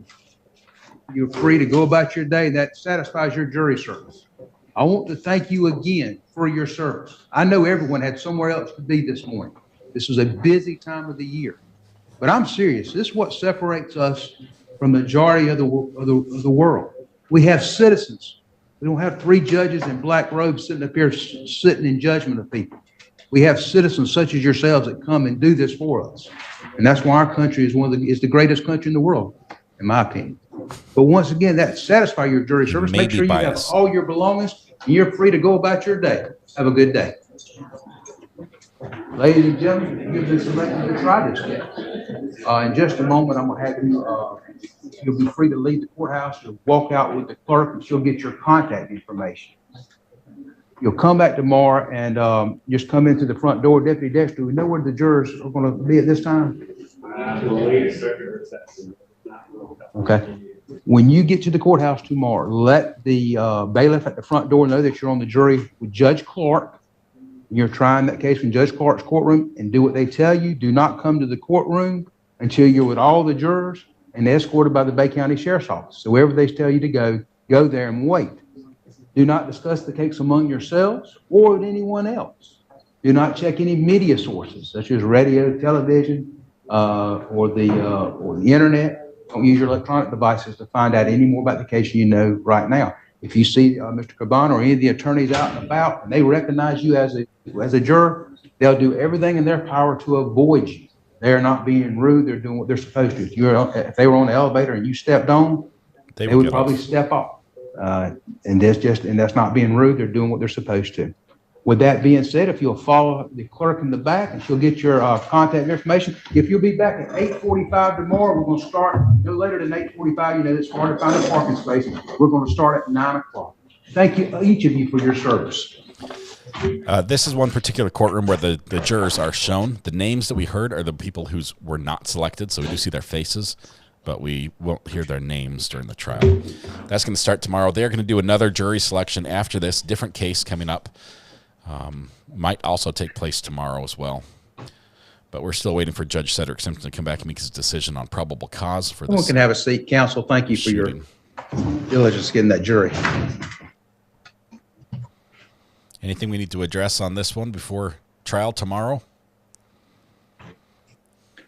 you're free to go about your day. That satisfies your jury service. I want to thank you again for your service. I know everyone had somewhere else to be this morning. This was a busy time of the year. But I'm serious. This is what separates us from the majority of the world. We have citizens. We don't have 3 judges in black robes sitting up here sitting in judgment of people. We have citizens such as yourselves that come and do this for us. And that's why our country is the greatest country in the world, in my opinion. But once again, that satisfies your jury service. Make sure you have all your belongings and you're free to go about your day. Have a good day. Ladies and gentlemen, you've been selected to try this case. In just a moment, I'm going to have you, you'll be free to leave the courthouse. You'll walk out with the clerk and she'll get your contact information. You'll come back tomorrow and just come into the front door. Deputy Dexter, do we know where the jurors are going to be at this time? Okay. When you get to the courthouse tomorrow, let the bailiff at the front door know that you're on the jury with Judge Clark. You're trying that case in Judge Clark's courtroom and do what they tell you. Do not come to the courtroom until you're with all the jurors and escorted by the Bay County Sheriff's Office. So wherever they tell you to go there and wait. Do not discuss the case among yourselves or with anyone else. Do not check any media sources such as radio, television, or the internet. Don't use your electronic devices to find out any more about the case you know right now. If you see Mr. Cabana or any of the attorneys out and about and they recognize you as a juror, they'll do everything in their power to avoid you. They're not being rude. They're doing what they're supposed to. If they were on the elevator and you stepped on, they would probably step off. And that's not being rude. They're doing what they're supposed to. With that being said, if you'll follow the clerk in the back and she'll get your contact information. If you'll be back at 8:45 tomorrow, we're going to start no later than 8:45. You know, it's hard to find a parking space. We're going to start at 9 o'clock. Thank you, each of you, for your service. This is one particular courtroom where the jurors are shown. The names that we heard are the people who were not selected, so we do see their faces, but we won't hear their names during the trial. That's going to start tomorrow. They're going to do another jury selection after this, different case coming up. Might also take place tomorrow as well. But we're still waiting for Judge Cedric Simpson to come back and make his decision on probable cause for this. Someone can have a seat. Counsel, thank you for your diligence getting that jury. Anything we need to address on this one before trial tomorrow?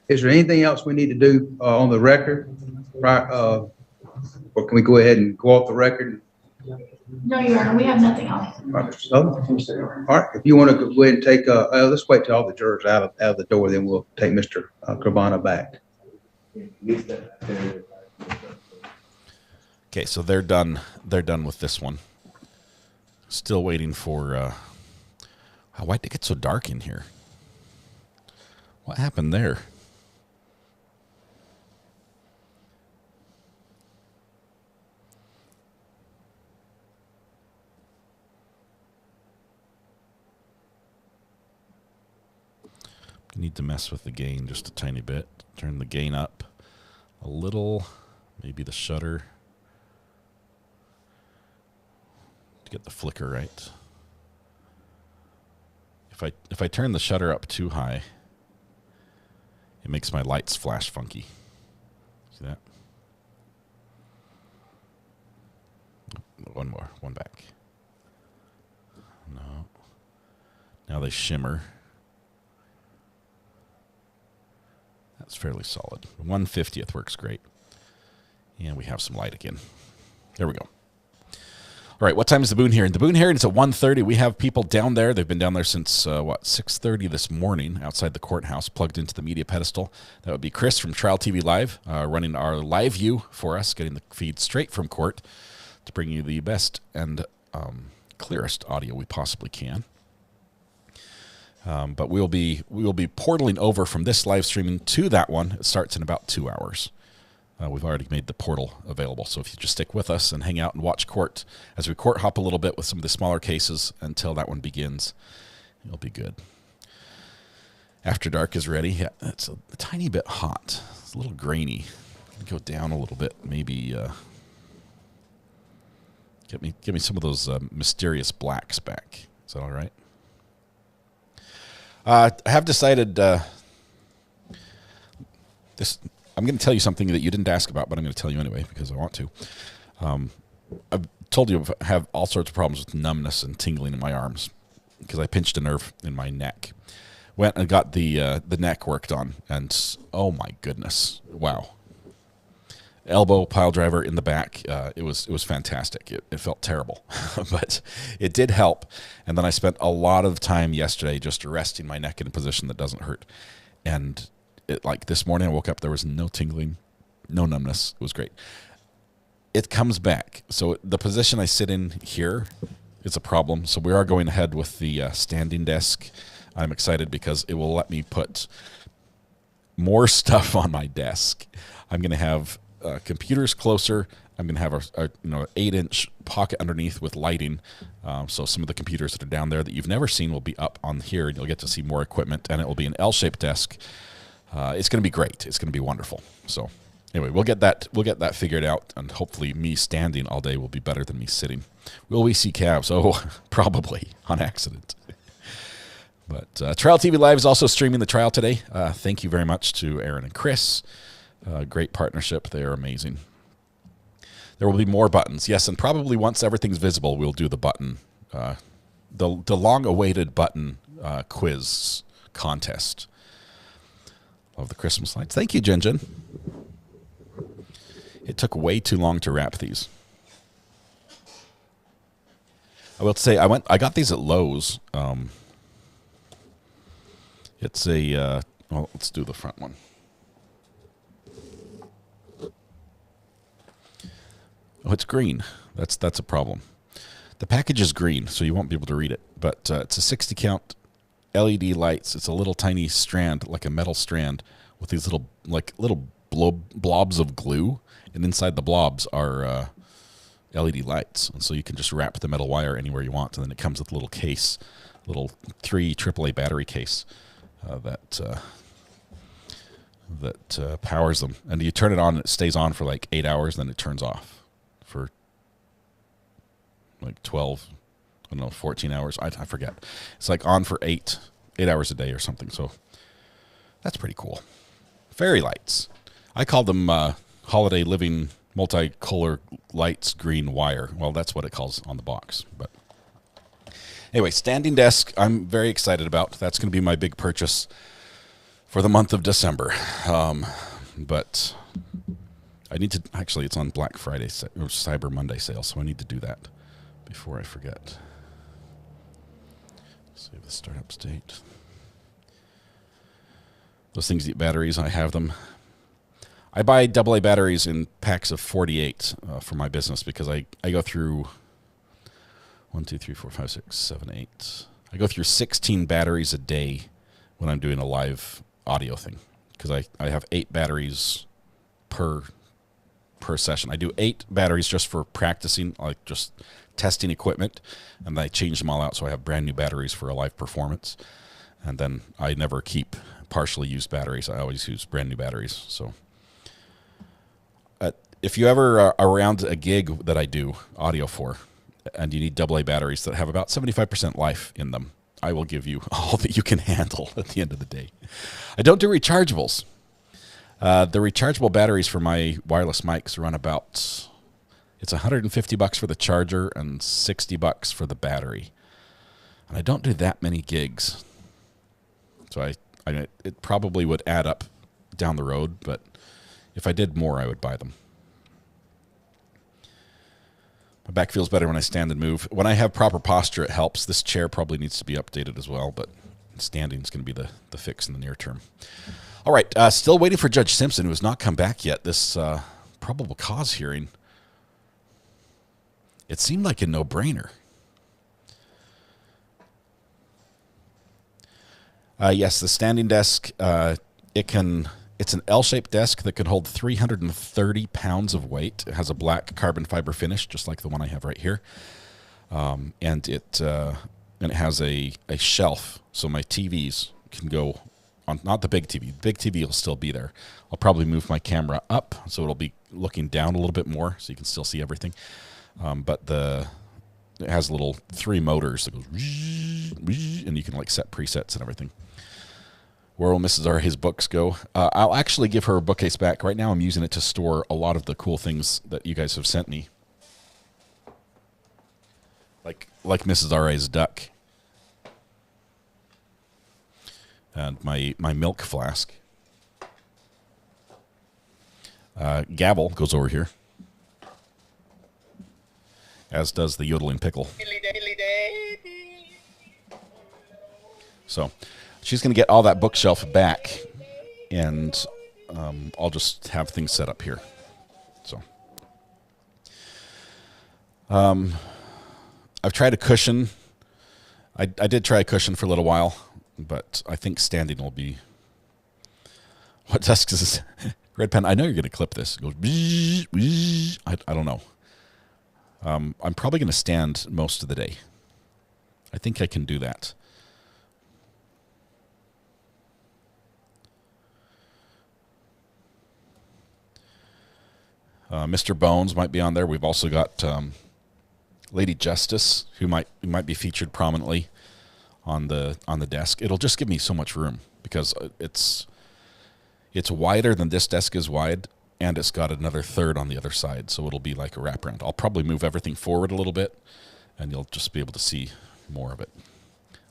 Is there anything else we need to do on the record? Or can we go ahead and go off the record? No, Your Honor, we have nothing else. All right, if you want to go ahead and take, let's wait till all the jurors out of the door, then we'll take Mr. Cabana back. Okay, so they're done. They're done with this one. Still waiting for. Why'd it get so dark in here? What happened there? Need to mess with the gain just a tiny bit. Turn the gain up a little, maybe the shutter to get the flicker right. If I turn the shutter up too high, it makes my lights flash funky. See that? One more, one back. No. Now they shimmer. That's fairly solid. 1/50th works great. And we have some light again. There we go. All right, what time is the Boone hearing? The Boone hearing is at 1:30. We have people down there. They've been down there since, 6:30 this morning outside the courthouse, plugged into the media pedestal. That would be Chris from Trial TV Live, running our live view for us, getting the feed straight from court to bring you the best and clearest audio we possibly can. But we will be portaling over from this live streaming to that one. It starts in about 2 hours. We've already made the portal available. So if you just stick with us and hang out and watch court as we court hop a little bit with some of the smaller cases until that one begins, you'll be good. After Dark is ready. Yeah, it's a tiny bit hot. It's a little grainy. Go down a little bit. Maybe get me some of those mysterious blacks back. Is that all right? I have decided this. I'm going to tell you something that you didn't ask about, but I'm going to tell you anyway because I want to. I've told you I have all sorts of problems with numbness and tingling in my arms because I pinched a nerve in my neck. Went and got the neck worked on, and oh my goodness, wow! Elbow pile driver in the back. It was fantastic. It felt terrible, but it did help. And then I spent a lot of time yesterday just resting my neck in a position that doesn't hurt. And like this morning, I woke up, there was no tingling, no numbness. It was great. It comes back. So the position I sit in here is a problem. So we are going ahead with the standing desk. I'm excited because it will let me put more stuff on my desk. I'm going to have computers closer. I'm going to have a 8-inch pocket underneath with lighting. So some of the computers that are down there that you've never seen will be up on here, and you'll get to see more equipment. And it will be an L-shaped desk. It's going to be great. It's going to be wonderful. So anyway, we'll get that figured out, and hopefully me standing all day will be better than me sitting. Will we see calves? Oh, probably on accident. But Trial TV Live is also streaming the trial today. Thank you very much to Aaron and Chris. Great partnership. They are amazing. There will be more buttons. Yes, and probably once everything's visible, we'll do the button, the long-awaited button quiz contest. Love the Christmas lights. Thank you, Jen. It took way too long to wrap these. I will say I got these at Lowe's. It's a well, let's do the front one. Oh, it's green. That's a problem. The package is green, so you won't be able to read it. But it's a 60 count LED lights. It's a little tiny strand, like a metal strand, with these little blobs of glue, and inside the blobs are LED lights. And so you can just wrap the metal wire anywhere you want, and then it comes with a little case, little 3 AAA battery case that powers them. And you turn it on, and it stays on for like 8 hours, then it turns off for like 12, I don't know, 14 hours. I forget. It's like on for 8 hours a day or something. So that's pretty cool. Fairy lights. I call them holiday living multicolor lights green wire. Well, that's what it calls on the box. But anyway, standing desk, I'm very excited about. That's going to be my big purchase for the month of December. But I need to, actually, it's on Black Friday or Cyber Monday sale, so I need to do that before I forget. Save the startup state. Those things eat batteries. I have them. I buy AA batteries in packs of 48 for my business because I go through 1, 2, 3, 4, 5, 6, 7, 8. I go through 16 batteries a day when I'm doing a live audio thing because I have 8 batteries per session. I do 8 batteries just for practicing, like just testing equipment, and I change them all out so I have brand new batteries for a live performance. And then I never keep partially used batteries. I always use brand new batteries. So if you ever are around a gig that I do audio for, and you need AA batteries that have about 75% life in them, I will give you all that you can handle at the end of the day. I don't do rechargeables. The rechargeable batteries for my wireless mics run about, it's $150 for the charger and $60 for the battery. And I don't do that many gigs. So it probably would add up down the road, but if I did more, I would buy them. My back feels better when I stand and move. When I have proper posture, it helps. This chair probably needs to be updated as well, but standing is going to be the fix in the near term. All right, still waiting for Judge Simpson, who has not come back yet. This probable cause hearing, it seemed like a no-brainer. Yes, the standing desk, it's an L-shaped desk that can hold 330 pounds of weight. It has a black carbon fiber finish, just like the one I have right here. And it has a shelf, so my TVs can go on, not the big TV. The big TV will still be there. I'll probably move my camera up, so it'll be looking down a little bit more, so you can still see everything. But it has little 3 motors that goes, and you can like set presets and everything. Where will Mrs. R.'s books go? I'll actually give her a bookcase back. Right now I'm using it to store a lot of the cool things that you guys have sent me. Like Mrs. R.A.'s duck. And my milk flask. Gavel goes over here. As does the yodeling pickle. So she's going to get all that bookshelf back, and I'll just have things set up here. So I've tried a cushion. I did try a cushion for a little while, but I think standing will be... What desk is this? Red pen, I know you're going to clip this. It goes... I don't know. I'm probably going to stand most of the day. I think I can do that. Mr. Bones might be on there. We've also got Lady Justice, who might be featured prominently on the desk. It'll just give me so much room because it's wider than this desk is wide, and it's got another third on the other side, so it'll be like a wraparound. I'll probably move everything forward a little bit, and you'll just be able to see more of it.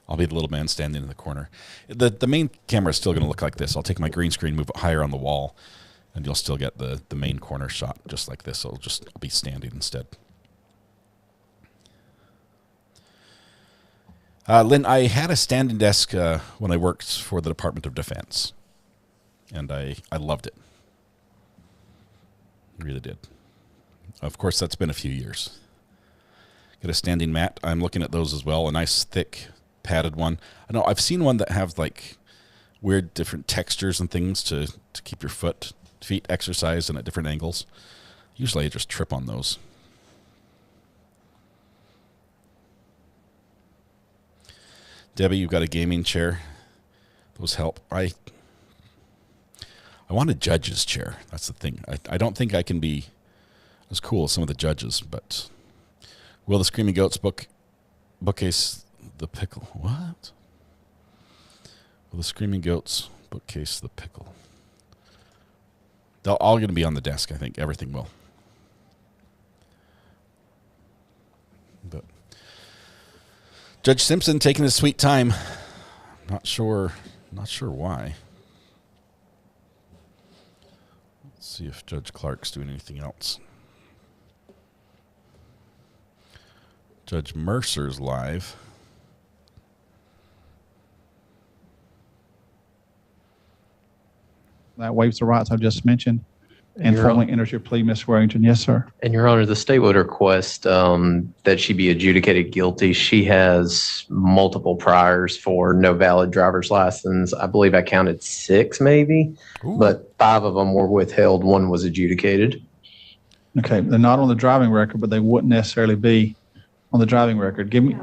I'll be the little man standing in the corner. The main camera is still going to look like this. I'll take my green screen, move it higher on the wall, and you'll still get the main corner shot just like this. I'll be standing instead. Lynn, I had a standing desk when I worked for the Department of Defense, and I loved it. I really did. Of course, that's been a few years. Get a standing mat. I'm looking at those as well. A nice, thick, padded one. I know I've seen one that have like weird different textures and things to keep your feet exercised and at different angles. Usually I just trip on those. Debbie, you've got a gaming chair. Those help. I want a judge's chair. That's the thing. I don't think I can be as cool as some of the judges, but will the Screaming Goats bookcase the pickle? What? Will the Screaming Goats bookcase the pickle? They're all going to be on the desk, I think. Everything will. But Judge Simpson taking his sweet time. Not sure why. Let's see if Judge Clark's doing anything else. Judge Mercer's live. That waives the rights I've just mentioned and formally enters your plea, Ms. Warrington. Yes, sir. And Your Honor, the state would request that she be adjudicated guilty. She has multiple priors for no valid driver's license. I believe I counted 6 maybe, but 5 of them were withheld. 1 was adjudicated. Okay, they're not on the driving record, but they wouldn't necessarily be on the driving record. Give me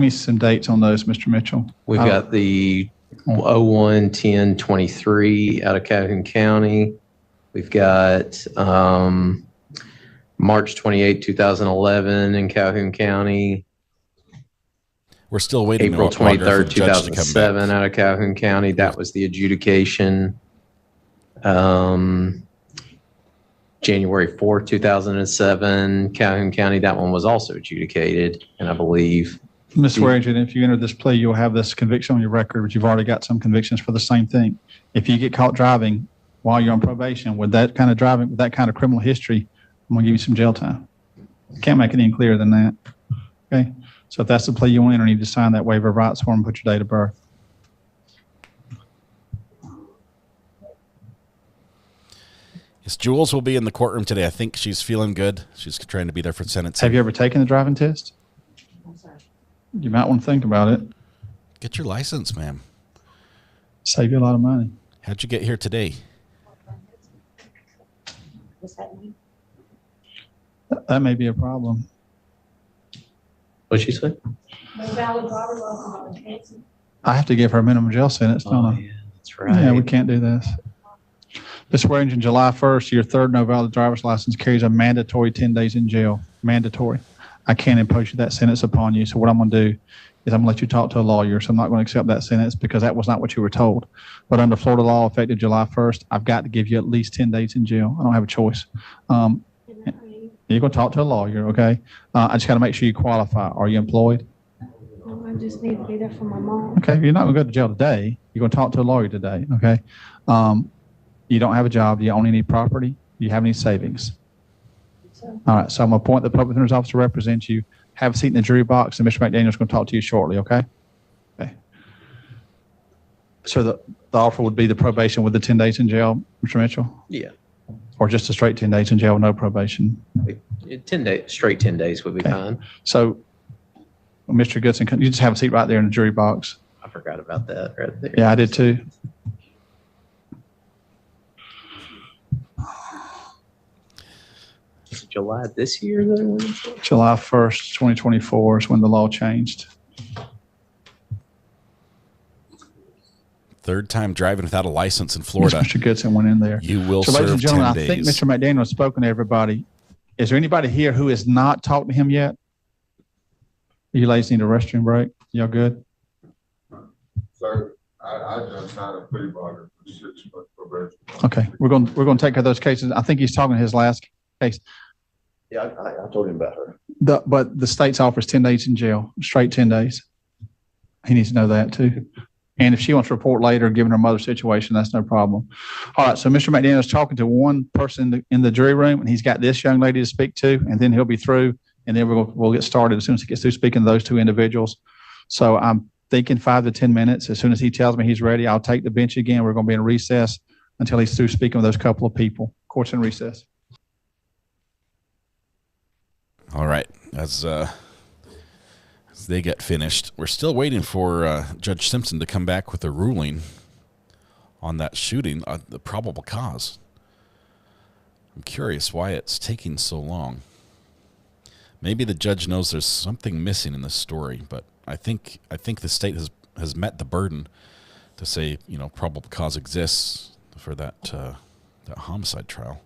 some dates on those, Mr. Mitchell. We've got the 01/10/23 out of Calhoun County. We've got March 28, 2011 in Calhoun County. We're still waiting. April 23rd, 2007 out of Calhoun County. That was the adjudication. January 4th, 2007, Calhoun County. That one was also adjudicated, and I believe. Ms. Warrington, if you enter this plea, you'll have this conviction on your record, but you've already got some convictions for the same thing. If you get caught driving while you're on probation with that kind of driving, with that kind of criminal history, I'm going to give you some jail time. Can't make it any clearer than that. Okay? So if that's the plea you want to enter, you need to sign that waiver of rights form and put your date of birth. Yes, Jules will be in the courtroom today. I think she's feeling good. She's trying to be there for sentencing. Have you ever taken the driving test? You might want to think about it. Get your license, ma'am. Save you a lot of money. How'd you get here today? What's that mean? That may be a problem. What'd she say? No valid driver's license. I have to give her a minimum jail sentence, don't I? Yeah, that's right. Yeah, we can't do this. This swearing in July 1st, your third no valid driver's license carries a mandatory 10 days in jail. Mandatory. I can't impose that sentence upon you. So what I'm going to do is I'm going to let you talk to a lawyer. So I'm not going to accept that sentence because that was not what you were told. But under Florida law, effective July 1st, I've got to give you at least 10 days in jail. I don't have a choice. You're going to talk to a lawyer, okay? I just got to make sure you qualify. Are you employed? I just need to be there for my mom. Okay, you're not going to go to jail today. You're going to talk to a lawyer today, okay? You don't have a job. You only need property. Do you have any savings? All right, so I'm going to appoint the public defender's officer to represent you. Have a seat in the jury box, and Mr. McDaniel's going to talk to you shortly, okay? Okay. So the offer would be the probation with the 10 days in jail, Mr. Mitchell? Yeah. Or just a straight 10 days in jail with no probation? 10 days, straight 10 days would be fine. So, Mr. Goodson, you just have a seat right there in the jury box. I forgot about that right there. Yeah, I did too. July this year, though? July 1st, 2024 is when the law changed. Third time driving without a license in Florida. Mr. Goodson went in there. You will So, ladies and serve gentlemen, 10 I think days. Mr. McDaniel has spoken to everybody. Is there anybody here who has not talked to him yet? You ladies need a restroom break? Y'all good? Sir, I just had a plea bargain for 6 months probation. Okay, we're going to take care of those cases. I think he's talking to his last case. Yeah, I told him about her. But the state's offers 10 days in jail, straight 10 days. He needs to know that too. And if she wants to report later, given her mother's situation, that's no problem. All right, so Mr. McDaniel is talking to one person in the jury room, and he's got this young lady to speak to, and then he'll be through, and then we'll get started as soon as he gets through speaking to those two individuals. So I'm thinking 5 to 10 minutes. As soon as he tells me he's ready, I'll take the bench again. We're going to be in recess until he's through speaking with those couple of people. Court's in recess. All right. As they get finished, we're still waiting for Judge Simpson to come back with a ruling on that shooting, the probable cause. I'm curious why it's taking so long. Maybe the judge knows there's something missing in this story, but I think the state has met the burden to say, probable cause exists for that homicide trial.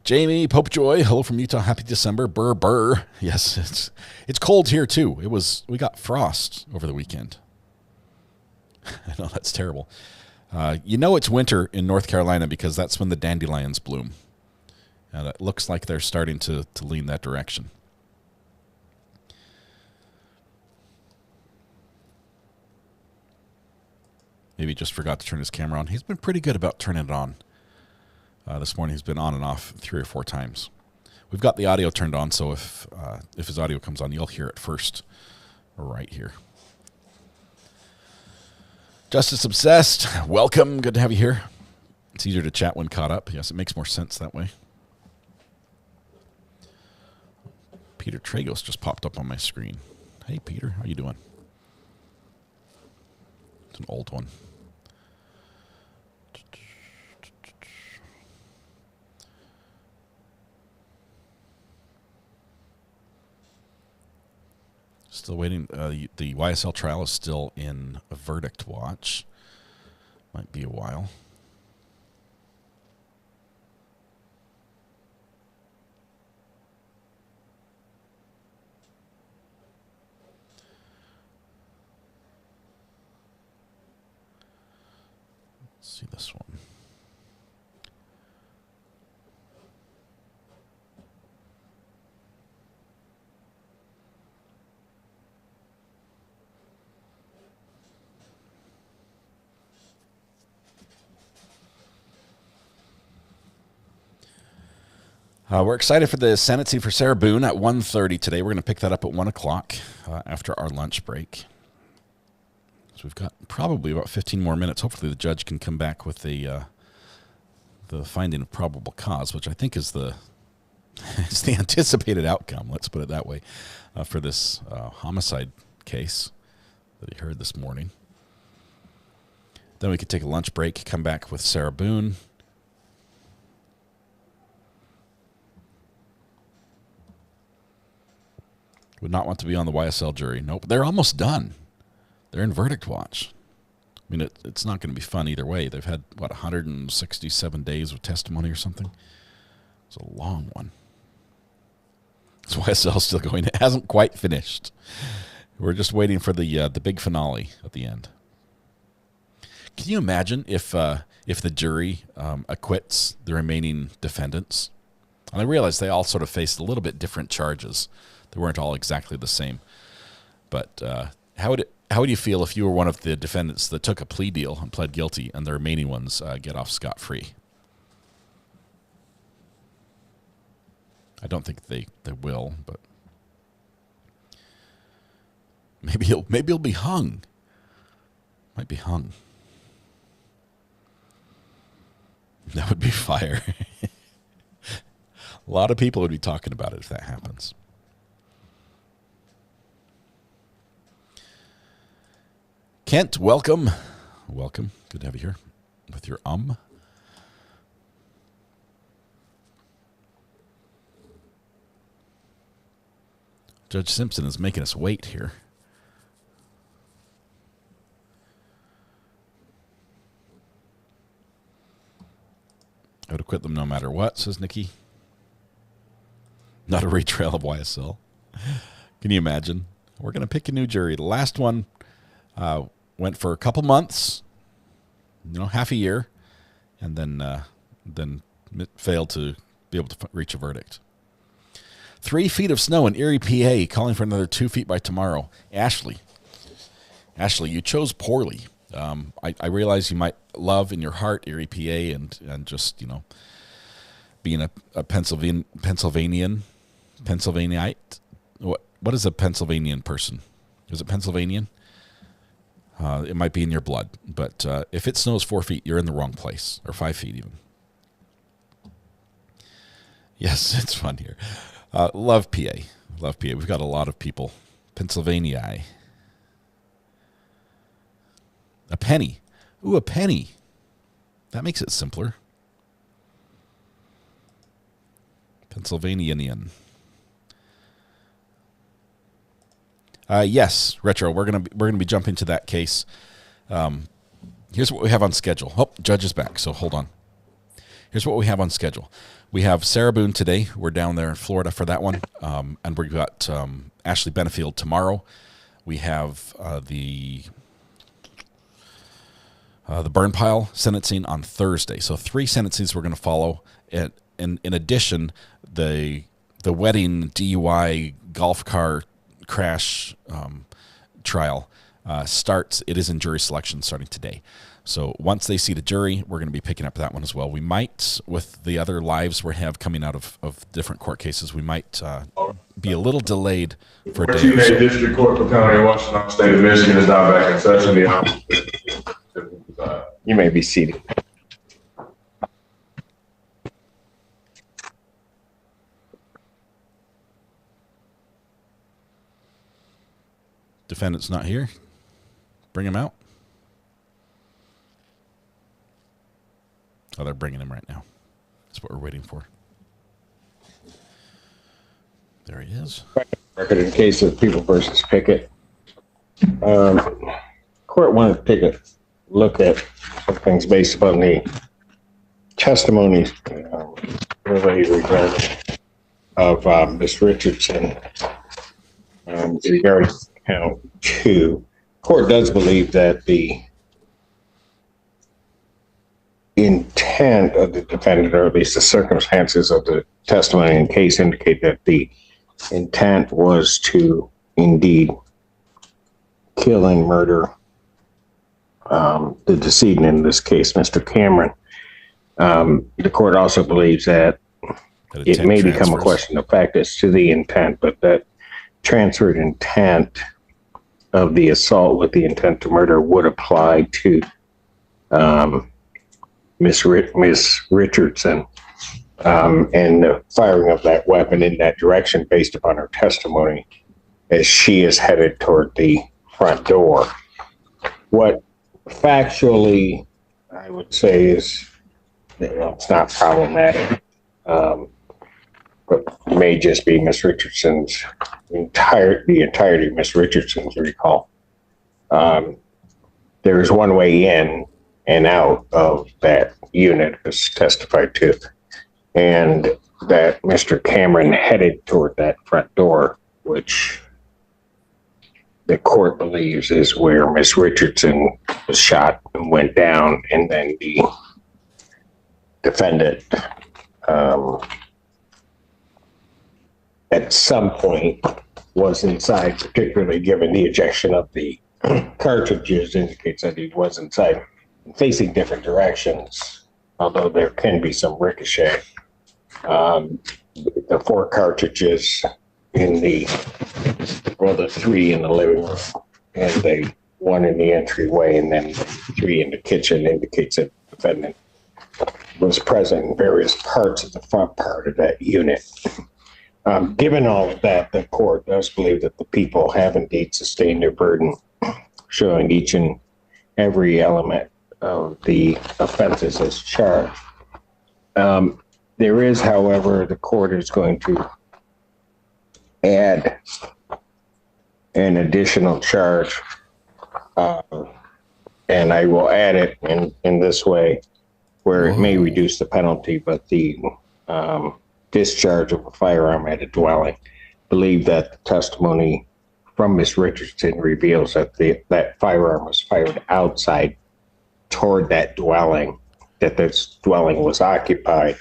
Jamie Popejoy, hello from Utah. Happy December. Burr, burr. Yes, it's cold here too. We got frost over the weekend. I know that's terrible. It's winter in North Carolina because that's when the dandelions bloom. And it looks like they're starting to lean that direction. Maybe he just forgot to turn his camera on. He's been pretty good about turning it on. This morning he's been on and off 3 or 4 times. We've got the audio turned on, so if his audio comes on, you'll hear it first right here. Justice Obsessed, welcome. Good to have you here. It's easier to chat when caught up. Yes, it makes more sense that way. Peter Tragos just popped up on my screen. Hey, Peter, how you doing? It's an old one. Still waiting. The YSL trial is still in a verdict watch. Might be a while. Let's see this one. We're excited for the sentencing for Sarah Boone at 1:30 today. We're going to pick that up at 1 o'clock after our lunch break. So we've got probably about 15 more minutes. Hopefully the judge can come back with the finding of probable cause, which I think is the anticipated outcome, let's put it that way, for this homicide case. that he heard this morning. Then we could take a lunch break, come back with Sarah Boone. Would not want to be on the YSL jury. Nope, they're almost done. They're in verdict watch. I mean, it's not going to be fun either way. They've had, 167 days of testimony or something? It's a long one. So YSL still going. It hasn't quite finished. We're just waiting for the big finale at the end. Can you imagine if the jury acquits the remaining defendants? And I realize they all sort of faced a little bit different charges. They weren't all exactly the same. But how would you feel if you were one of the defendants that took a plea deal and pled guilty, and the remaining ones get off scot-free? I don't think they will, but maybe he'll be hung. Might be hung. That would be fire. A lot of people would be talking about it if that happens. Kent, welcome. Welcome. Good to have you here with your Judge Simpson is making us wait here. I would acquit them no matter what, says Nikki. Not a retrial of YSL. Can you imagine? We're going to pick a new jury. The last one went for a couple months, half a year, and then failed to be able to reach a verdict. 3 feet of snow in Erie, PA, calling for another 2 feet by tomorrow. Ashley, you chose poorly. I realize you might love in your heart Erie, PA, and just, being a Pennsylvanianite. What is a Pennsylvanian person? Is it Pennsylvanian? It might be in your blood, but if it snows 4 feet, you're in the wrong place, or 5 feet even. Yes, it's fun here. Love PA. Love PA. We've got a lot of people. Pennsylvania. A penny. Ooh, a penny. That makes it simpler. Pennsylvanian. Yes, Retro. We're gonna be jumping to that case. Here's what we have on schedule. Oh, Judge is back, so hold on. Here's what we have on schedule. We have Sarah Boone today. We're down there in Florida for that one, and we've got Ashley Benefield tomorrow. We have the burn pile sentencing on Thursday. So 3 sentencings we're going to follow. And in addition, the wedding DUI golf car crash trial starts. It is in jury selection starting today. So once they see the jury, we're going to be picking up that one as well. We might, with the other lives we have coming out of different court cases, we might be a little delayed for a day. Virginia District Court for County of Washington, State of Michigan is now back in session. You may be seated. Defendant's not here. Bring him out. Oh, they're bringing him right now. That's what we're waiting for. There he is. Record in case of People versus Pickett. Court wanted to take a look at some things based upon the testimonies of Ms. Richardson regarding count 2. Court does believe that the intent of the defendant, or at least the circumstances of the testimony in case, indicate that the intent was to indeed kill and murder the decedent, in this case, Mr. Cameron. The court also believes that it may become a question of fact as to the intent, but that transferred intent of the assault with the intent to murder would apply to Miss Richardson, and the firing of that weapon in that direction based upon her testimony as she is headed toward the front door. What factually I would say is, it's not problematic. But may just be Miss Richardson's the entirety of Miss Richardson's recall. There is one way in and out of that unit, as testified to, and that Mr. Cameron headed toward that front door, which the court believes is where Miss Richardson was shot and went down, and then the defendant at some point was inside, particularly given the ejection of the cartridges indicates that he was inside, facing different directions, although there can be some ricochet. The 4 cartridges in the 3 in the living room and the 1 in the entryway and then 3 in the kitchen indicates that the defendant was present in various parts of the front part of that unit. Given all of that, the court does believe that the people have indeed sustained their burden, showing each and every element of the offenses as charged. There is, however, the court is going to add an additional charge, and I will add it in this way, where it may reduce the penalty, but the discharge of a firearm at a dwelling. Believe that the testimony from Ms. Richardson reveals that that firearm was fired outside toward that dwelling, that this dwelling was occupied,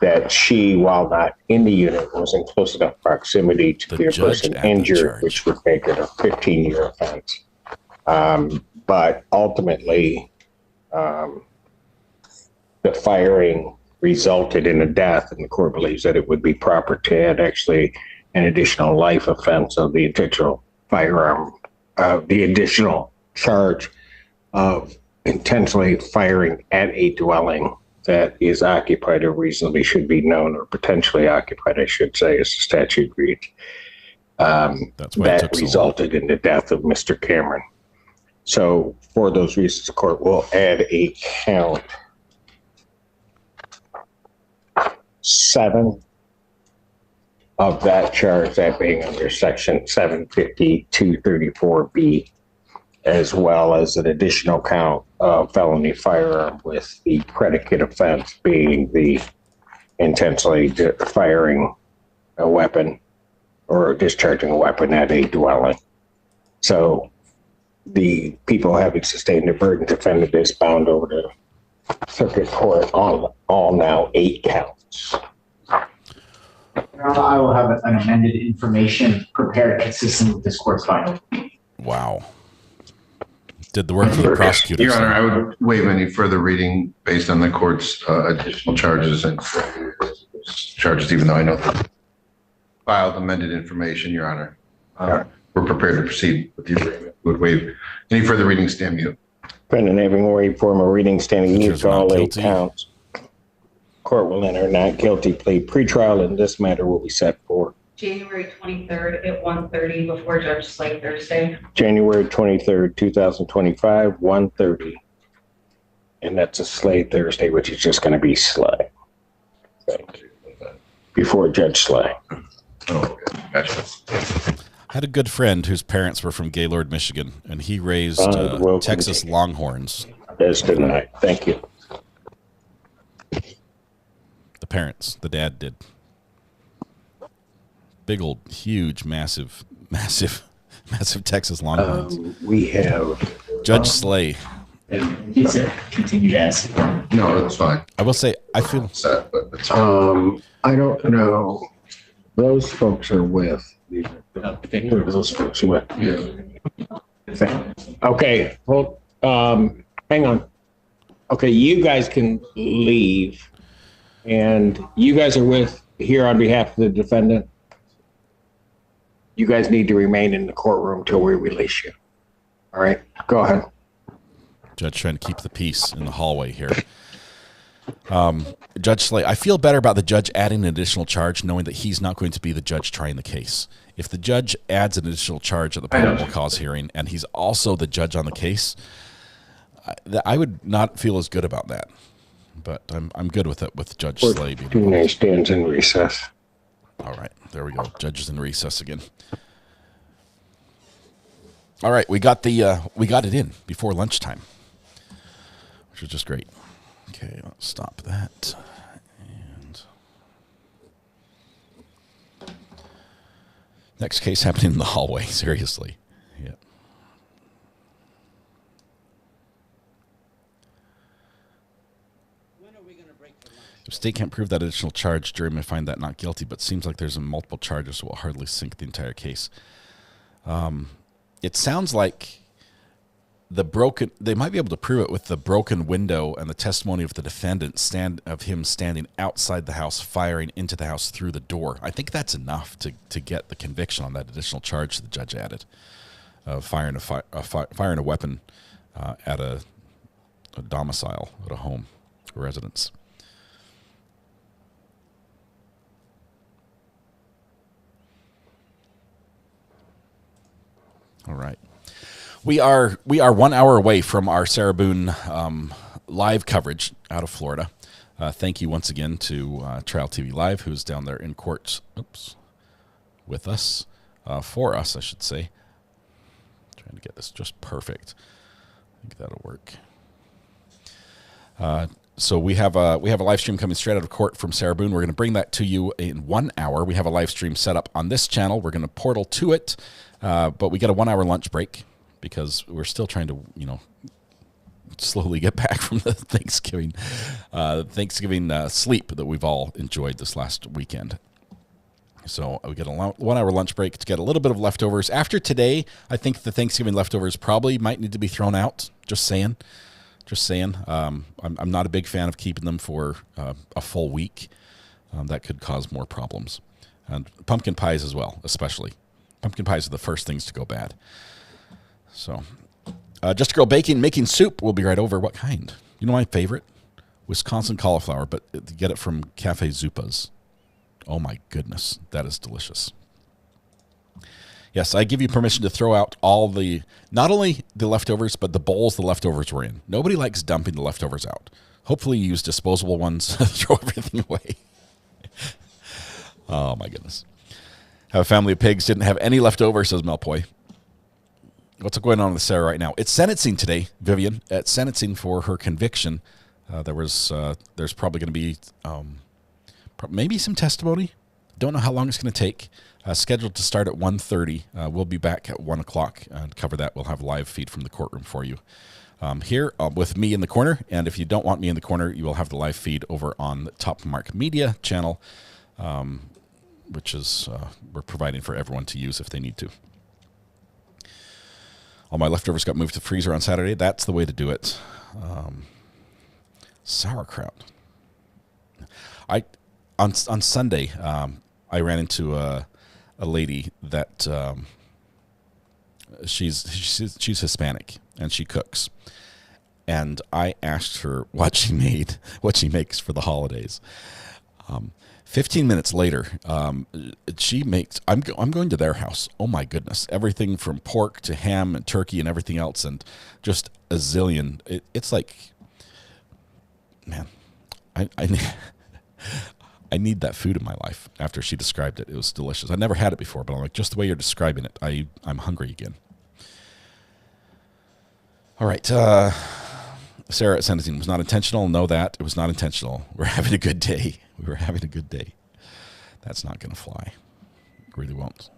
that she, while not in the unit, was in close enough proximity to be a person injured, which would make it a 15-year offense. But ultimately, the firing resulted in a death, and the court believes that it would be proper to add actually an additional life offense of the intentional firearm, the additional charge of intentionally firing at a dwelling that is occupied or reasonably should be known, or potentially occupied, I should say, as the statute reads. That resulted in the death of Mr. Cameron. So for those reasons, the court will add a count 7 of that charge, that being under section 75234B, as well as an additional count of felony firearm, with the predicate offense being the intentionally firing a weapon or discharging a weapon at a dwelling. So the people having sustained a burden defendant is bound over to circuit court on all now 8 counts. I will have an amended information prepared consistent with this court's final. Wow. Did the work for the prosecutor. Your Honor, I would waive any further reading based on the court's additional charges and charges, even though I know the filed amended information, Your Honor. We're prepared to proceed with the agreement. Would waive any further reading, stand mute. Defendant having waived formal reading, standing mute to all 8 counts. Court will enter not guilty plea. Pretrial in this matter will be set for January 23rd at 1:30 before Judge Slay Thursday. January 23rd, 2025, 1:30. And that's a Slay Thursday, which is just going to be Slay. Thank you. Before Judge Slay. Oh, okay. Gotcha. I had a good friend whose parents were from Gaylord, Michigan, and he raised Texas Longhorns. As did I. Thank you. The parents, the dad did. Big old, huge, massive Texas Longhorns. We have Judge Slay. He said, continue to ask. No, that's fine. I will say, I feel sad, but it's fine. I don't know. Those folks are with. Those folks are with. Okay. Well, hang on. Okay, you guys can leave, and you guys are with here on behalf of the defendant. You guys need to remain in the courtroom till we release you. All right, go ahead. Judge trying to keep the peace in the hallway here. Judge Slay, I feel better about the judge adding an additional charge, knowing that he's not going to be the judge trying the case. If the judge adds an additional charge at the probable cause hearing, and he's also the judge on the case, I would not feel as good about that. But I'm good with it with Judge Slay being Boone stands in recess. All right, there we go. Judges in recess again. All right, we got it in before lunchtime, which was just great. Okay, let's stop that. And next case happening in the hallway. Seriously, yeah. If state can't prove that additional charge, jury may find that not guilty, but seems like there's multiple charges, so will hardly sink the entire case. It sounds like they might be able to prove it with the broken window and the testimony of the defendant of him standing outside the house, firing into the house through the door. I think that's enough to get the conviction on that additional charge the judge added of firing a weapon at a domicile, at a home, a residence. All right. We are 1 hour away from our Sarah Boone live coverage out of Florida. Thank you once again to Trial TV Live, who's down there in court with us, for us, I should say. Trying to get this just perfect. I think that'll work. So we have a live stream coming straight out of court from Sarah Boone. We're going to bring that to you in 1 hour. We have a live stream set up on this channel. We're going to portal to it, but we get a 1 hour lunch break because we're still trying to, slowly get back from the Thanksgiving sleep that we've all enjoyed this last weekend. So we get a 1 hour lunch break to get a little bit of leftovers. After today, I think the Thanksgiving leftovers probably might need to be thrown out. Just saying. I'm not a big fan of keeping them for a full week. That could cause more problems. And pumpkin pies as well, especially. Pumpkin pies are the first things to go bad. So, Just a Girl Baking, making soup. We'll be right over. What kind? You know my favorite? Wisconsin cauliflower, but get it from Cafe Zupa's. Oh my goodness, that is delicious. Yes, I give you permission to throw out not only the leftovers, but the bowls the leftovers were in. Nobody likes dumping the leftovers out. Hopefully you use disposable ones to throw everything away. Oh my goodness. Have a family of pigs, didn't have any leftovers, says Melpoy. What's going on with Sarah right now? It's sentencing today, Vivian. It's sentencing for her conviction. There's probably going to be maybe some testimony. Don't know how long it's going to take. Scheduled to start at 1:30. We'll be back at 1 o'clock to cover that. We'll have a live feed from the courtroom for you here with me in the corner. And if you don't want me in the corner, you will have the live feed over on the Top Mark Media channel, which is we're providing for everyone to use if they need to. All my leftovers got moved to freezer on Saturday. That's the way to do it. Sauerkraut. On Sunday, I ran into a lady that she's Hispanic and she cooks, and I asked her what she makes for the holidays. 15 minutes later, she makes. I'm going to their house. Oh my goodness! Everything from pork to ham and turkey and everything else, and just a zillion. It's like, man, I need that food in my life. After she described it, it was delicious. I never had it before, but I'm like, just the way you're describing it, I'm hungry again. All right, Sarah at sentencing was not intentional. Know that it was not intentional. We're having a good day. We were having a good day. That's not going to fly. It really won't.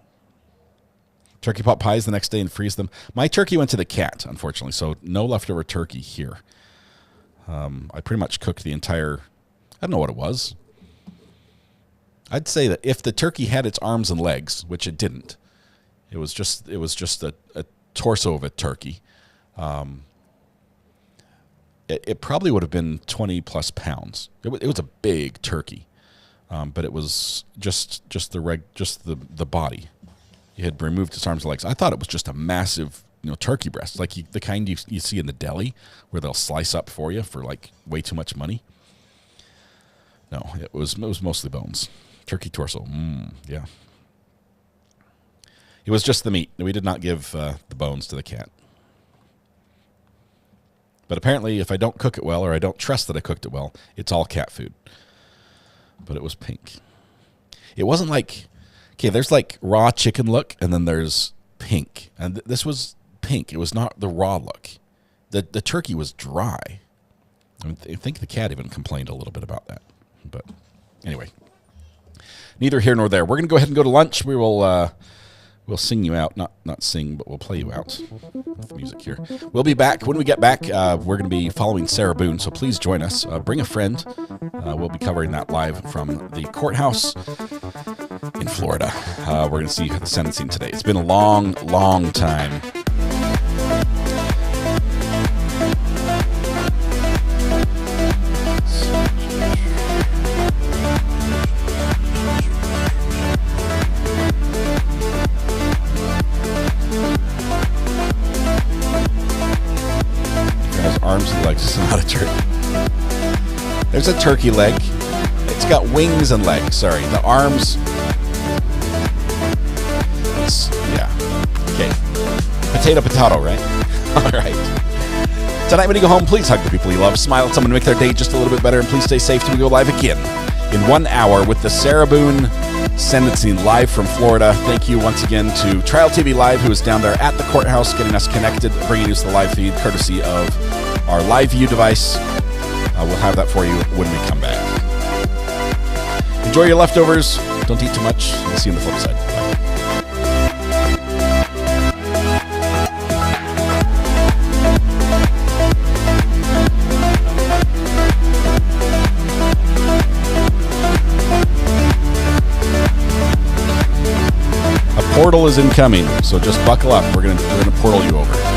Turkey pot pies the next day and freeze them. My turkey went to the cat, unfortunately, so no leftover turkey here. I pretty much cooked the entire. I don't know what it was. I'd say that if the turkey had its arms and legs, which it didn't, it was just a torso of a turkey. It probably would have been 20 plus pounds. It was a big turkey, but it was just the body. It had removed its arms and legs. I thought it was just a massive, turkey breast, like the kind you see in the deli, where they'll slice up for you for like way too much money. No, it was mostly bones. Turkey torso. Yeah. It was just the meat. We did not give the bones to the cat. But apparently, if I don't cook it well, or I don't trust that I cooked it well, it's all cat food. But it was pink. It wasn't like, okay, there's like raw chicken look, and then there's pink. And this was pink. It was not the raw look. The turkey was dry. I think the cat even complained a little bit about that. But anyway, neither here nor there. We're going to go ahead and go to lunch. We will we'll sing you out. Not sing, but we'll play you out with the music here. We'll be back. When we get back, we're going to be following Sarah Boone, so please join us. Bring a friend. We'll be covering that live from the courthouse in Florida. We're going to see the sentencing today. It's been a long, long time. Arms and legs. It's not a turkey. There's a turkey leg. It's got wings and legs. Sorry, the arms. Yeah. Okay. Potato, right? All right. Tonight when you go home, please hug the people you love. Smile at someone to make their day just a little bit better. And please stay safe till we go live again in 1 hour with the Sarah Boone sentencing live from Florida. Thank you once again to Trial TV Live, who is down there at the courthouse getting us connected, bringing us the live feed courtesy of our live view device. We'll have that for you when we come back. Enjoy your leftovers. Don't eat too much. We'll see you on the flip side. Bye. A portal is incoming, so just buckle up. We're gonna portal you over.